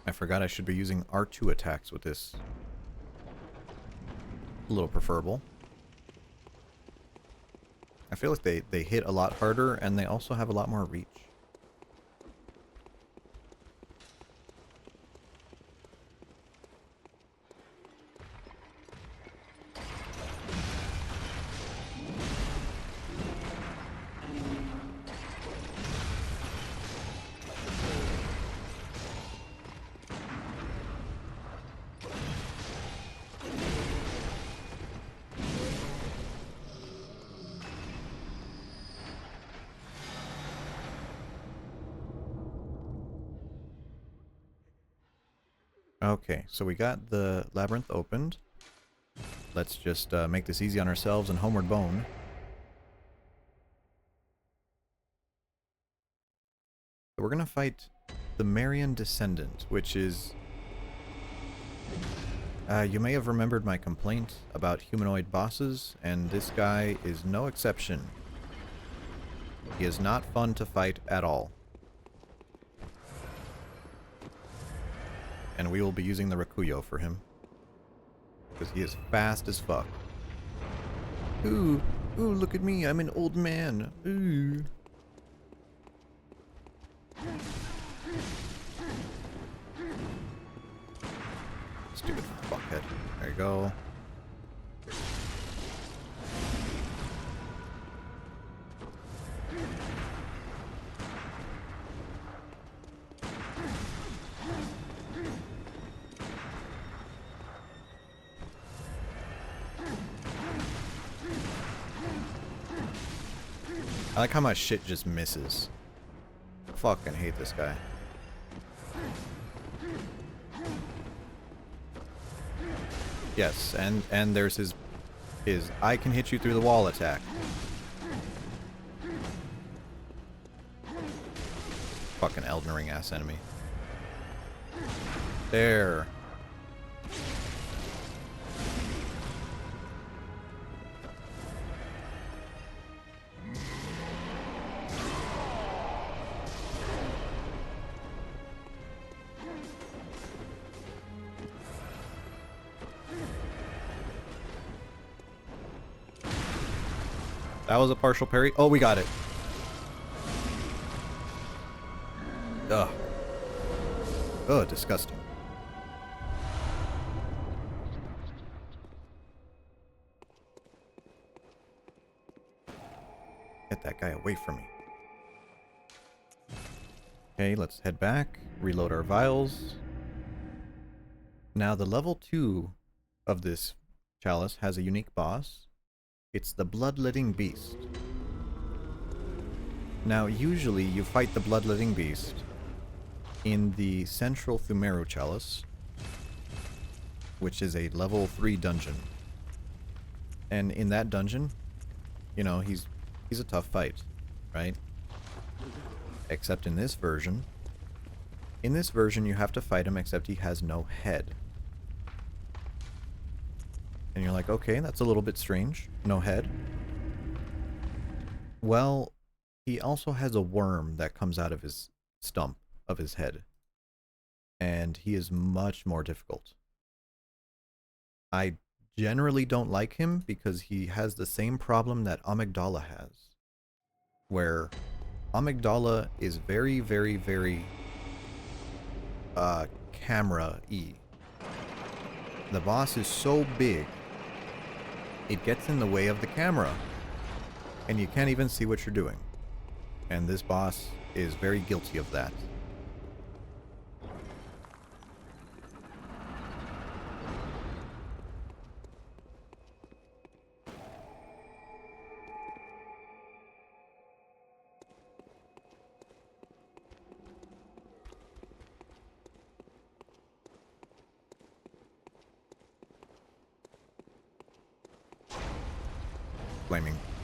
I forgot I should be using R2 attacks with this. A little preferable. I feel like they hit a lot harder and they also have a lot more reach. Okay, so we got the labyrinth opened. Let's just make this easy on ourselves and homeward bone. So we're gonna fight the Marian Descendant, which is... you may have remembered my complaint about humanoid bosses, and this guy is no exception. He is not fun to fight at all. And we will be using the Rakuyo for him. Because he is fast as fuck. Ooh, look at me, I'm an old man. Ooh. Stupid fuckhead. There you go. I like how my shit just misses. Fucking hate this guy. Yes, and there's his I can hit you through the wall attack. Fucking Elden Ring ass enemy. There. That was a partial parry. Oh, we got it. Ugh. Ugh, disgusting. Get that guy away from me. Okay, let's head back. Reload our vials. Now, the level 2 of this chalice has a unique boss. It's the Bloodletting Beast. Now, usually you fight the Bloodletting Beast in the Central Thumeru Chalice, which is a level 3 dungeon. And in that dungeon, you know, he's a tough fight, right? Except in this version you have to fight him, except he has no head. And you're like, okay, that's a little bit strange. No head. Well, he also has a worm that comes out of his stump of his head. And he is much more difficult. I generally don't like him because he has the same problem that Amygdala has. Where Amygdala is very, very, very camera-y. The boss is so big, it gets in the way of the camera. And you can't even see what you're doing. And this boss is very guilty of that.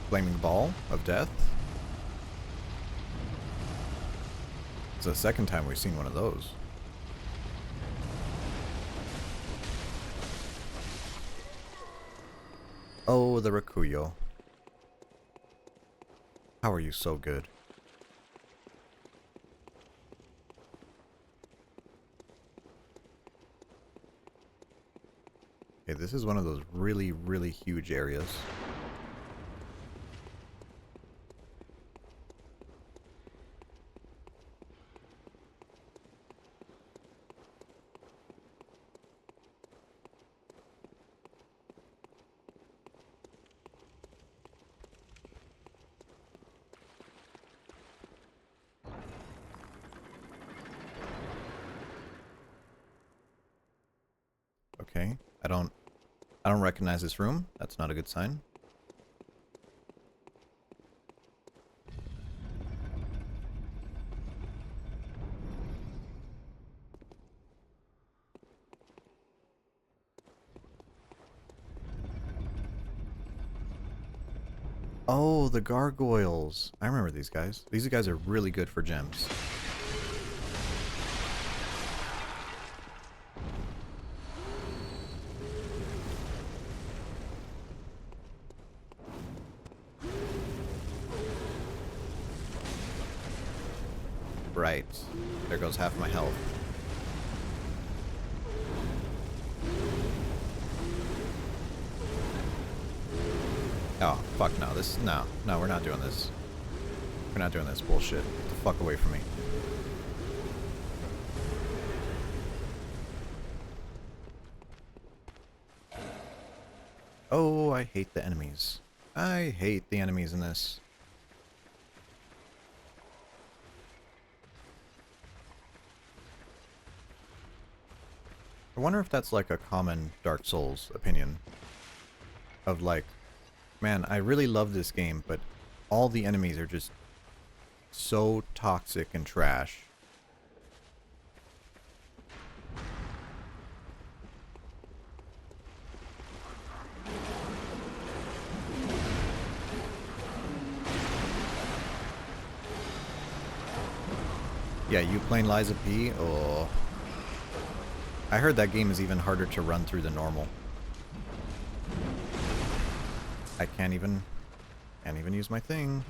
Flaming ball of death. It's the second time we've seen one of those. Oh, the Rakuyo. How are you so good? Okay, this is one of those really, really huge areas. Okay, I don't recognize this room. That's not a good sign. Oh, the gargoyles. I remember these guys. These guys are really good for gems. Right. There goes half my health. Oh, fuck no. No, we're not doing this. We're not doing this bullshit. Get the fuck away from me. Oh, I hate the enemies. I hate the enemies in this. I wonder if that's like a common Dark Souls opinion. Of like, man, I really love this game, but all the enemies are just so toxic and trash. Yeah, you playing Liza P? Oh. I heard that game is even harder to run through than normal. I can't even use my thing.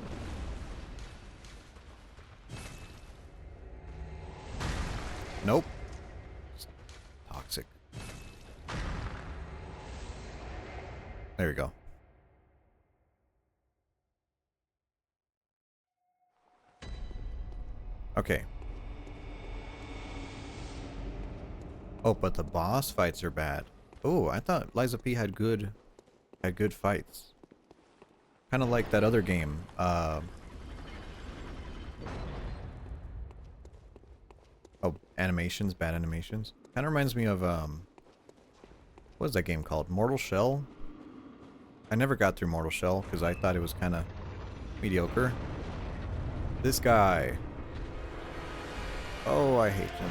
Nope. It's toxic. There we go. Okay. Oh, but the boss fights are bad. Oh, I thought Liza P had good fights. Kind of like that other game. Oh, animations, bad animations. Kind of reminds me of what is that game called? Mortal Shell? I never got through Mortal Shell because I thought it was kind of mediocre. This guy. Oh, I hate him.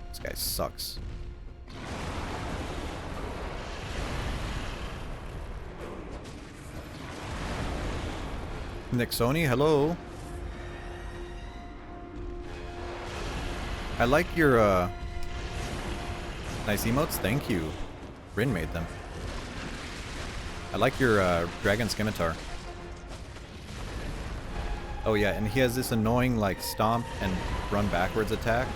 This guy sucks. Nixoni, hello. I like your nice emotes, thank you. Rin made them. I like your dragon scimitar. Oh yeah, and he has this annoying like stomp and run backwards attack.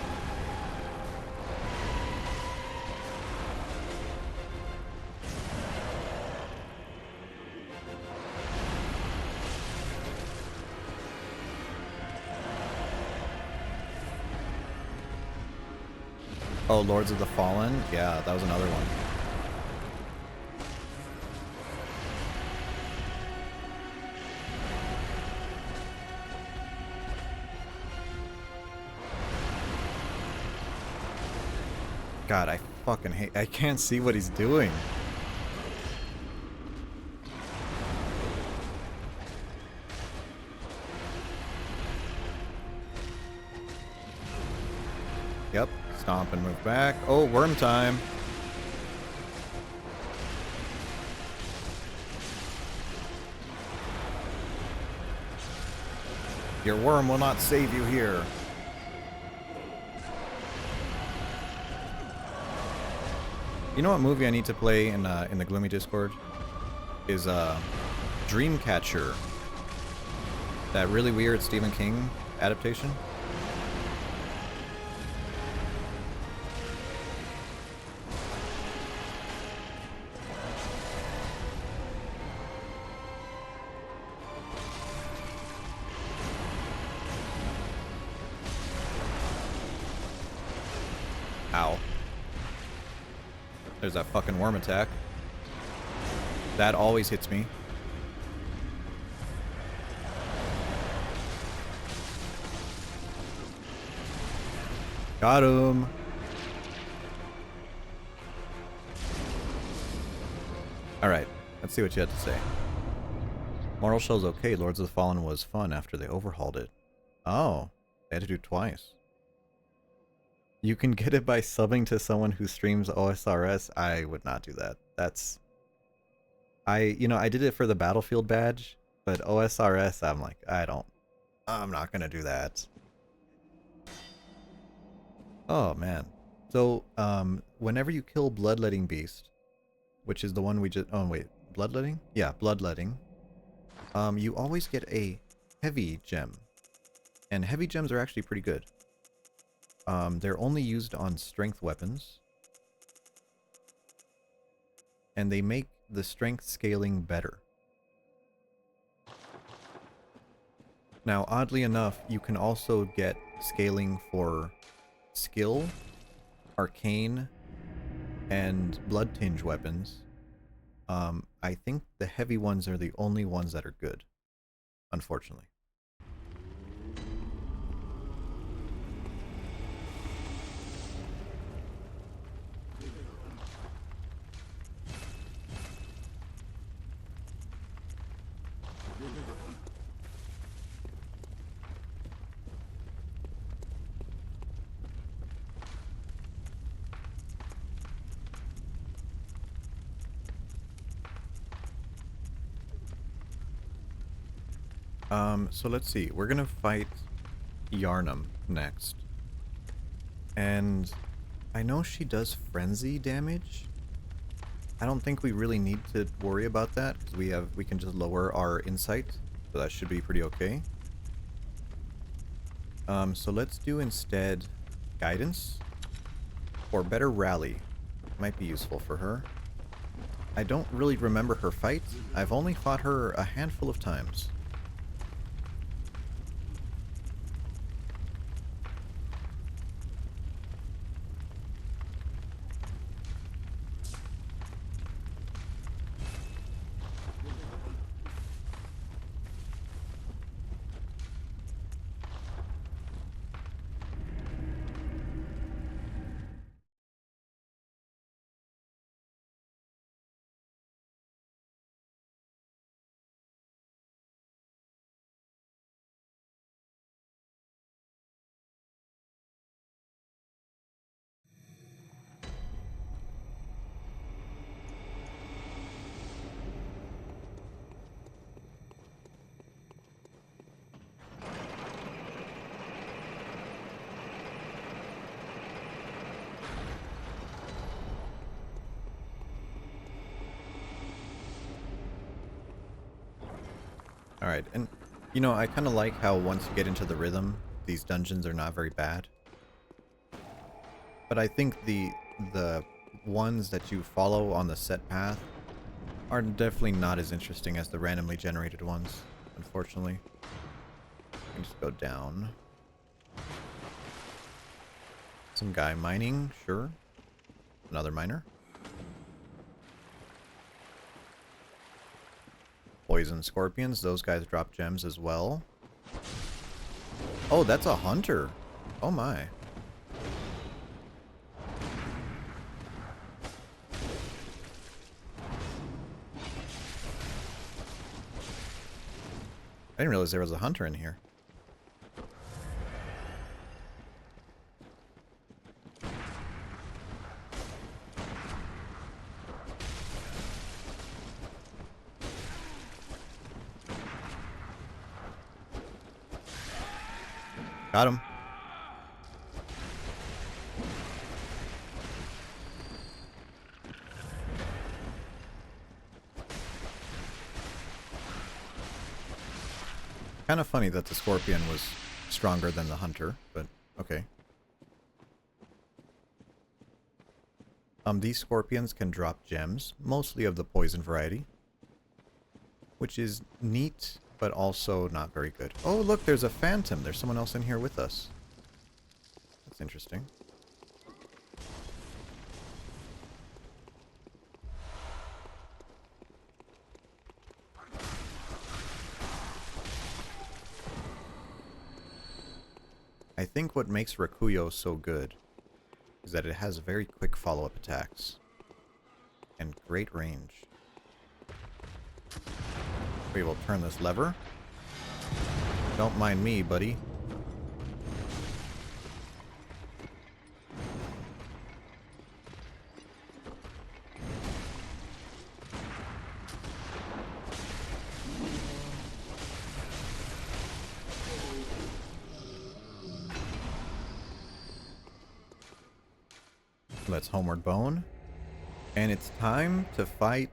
Oh, Lords of the Fallen? Yeah, that was another one. God, I fucking hate... I can't see what he's doing. Yep. Stomp and move back. Oh, worm time. Your worm will not save you here. You know what movie I need to play in the Gloomy Discord? Is Dreamcatcher. That really weird Stephen King adaptation. Ow. There's that fucking worm attack. That always hits me. Got him. Alright, let's see what you had to say. Mortal Shell's okay. Lords of the Fallen was fun after they overhauled it. Oh, they had to do it twice. You can get it by subbing to someone who streams OSRS. I would not do that. That's... I did it for the Battlefield badge, but OSRS, I'm like, I'm not gonna do that. Oh, man. So, whenever you kill Bloodletting Beast, which is the one we just... Oh, wait. Bloodletting? Yeah, Bloodletting. You always get a heavy gem. And heavy gems are actually pretty good. They're only used on strength weapons. And they make the strength scaling better. Now, oddly enough, you can also get scaling for skill, arcane, and blood tinge weapons. I think the heavy ones are the only ones that are good, unfortunately. So let's see. We're gonna fight Yarnum next. And I know she does frenzy damage. I don't think we really need to worry about that because we can just lower our insight So that should be pretty okay. So let's do instead guidance or better rally. Might be useful for her. I don't really remember her fight. I've only fought her a handful of times. Alright, and you know, I kind of like how once you get into the rhythm, these dungeons are not very bad. But I think the ones that you follow on the set path are definitely not as interesting as the randomly generated ones, unfortunately. I can just go down. Some guy mining, sure. Another miner. Poison scorpions, those guys drop gems as well. Oh, that's a hunter. Oh my. I didn't realize there was a hunter in here. Got him. Kind of funny that the scorpion was stronger than the hunter, but okay. These scorpions can drop gems, mostly of the poison variety, which is neat, but also not very good. Oh, look, there's a phantom. There's someone else in here with us. That's interesting. I think what makes Rakuyo so good is that it has very quick follow-up attacks and great range. We will turn this lever. Don't mind me, buddy. Let's homeward bone. And it's time to fight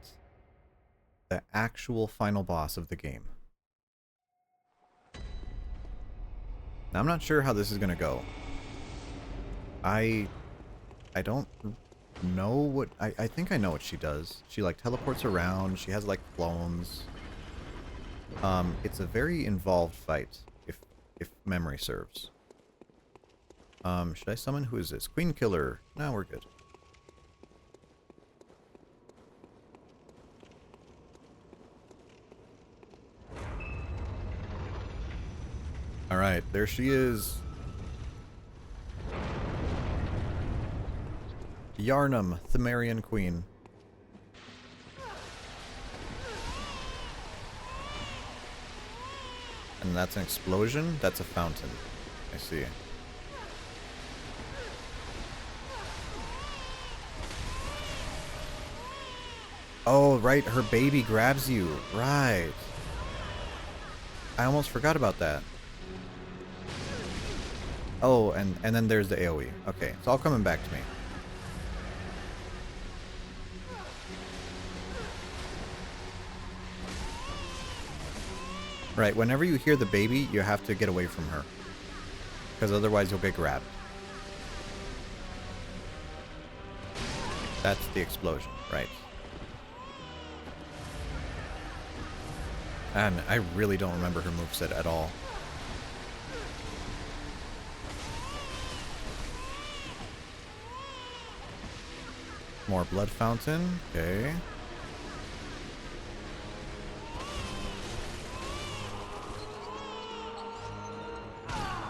the actual final boss of the game. Now, I'm not sure how this is going to go. I don't know what... I think I know what she does. She, like, teleports around. She has, like, clones. It's a very involved fight, if memory serves. Should I summon? Who is this? Queen Killer. No, we're good. Alright, there she is. Yarnum, Themerian Queen. And that's an explosion? That's a fountain. I see. Oh, right, her baby grabs you. Right. I almost forgot about that. Oh, and then there's the AoE. Okay, it's all coming back to me. Right, whenever you hear the baby, you have to get away from her. Because otherwise you'll get grabbed. That's the explosion, right. And I really don't remember her moveset at all. More blood fountain, okay.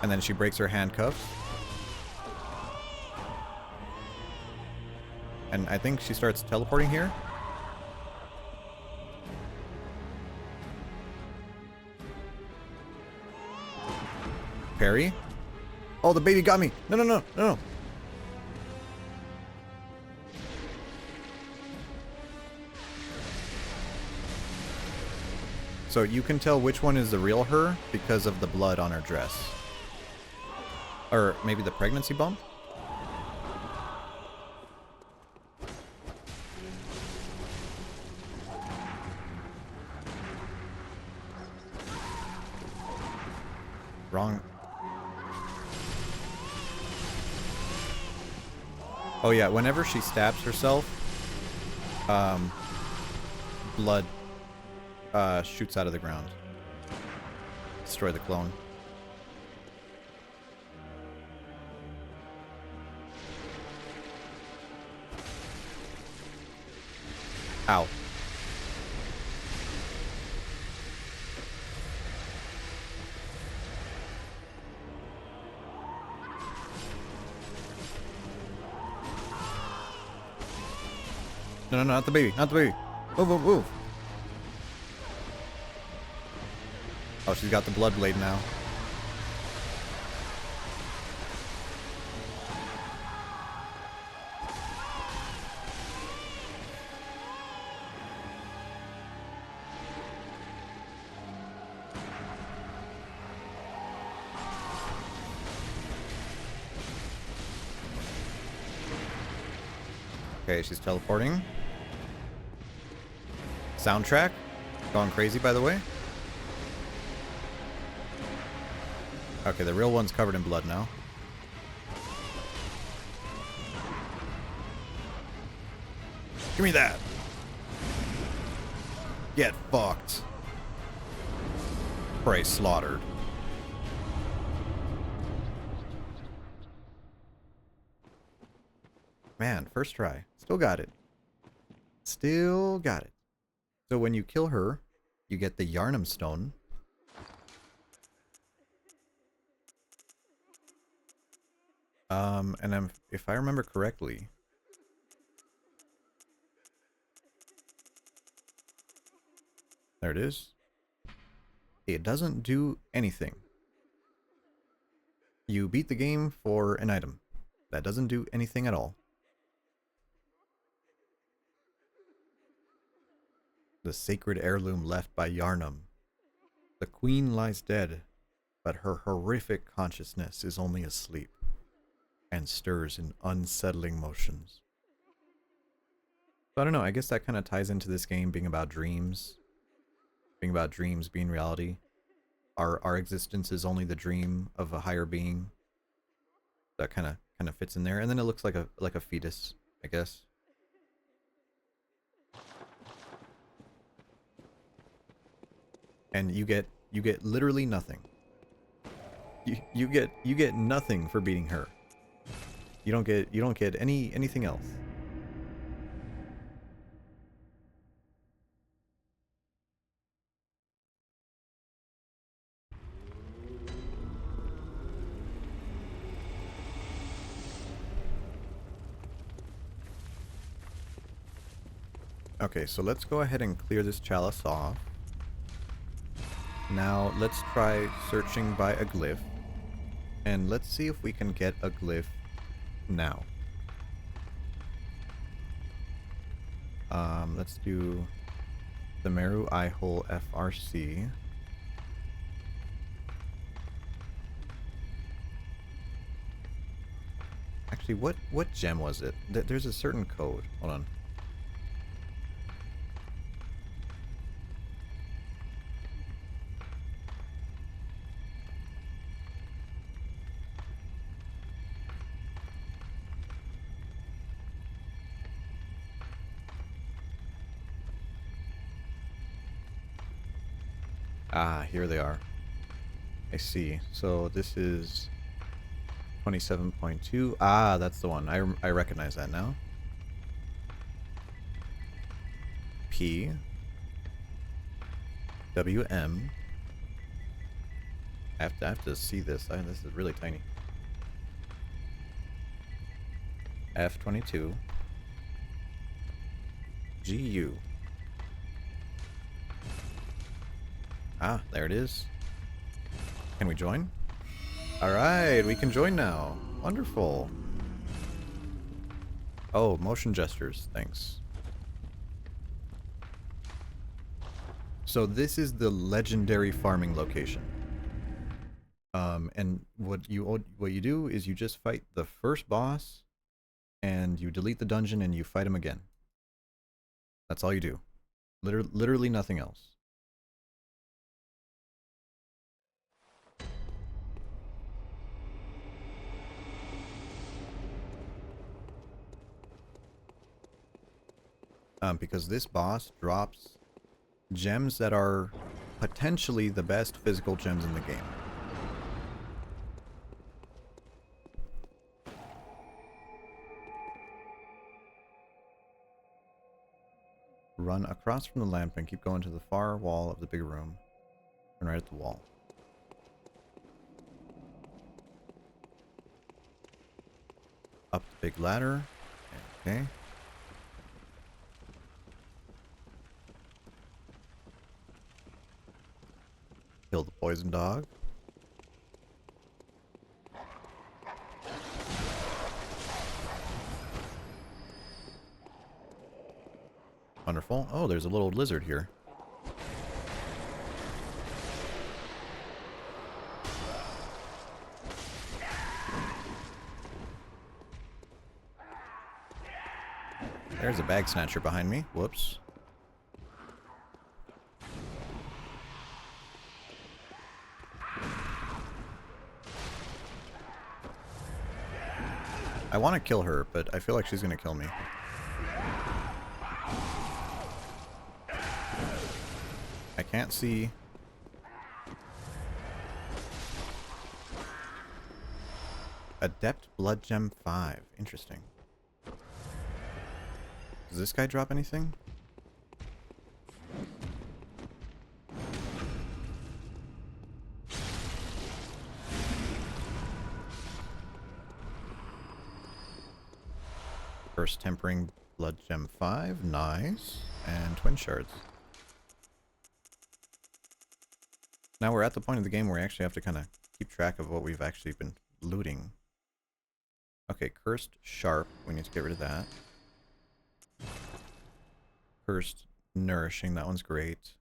And then she breaks her handcuffs. And I think she starts teleporting here. Parry. Oh, the baby got me. No, no, no, no, no. So you can tell which one is the real her because of the blood on her dress. Or maybe the pregnancy bump? Wrong. Oh yeah, whenever she stabs herself, blood shoots out of the ground. Destroy the clone. Ow. No, no, no, not the baby. Not the baby. Move, move, move. Oh, she's got the blood blade now. Okay, she's teleporting. Soundtrack. Going crazy, by the way. Okay, the real one's covered in blood now. Give me that. Get fucked. Prey slaughtered. Man, first try. Still got it. Still got it. So when you kill her, you get the Yarnum Stone. And if I remember correctly, there it is. It doesn't do anything. You beat the game for an item. That doesn't do anything at all. The sacred heirloom left by Yarnum. The queen lies dead, but her horrific consciousness is only asleep and stirs in unsettling motions. So I don't know, I guess that kind of ties into this game being about dreams. Being about dreams being reality. Our existence is only the dream of a higher being. That kind of fits in there. And then it looks like a fetus, I guess. And you get literally nothing. You get nothing for beating her. You don't get anything else. Okay, so let's go ahead and clear this chalice off. Now let's try searching by a glyph. And let's see if we can get a glyph now. Let's do the Meru Eye Hole FRC. Actually, what gem was it? There's a certain code. Hold on. Ah, here they are. I see. So this is 27.2. Ah, that's the one. I recognize that now. P. W. M. I have to see this. This is really tiny. F22. GU. Ah, there it is. Can we join? Alright, we can join now. Wonderful. Oh, motion gestures. Thanks. So this is the legendary farming location. And what you do is you just fight the first boss, and you delete the dungeon and you fight him again. That's all you do. Literally nothing else. Because this boss drops gems that are potentially the best physical gems in the game. Run across from the lamp and keep going to the far wall of the big room. Turn right at the wall. Up the big ladder. Okay. Kill the poison dog. Wonderful. Oh, there's a little lizard here. There's a bag snatcher behind me. Whoops. I want to kill her, but I feel like she's going to kill me. I can't see. Adept Blood Gem 5. Interesting. Does this guy drop anything? First Tempering Blood Gem 5. Nice. And Twin Shards. Now we're at the point of the game where we actually have to kind of keep track of what we've actually been looting. Okay, Cursed Sharp. We need to get rid of that. Cursed Nourishing. That one's great.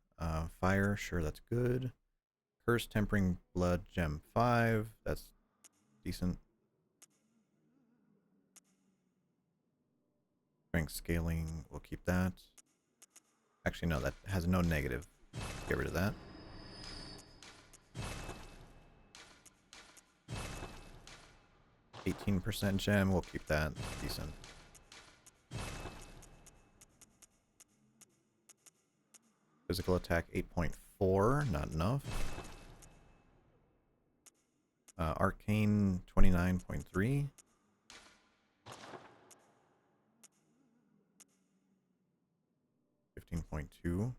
Fire. Sure, that's good. Cursed Tempering Blood Gem 5. That's decent. Strength Scaling. We'll keep that. Actually, no, that has no negative. Let's get rid of that. %, gem, we'll keep that. Decent. Physical attack 8.4, not enough. Arcane 29.3. .2.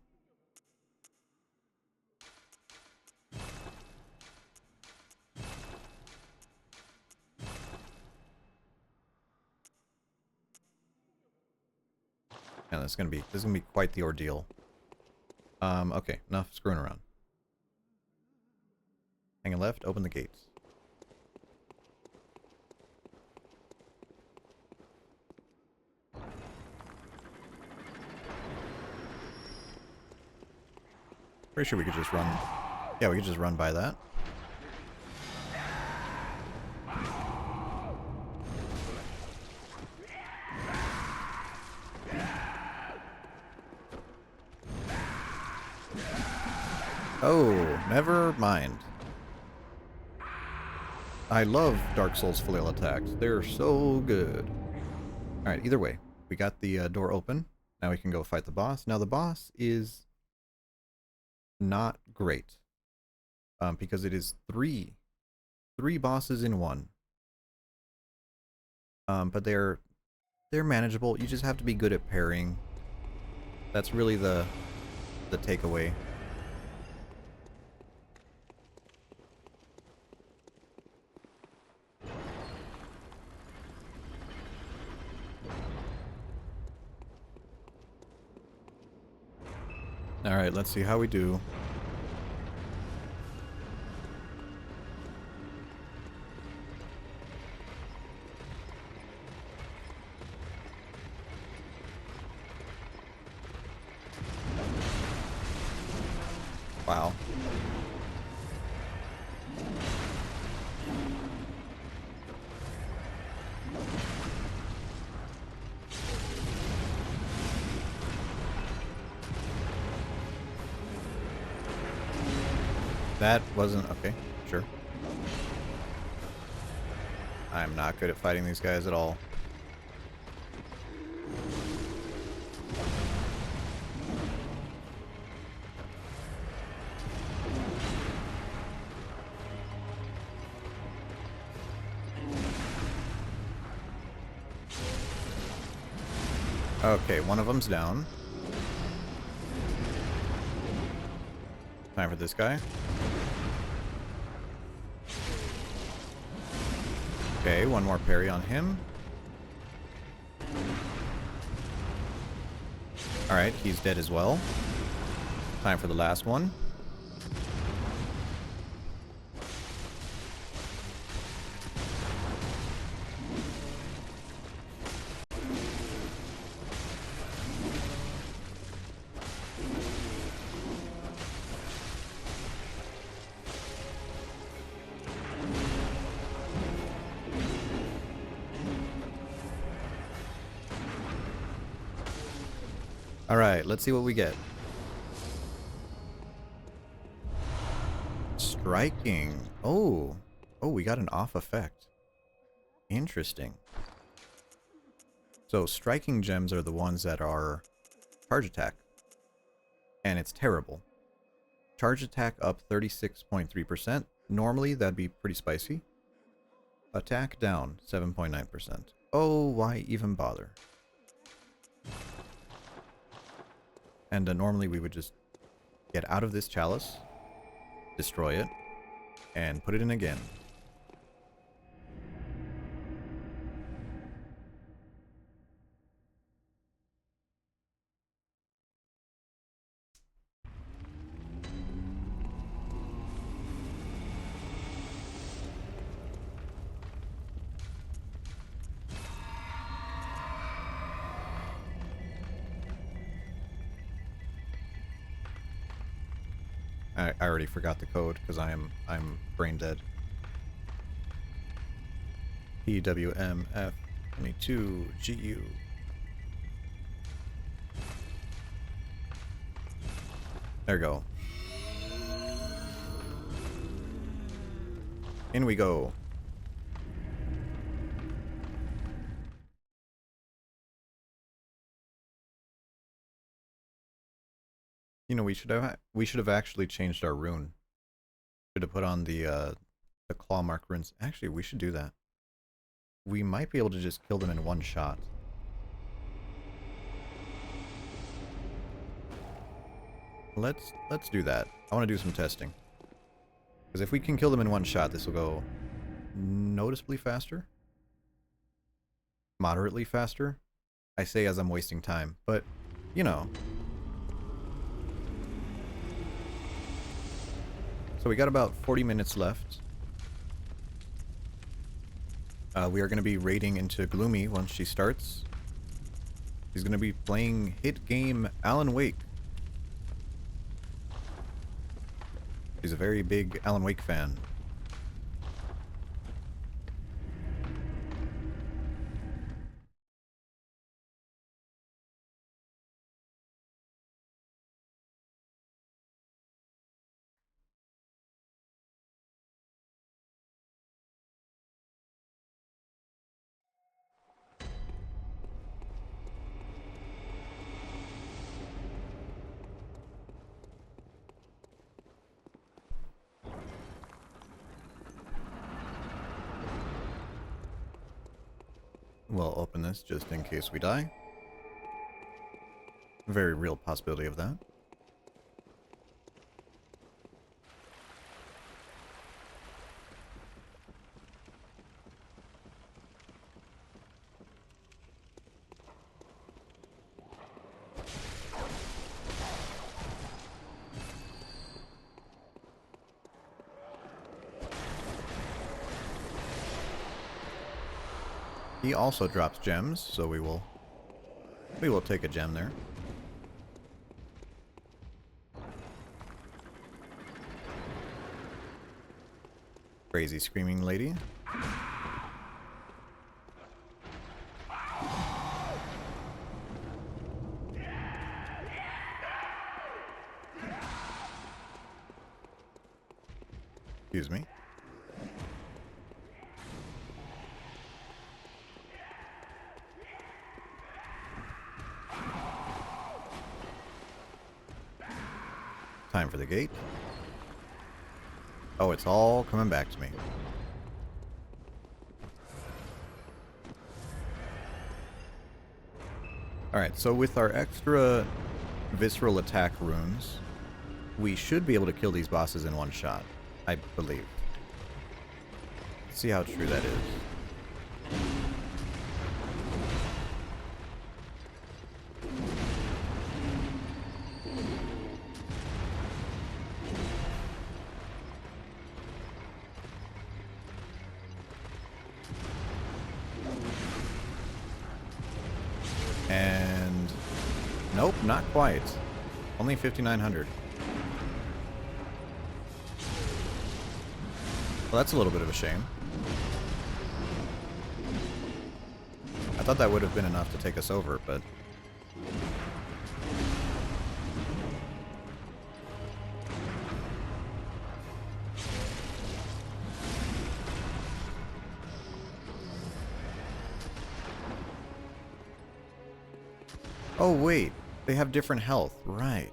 Yeah, this is gonna be quite the ordeal. Okay, enough screwing around. Hang a left, open the gates. Pretty sure we could just run. Yeah, we could just run by that. Oh, never mind. I love Dark Souls flail attacks. They're so good. Alright, either way. We got the door open. Now we can go fight the boss. Now the boss is not great. because it is three bosses in one. But they're manageable. You just have to be good at parrying. That's really the takeaway. Alright, let's see how we do. Wow. That wasn't... okay, sure. I'm not good at fighting these guys at all. Okay, one of them's down. Time for this guy. Okay, one more parry on him. Alright, he's dead as well. Time for the last one. Alright, let's see what we get. Striking. Oh, we got an off effect. Interesting. So striking gems are the ones that are charge attack. And it's terrible. Charge attack up 36.3%. Normally that'd be pretty spicy. Attack down 7.9%. Oh, why even bother? And normally we would just get out of this chalice, destroy it, and put it in again. I already forgot the code because I'm brain dead. PWMF22GU. There we go. In we go. You know, we should have actually changed our rune. Should have put on the claw mark runes. Actually, we should do that. We might be able to just kill them in one shot. Let's do that. I want to do some testing. Because if we can kill them in one shot, this will go noticeably faster. Moderately faster. I say as I'm wasting time, but you know. So we got about 40 minutes left. We are going to be raiding into Gloomy once she starts. She's going to be playing hit game Alan Wake. She's a very big Alan Wake fan. We'll open this just in case we die. Very real possibility of that. He also drops gems, so we will take a gem there. Crazy screaming lady. Excuse me. Time for the gate. Oh, it's all coming back to me. Alright, so with our extra visceral attack runes, we should be able to kill these bosses in one shot, I believe. Let's see how true that is. And nope, not quite. Only 5,900. Well, that's a little bit of a shame. I thought that would have been enough to take us over, but... Oh, wait. They have different health. Right.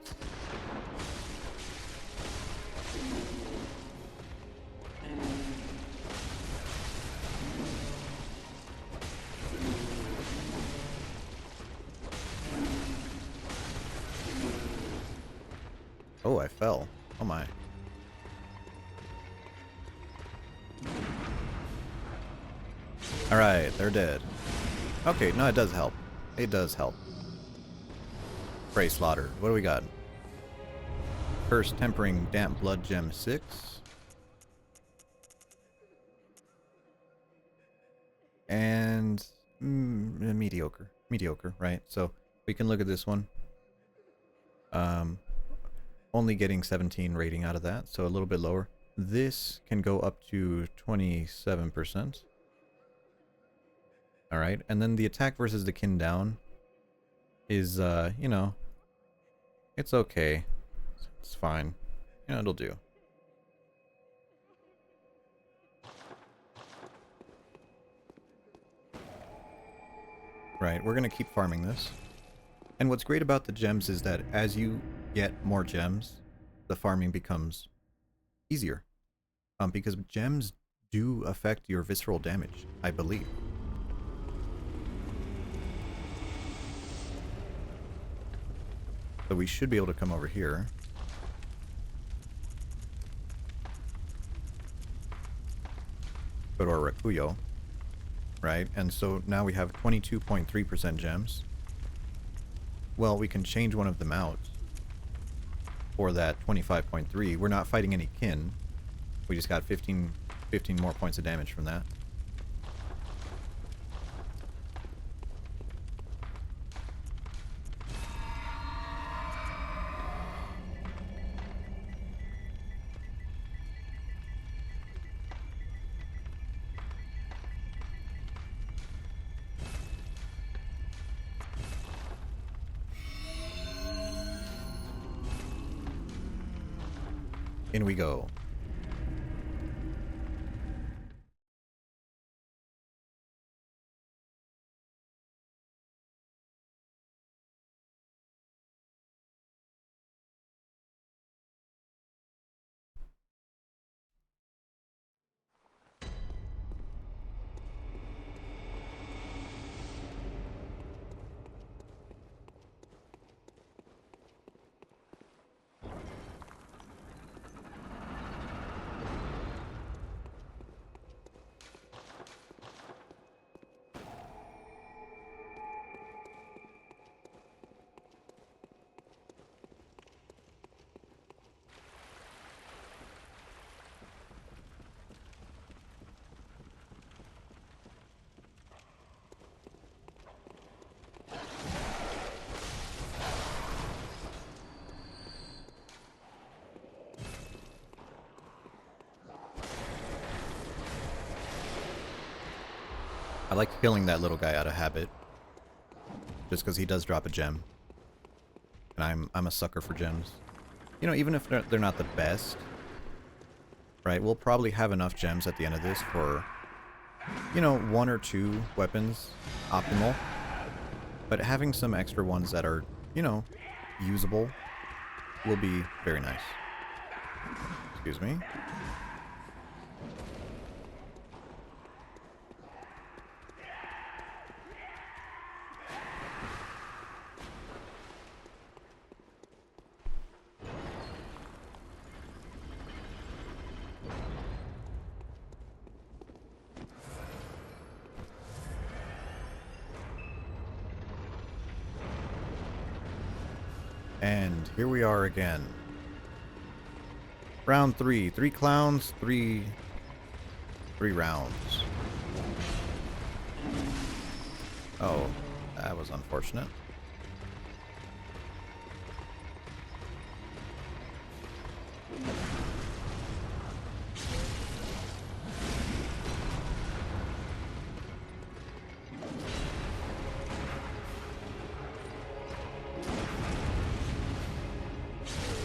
Oh, I fell. Oh my. Alright, they're dead. Okay, no, it does help. It does help. Prey slaughter. What do we got? Curse tempering damp blood gem 6. And mediocre. Mediocre, right? So we can look at this one. Only getting 17 rating out of that, so a little bit lower. This can go up to 27%. Alright, and then the attack versus the kin down is, you know, it's okay. It's fine. You know, it'll do. Right, we're gonna keep farming this. And what's great about the gems is that as you get more gems, the farming becomes easier. Because gems do affect your visceral damage, I believe. So we should be able to come over here. Go to our Rakuyo. Right, and so now we have 22.3% gems. Well, we can change one of them out for that 25.3. We're not fighting any kin. We just got 15 more points of damage from that. In we go. I like killing that little guy out of habit. Just because he does drop a gem. And I'm a sucker for gems. You know, even if they're not the best, right, we'll probably have enough gems at the end of this for, you know, 1 or 2 weapons optimal. But having some extra ones that are, you know, usable will be very nice. Excuse me. And here we are again. Round 3. 3 clowns, 3 rounds. Oh, that was unfortunate.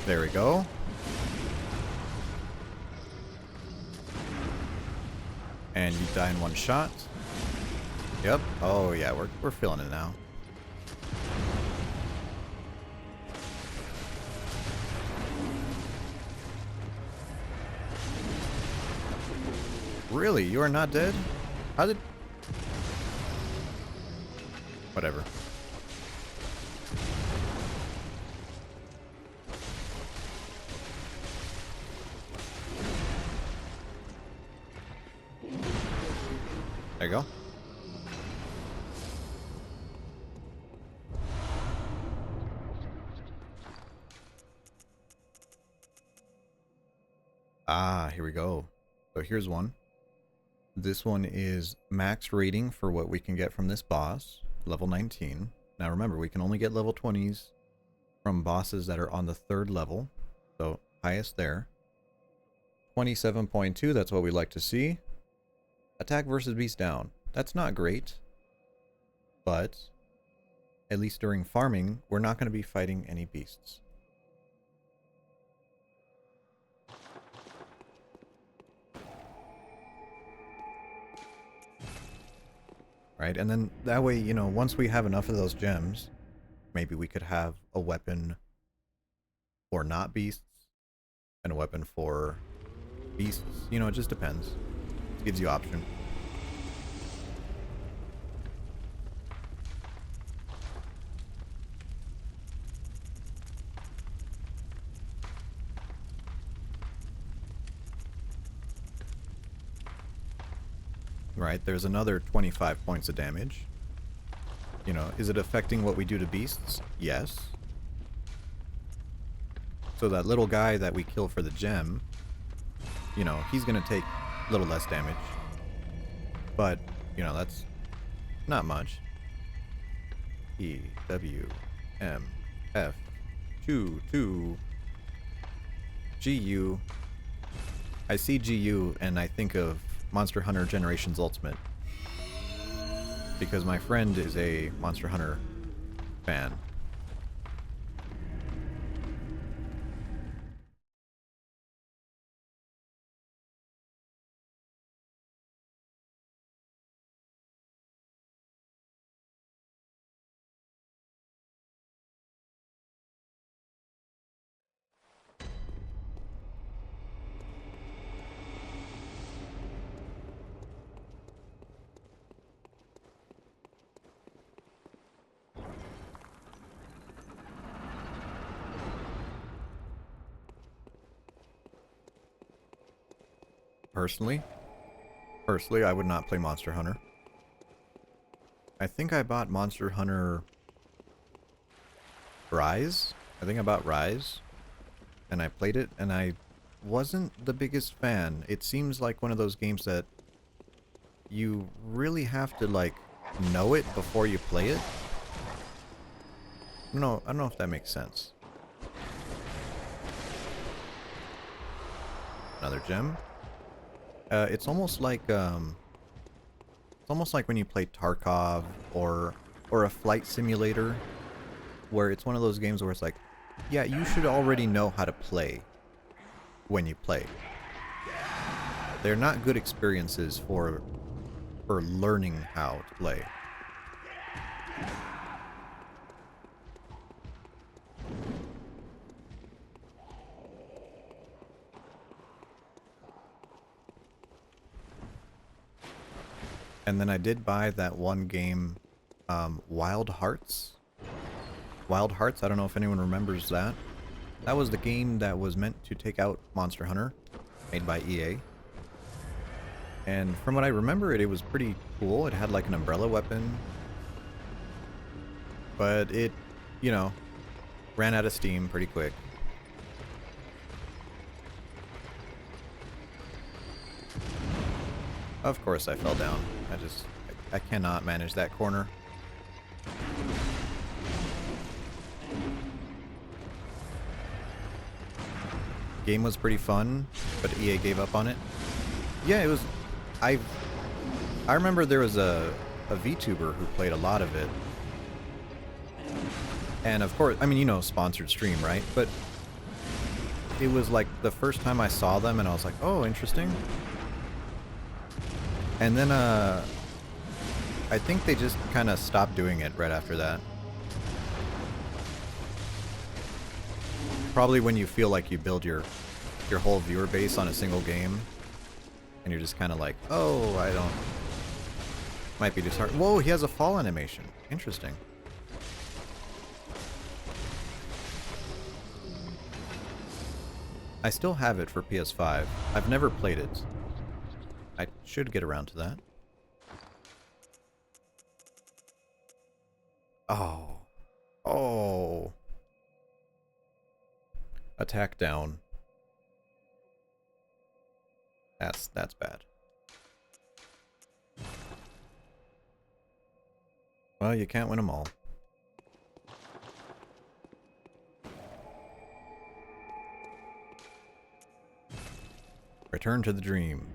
There we go. And you die in 1 shot. Yep. Oh yeah, we're feeling it now. Really? You are not dead? How did... Whatever. There you go. Ah, here we go. So here's one. This one is max rating for what we can get from this boss, level 19. Now remember, we can only get level 20s from bosses that are on the 3rd level. So highest there. 27.2, that's what we like to see. Attack versus beast down. That's not great. But at least during farming, we're not going to be fighting any beasts. Right, and then that way, you know, once we have enough of those gems, maybe we could have a weapon for not beasts and a weapon for beasts. You know, it just depends. It gives you option. Right, there's another 25 points of damage. You know, is it affecting what we do to beasts? Yes. So that little guy that we kill for the gem, you know, he's gonna take a little less damage. But, you know, that's not much. E, W, M, F, 2, GU. I see GU and I think of Monster Hunter Generations Ultimate. Because my friend is a Monster Hunter fan. Personally, I would not play Monster Hunter. I think I bought Monster Hunter Rise. I think I bought Rise. And I played it, and I wasn't the biggest fan. It seems like one of those games that you really have to, like, know it before you play it. No, I don't know if that makes sense. Another gem. It's almost like It's almost like when you play Tarkov or a flight simulator, where it's one of those games where it's like, yeah, you should already know how to play when you play. They're not good experiences for learning how to play. And then I did buy that one game, Wild Hearts. Wild Hearts, I don't know if anyone remembers that. That was the game that was meant to take out Monster Hunter, made by EA. And from what I remember, it was pretty cool. It had like an umbrella weapon. But it, you know, ran out of steam pretty quick. Of course I fell down. I cannot manage that corner. Game was pretty fun, but EA gave up on it. Yeah, it was... I remember there was a VTuber who played a lot of it. And of course, I mean, you know, sponsored stream, right? But it was like the first time I saw them and I was like, oh, interesting. And then, I think they just kind of stopped doing it right after that. Probably when you feel like you build your whole viewer base on a single game, and you're just kind of like, oh, I don't... Might be just hard. Whoa, he has a fall animation. Interesting. I still have it for PS5. I've never played it. I should get around to that. Oh. Oh. Attack down. That's bad. Well, you can't win them all. Return to the dream.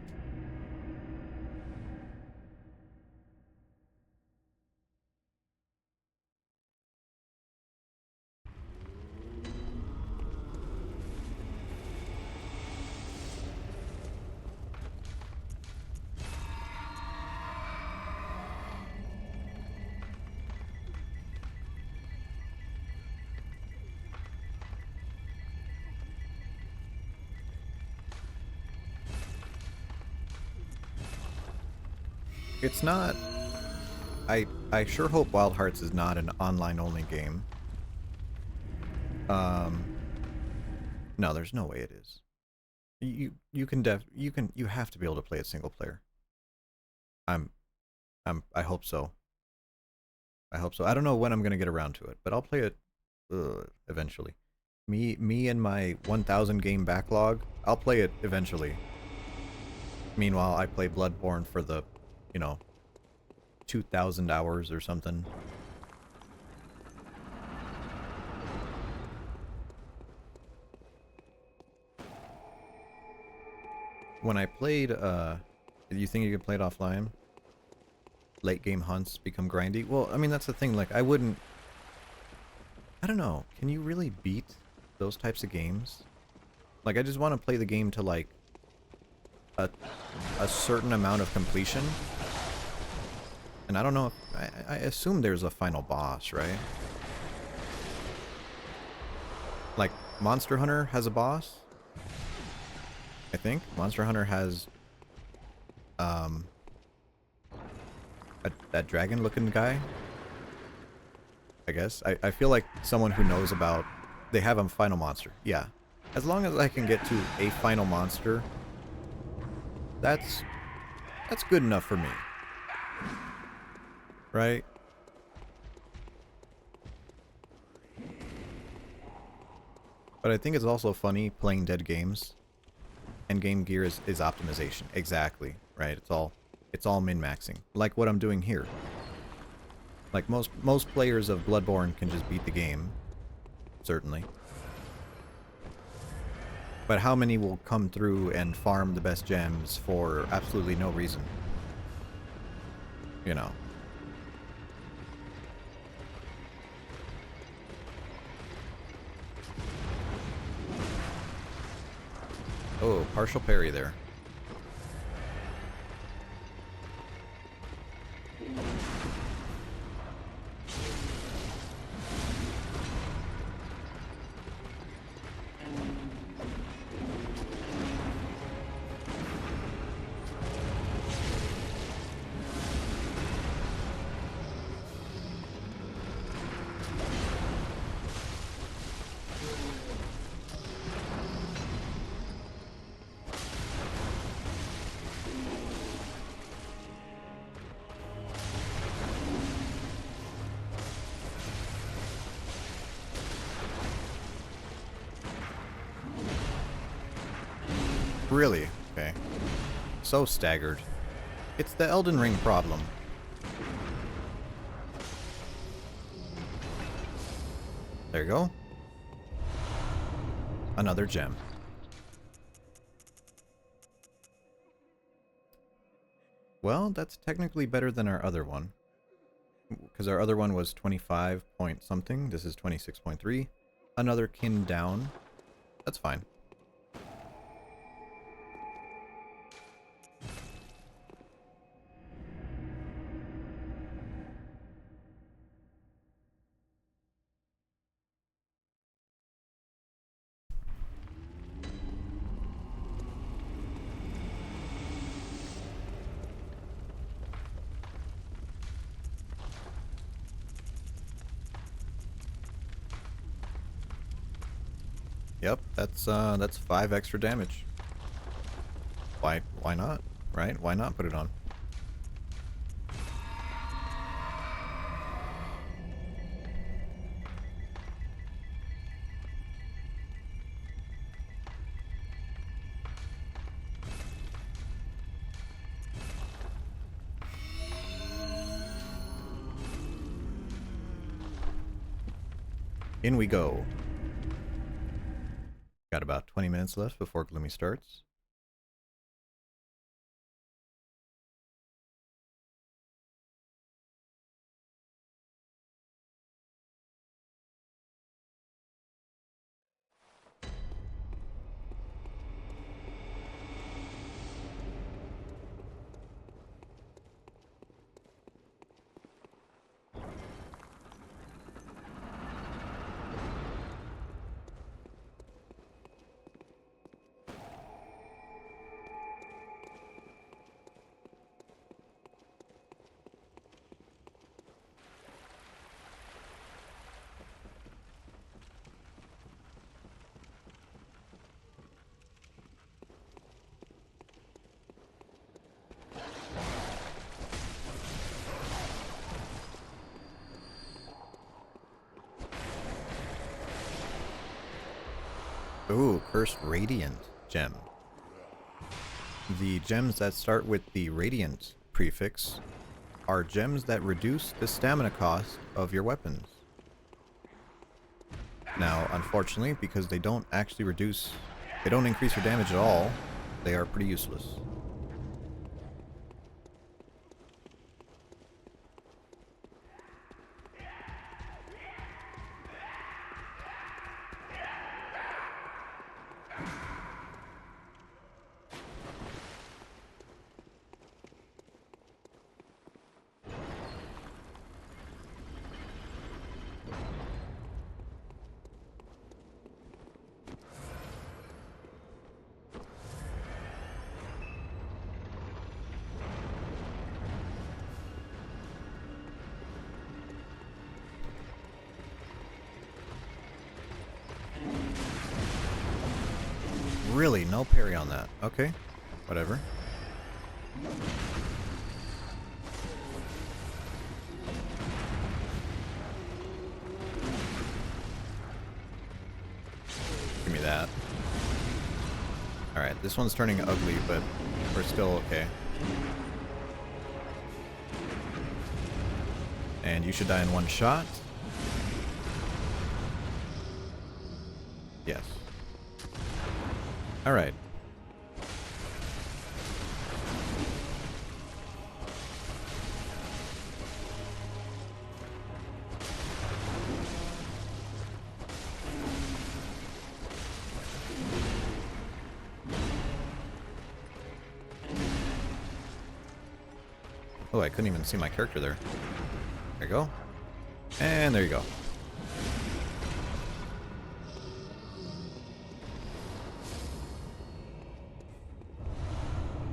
It's not... I sure hope Wild Hearts is not an online-only game. No, there's no way it is. You have to be able to play it single player. I hope so. I hope so. I don't know when I'm gonna get around to it, but I'll play it eventually. Me and my 1,000 game backlog, I'll play it eventually. Meanwhile, I play Bloodborne for the, you know, 2,000 hours or something. When I played, do you think you could play it offline? Late game hunts become grindy? Well, I mean, that's the thing, like, I don't know, can you really beat those types of games? Like, I just want to play the game to, like, a certain amount of completion. And I don't know, I assume there's a final boss, right? Like, Monster Hunter has a boss? I think. Monster Hunter has, that dragon-looking guy? I guess. I feel like someone who knows about... They have a final monster. Yeah. As long as I can get to a final monster, that's good enough for me. Right? But I think it's also funny playing dead games. Endgame gear is optimization. Exactly. Right? It's all min-maxing. Like what I'm doing here. Like most players of Bloodborne can just beat the game. Certainly. But how many will come through and farm the best gems for absolutely no reason? you know. Oh, partial parry there. Really? Okay. So staggered. It's the Elden Ring problem. There you go. Another gem. Well, that's technically better than our other one. Because our other one was 25 point something. This is 26.3. Another kin down. That's fine. Yep, that's 5 extra damage. Why not? Right? Why not put it on? In we go. Got about 20 minutes left before Gloomy starts. Ooh, Cursed Radiant gem. The gems that start with the Radiant prefix are gems that reduce the stamina cost of your weapons. Now, unfortunately, because they don't actually they don't increase your damage at all, they are pretty useless. Really? No parry on that. Okay. Whatever. Give me that. Alright, this one's turning ugly, but we're still okay. And you should die in one shot. Yes. Alright. Oh, I couldn't even see my character there. There you go. And there you go.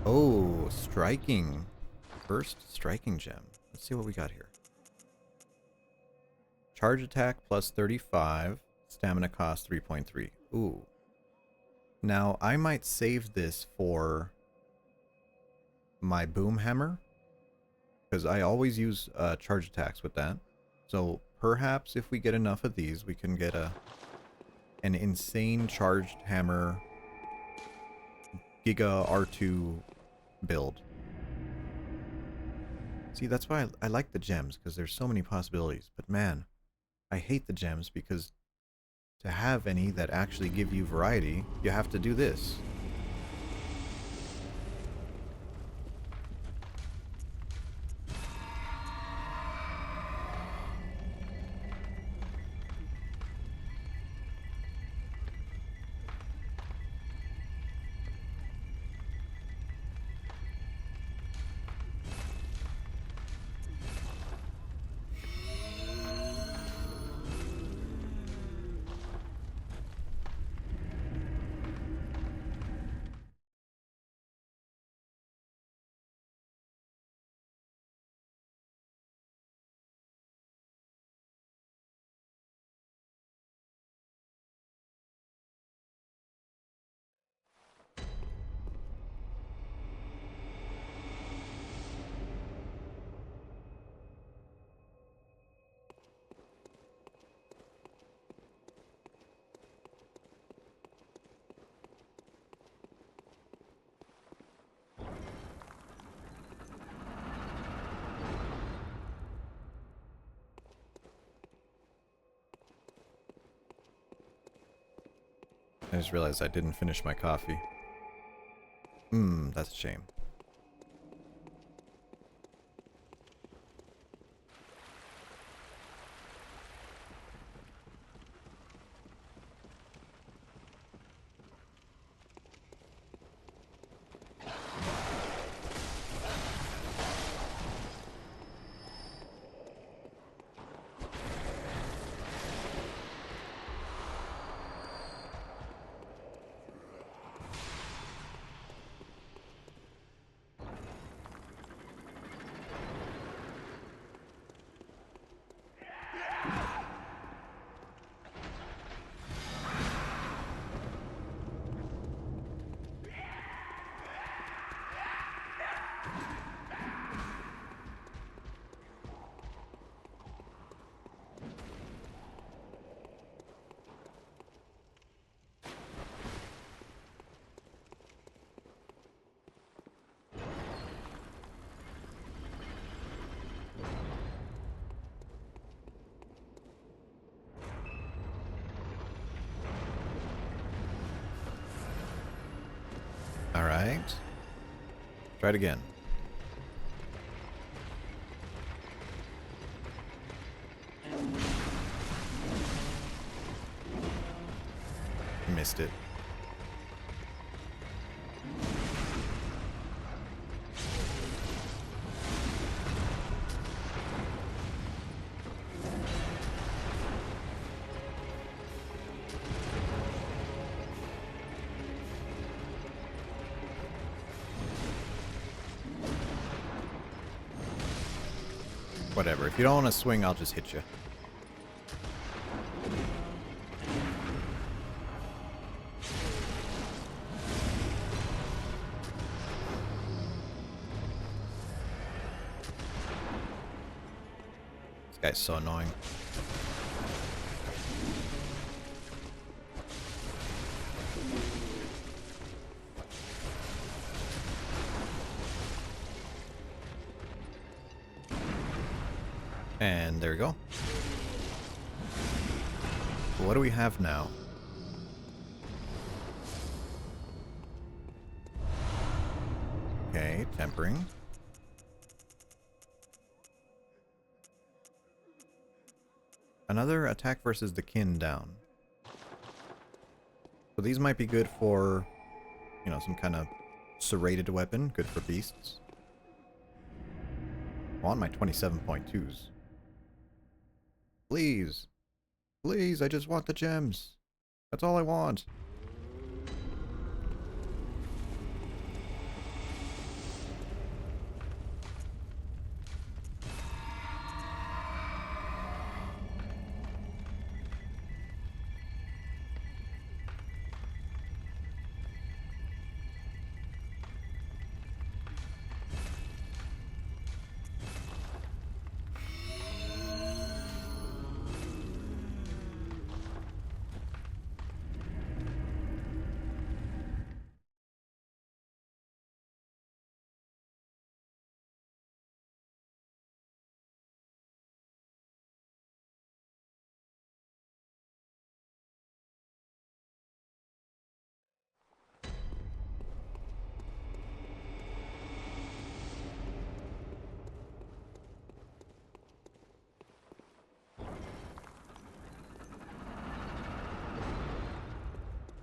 Oh, striking. First striking gem. Let's see what we got here. Charge attack plus 35. Stamina cost 3.3. Ooh. Now, I might save this for my boom hammer, because I always use charge attacks with that. So perhaps if we get enough of these, we can get an insane charged hammer Giga R2 build. See, that's why I like the gems, because there's so many possibilities. But man, I hate the gems because to have any that actually give you variety, you have to do this. I just realized I didn't finish my coffee. That's a shame. Alright. Try it again. Missed it. Whatever. If you don't want to swing, I'll just hit you. This guy's so annoying. And there we go. What do we have now? Okay, tempering. Another attack versus the kin down. So these might be good for, you know, some kind of serrated weapon. Good for beasts. I want my 27.2s. Please. Please, I just want the gems. That's all I want.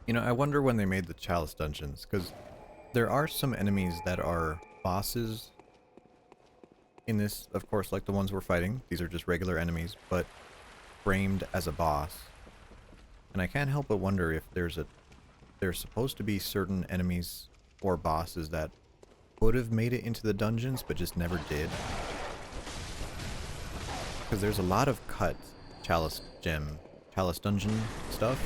You know, I wonder when they made the chalice dungeons, because there are some enemies that are bosses in this, of course, like the ones we're fighting. These are just regular enemies, but framed as a boss. And I can't help but wonder if there's supposed to be certain enemies or bosses that would have made it into the dungeons, but just never did. Because there's a lot of cut chalice dungeon stuff.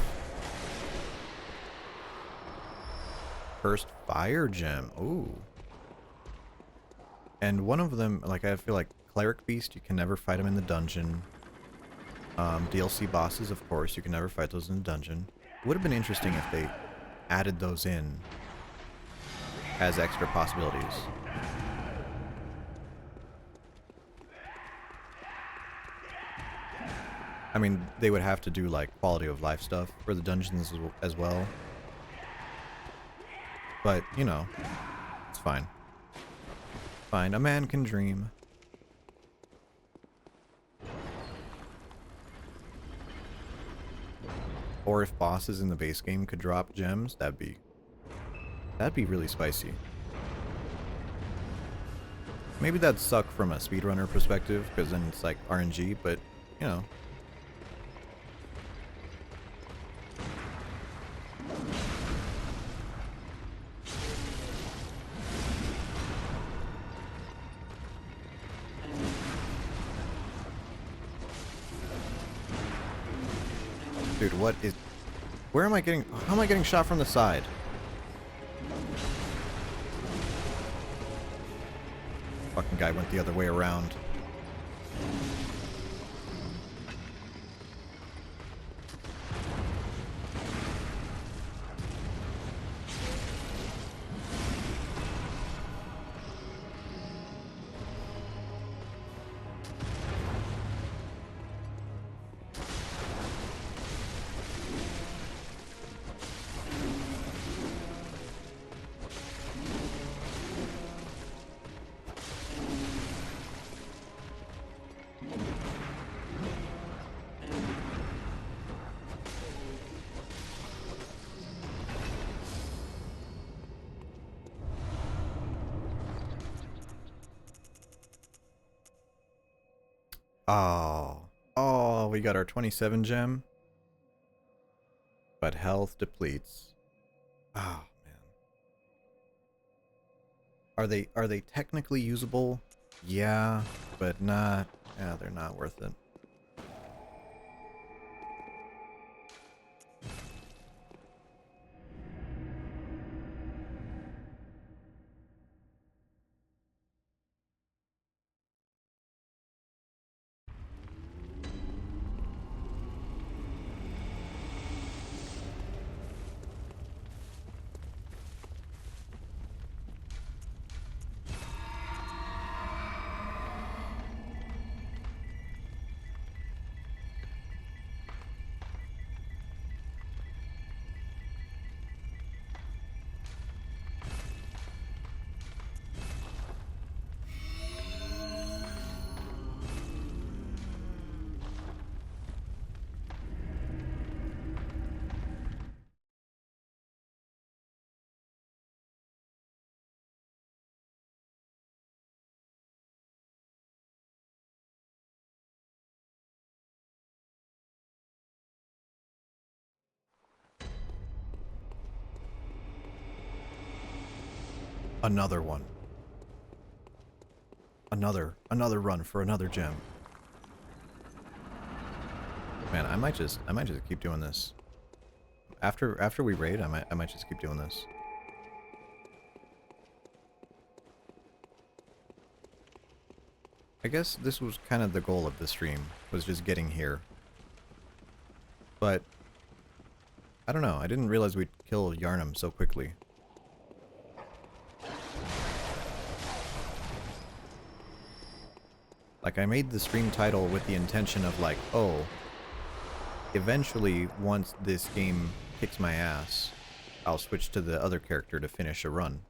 First fire gem. Ooh. And one of them, like, I feel like Cleric Beast, you can never fight him in the dungeon. DLC bosses, of course, you can never fight those in the dungeon. It would have been interesting if they added those in as extra possibilities. I mean, they would have to do, like, quality of life stuff for the dungeons as well. But, you know, it's fine. Fine, a man can dream. Or if bosses in the base game could drop gems, that'd be really spicy. Maybe that'd suck from a speedrunner perspective, because then it's like RNG, but, you know. Dude, what is... Where am I getting... How am I getting shot from the side? Fucking guy went the other way around. Oh. Oh, we got our 27 gem. But health depletes. Oh, man. Are they technically usable? Yeah, but not... Yeah, they're not worth it. Another one. Another run for another gem. Man, I might just keep doing this. After we raid, I might just keep doing this. I guess this was kind of the goal of the stream, was just getting here. But I don't know, I didn't realize we'd kill Yarnum so quickly. Like, I made the stream title with the intention of like, oh, eventually, once this game kicks my ass, I'll switch to the other character to finish a run.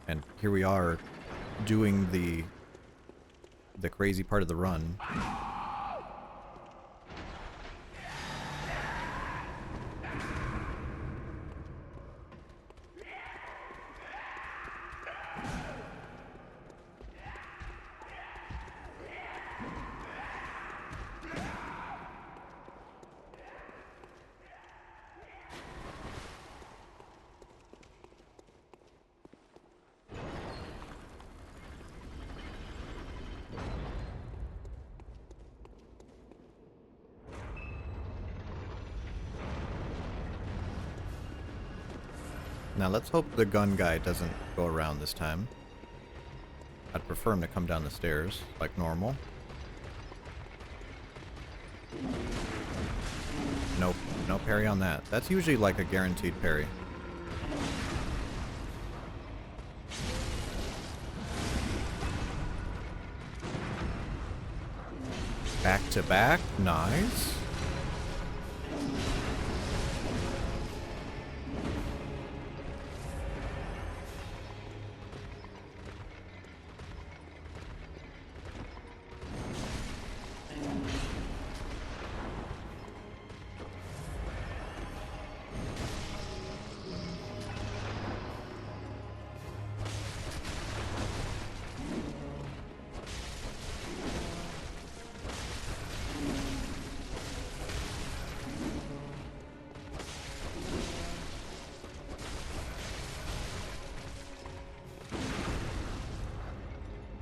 And here we are, doing the crazy part of the run. Now let's hope the gun guy doesn't go around this time. I'd prefer him to come down the stairs, like normal. Nope, no parry on that. That's usually like a guaranteed parry. Back to back, nice.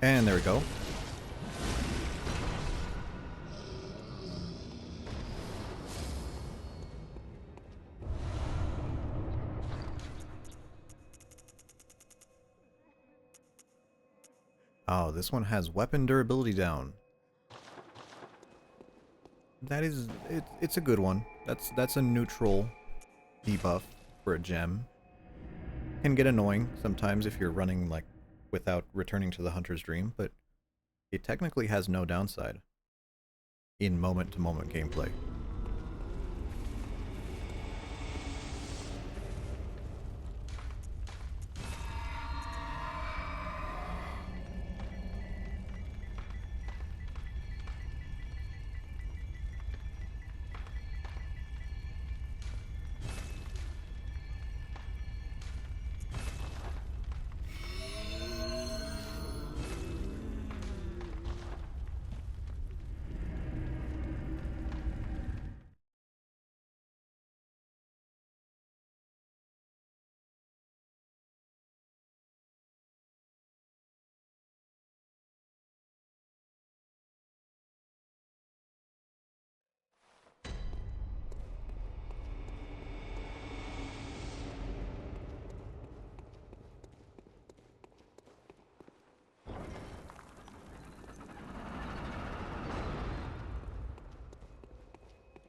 And there we go. Oh, this one has weapon durability down. That is, it's a good one. That's a neutral debuff for a gem. Can get annoying sometimes if you're running like without returning to the Hunter's Dream, but it technically has no downside in moment-to-moment gameplay.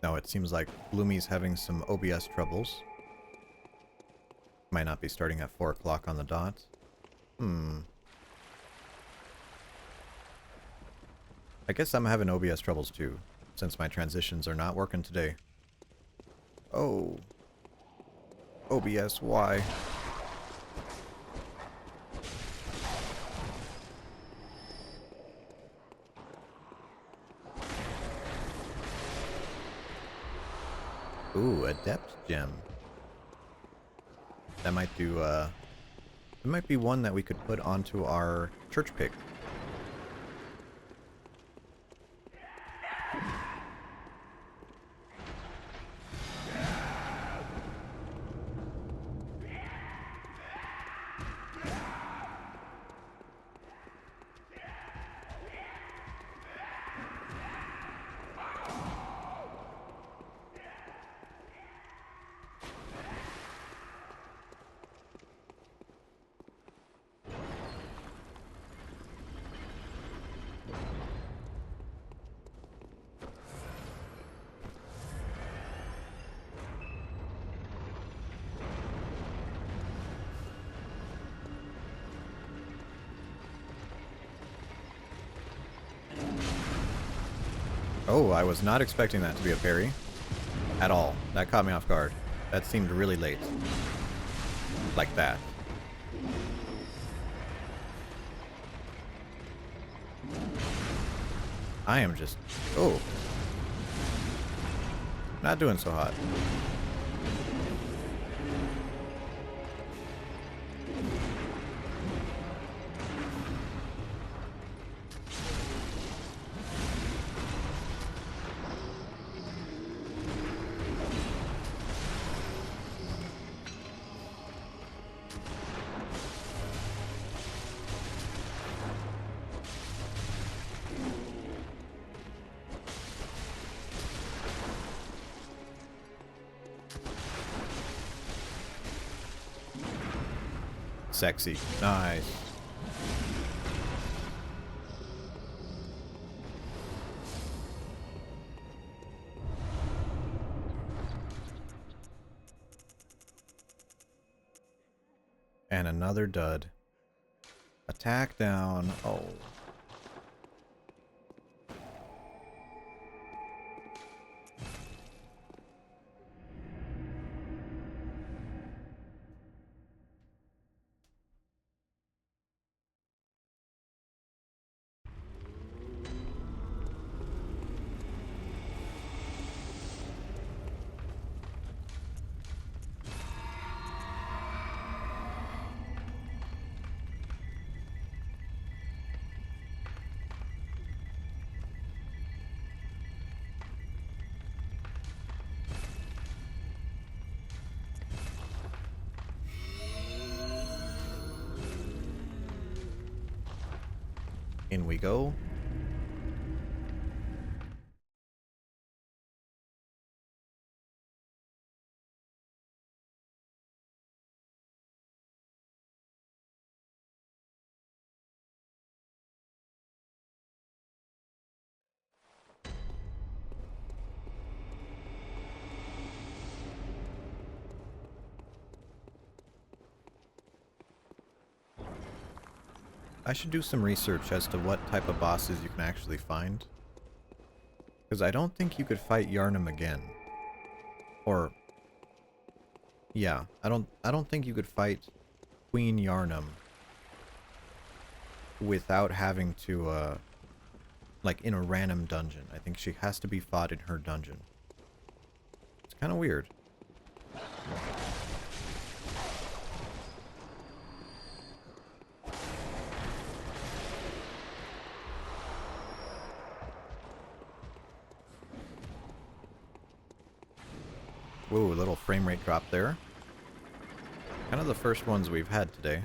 Now it seems like Bloomy's having some OBS troubles. Might not be starting at 4 o'clock on the dot. I guess I'm having OBS troubles too, since my transitions are not working today. Oh. OBS, why? Ooh, Adept Gem. That might do, it might be one that we could put onto our church pick. Oh, I was not expecting that to be a parry. At all. That caught me off guard. That seemed really late. Like that. I am just... Oh. Not doing so hot. Sexy. Nice. And another dud. Attack down. Oh. In we go. I should do some research as to what type of bosses you can actually find. Because I don't think you could fight Yarnum again. Or... yeah, I don't think you could fight Queen Yarnum without having to, like, in a random dungeon. I think she has to be fought in her dungeon. It's kind of weird. Whoa, a little frame rate drop there. Kind of the first ones we've had today.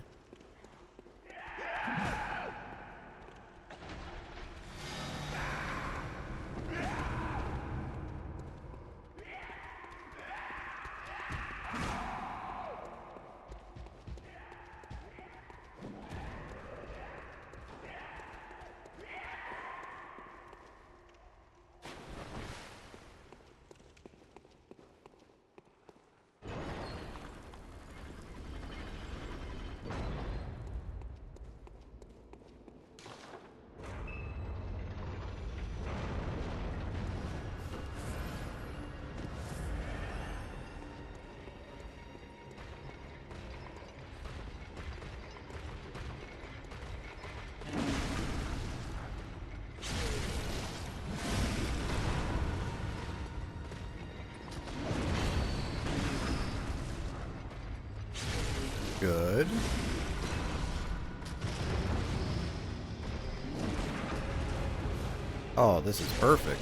Good. Oh, this is perfect.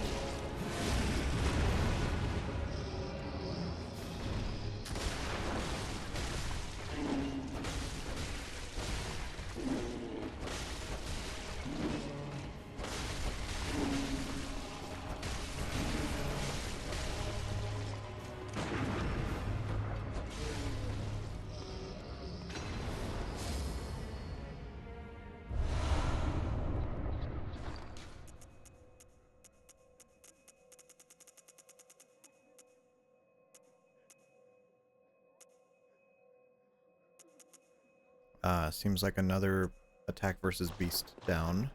Seems like another attack versus beast down.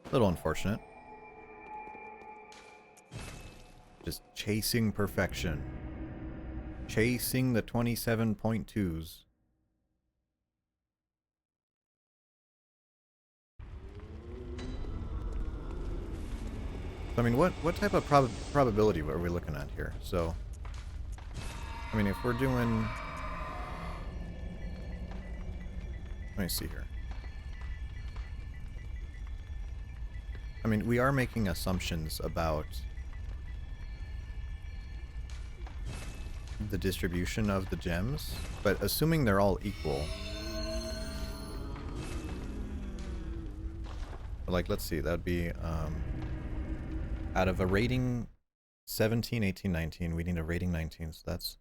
A little unfortunate. Just chasing perfection. Chasing the 27.2s. I mean, what type of probability are we looking at here? So, I mean, if we're doing... Let me see here. I mean, we are making assumptions about the distribution of the gems, but assuming they're all equal... Like, let's see, that would be... out of a rating 17, 18, 19, we need a rating 19, so that's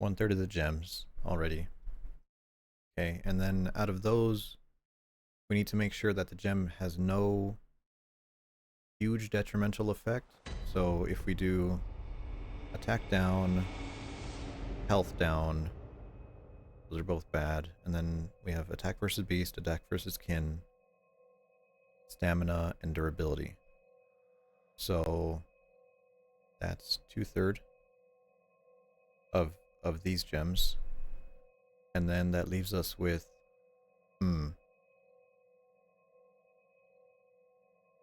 1/3 of the gems already. Okay, and then out of those, we need to make sure that the gem has no huge detrimental effect. So if we do attack down, health down, those are both bad. And then we have attack versus beast, attack versus kin, stamina, and durability. So that's 2/3 of these gems. And then that leaves us with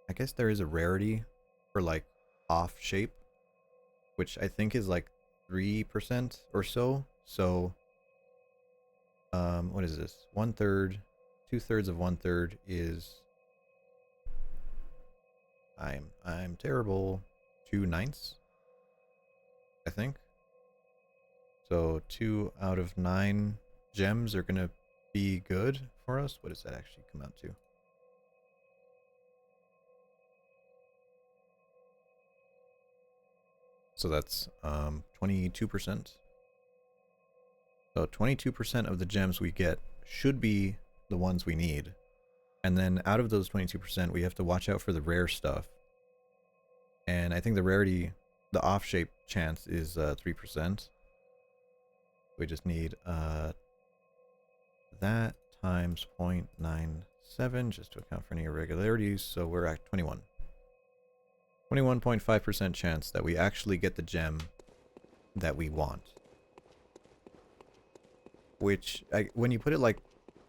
I guess there is a rarity for like off shape, which I think is like 3% or so. So what is this? 1/3, 2/3 of 1/3 is I'm terrible. 2/9, I think. So 2 out of 9 gems are gonna be good for us. What does that actually come out to? So that's 22%. So 22% of the gems we get should be the ones we need. And then out of those 22%, we have to watch out for the rare stuff. And I think the rarity, the off-shape chance is 3%. We just need that times 0.97 just to account for any irregularities. So we're at 21. 21.5% chance that we actually get the gem that we want. Which, when you put it like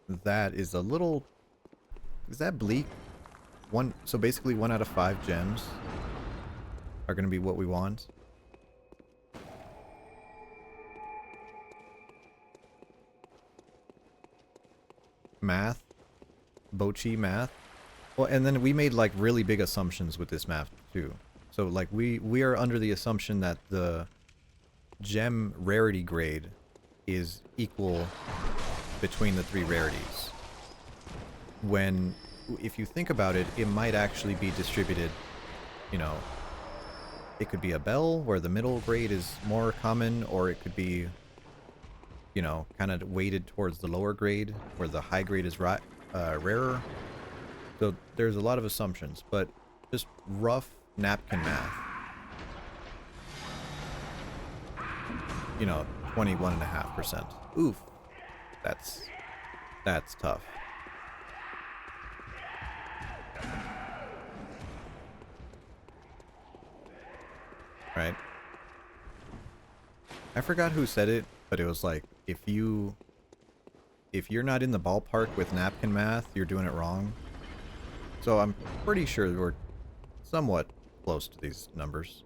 that, is a little... Is that bleak? So basically 1 out of 5 gems are going to be what we want. Math. Bochi math. Well, and then we made like really big assumptions with this math too. So like we are under the assumption that the gem rarity grade is equal between the 3 rarities. When, if you think about it, it might actually be distributed, you know, it could be a bell where the middle grade is more common, or it could be, you know, kind of weighted towards the lower grade where the high grade is rarer. So there's a lot of assumptions, but just rough napkin math. You know, 21.5%. Oof. That's tough. Right? I forgot who said it, but it was like, if you're not in the ballpark with napkin math, you're doing it wrong. So I'm pretty sure we're somewhat close to these numbers.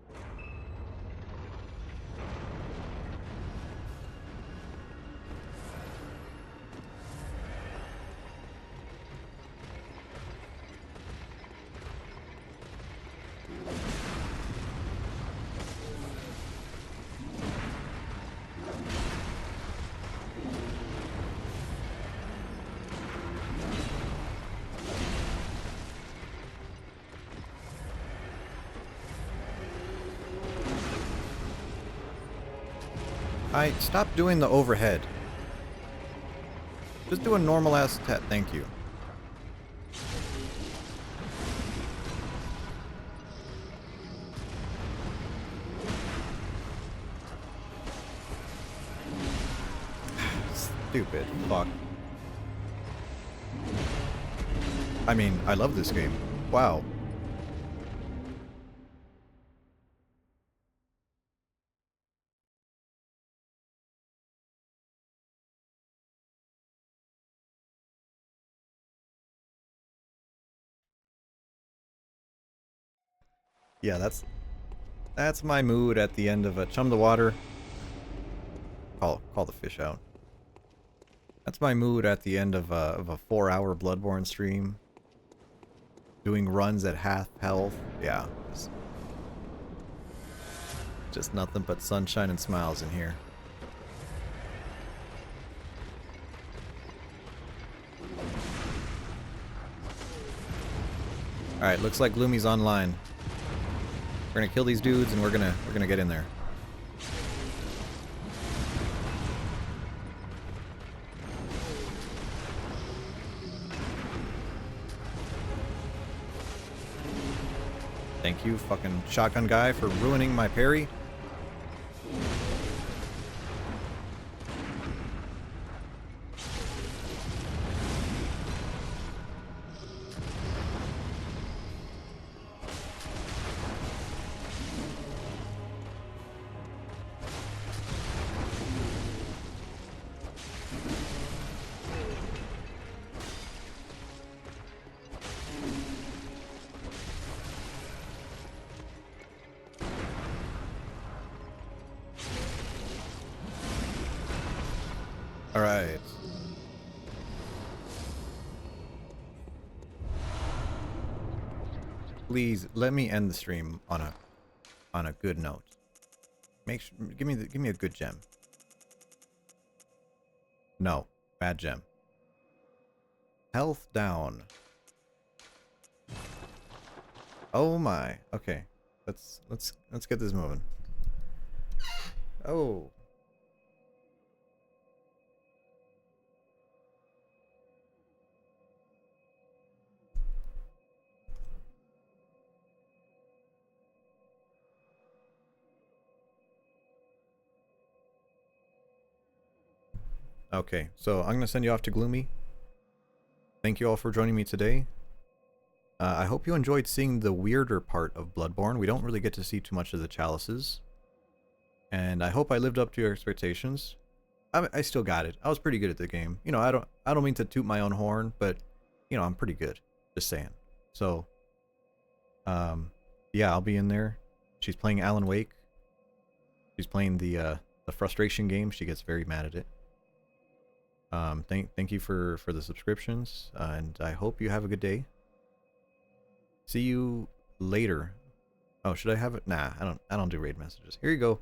Stop doing the overhead. Just do a normal ass thank you. Stupid fuck. I mean, I love this game. Wow. Yeah, that's my mood at the end of a chum the water. Call the fish out. That's my mood at the end of a 4-hour Bloodborne stream. Doing runs at half health. Yeah, just nothing but sunshine and smiles in here. Alright, looks like Gloomy's online. We're gonna kill these dudes and we're gonna get in there. Thank you, fucking shotgun guy, for ruining my parry. Alright. Please let me end the stream on a good note. Make sure, give me a good gem. No, bad gem. Health down. Oh my. Okay. Let's get this moving. Oh. Okay, so I'm gonna send you off to Gloomy. Thank you all for joining me today. I hope you enjoyed seeing the weirder part of Bloodborne. We don't really get to see too much of the chalices. And I hope I lived up to your expectations. I still got it. I was pretty good at the game. You know, I don't mean to toot my own horn, but you know, I'm pretty good. Just saying. So yeah, I'll be in there. She's playing Alan Wake. She's playing the frustration game. She gets very mad at it. Thank you for the subscriptions, and I hope you have a good day. See you later. Oh, should I have it? Nah, I don't do raid messages. Here you go.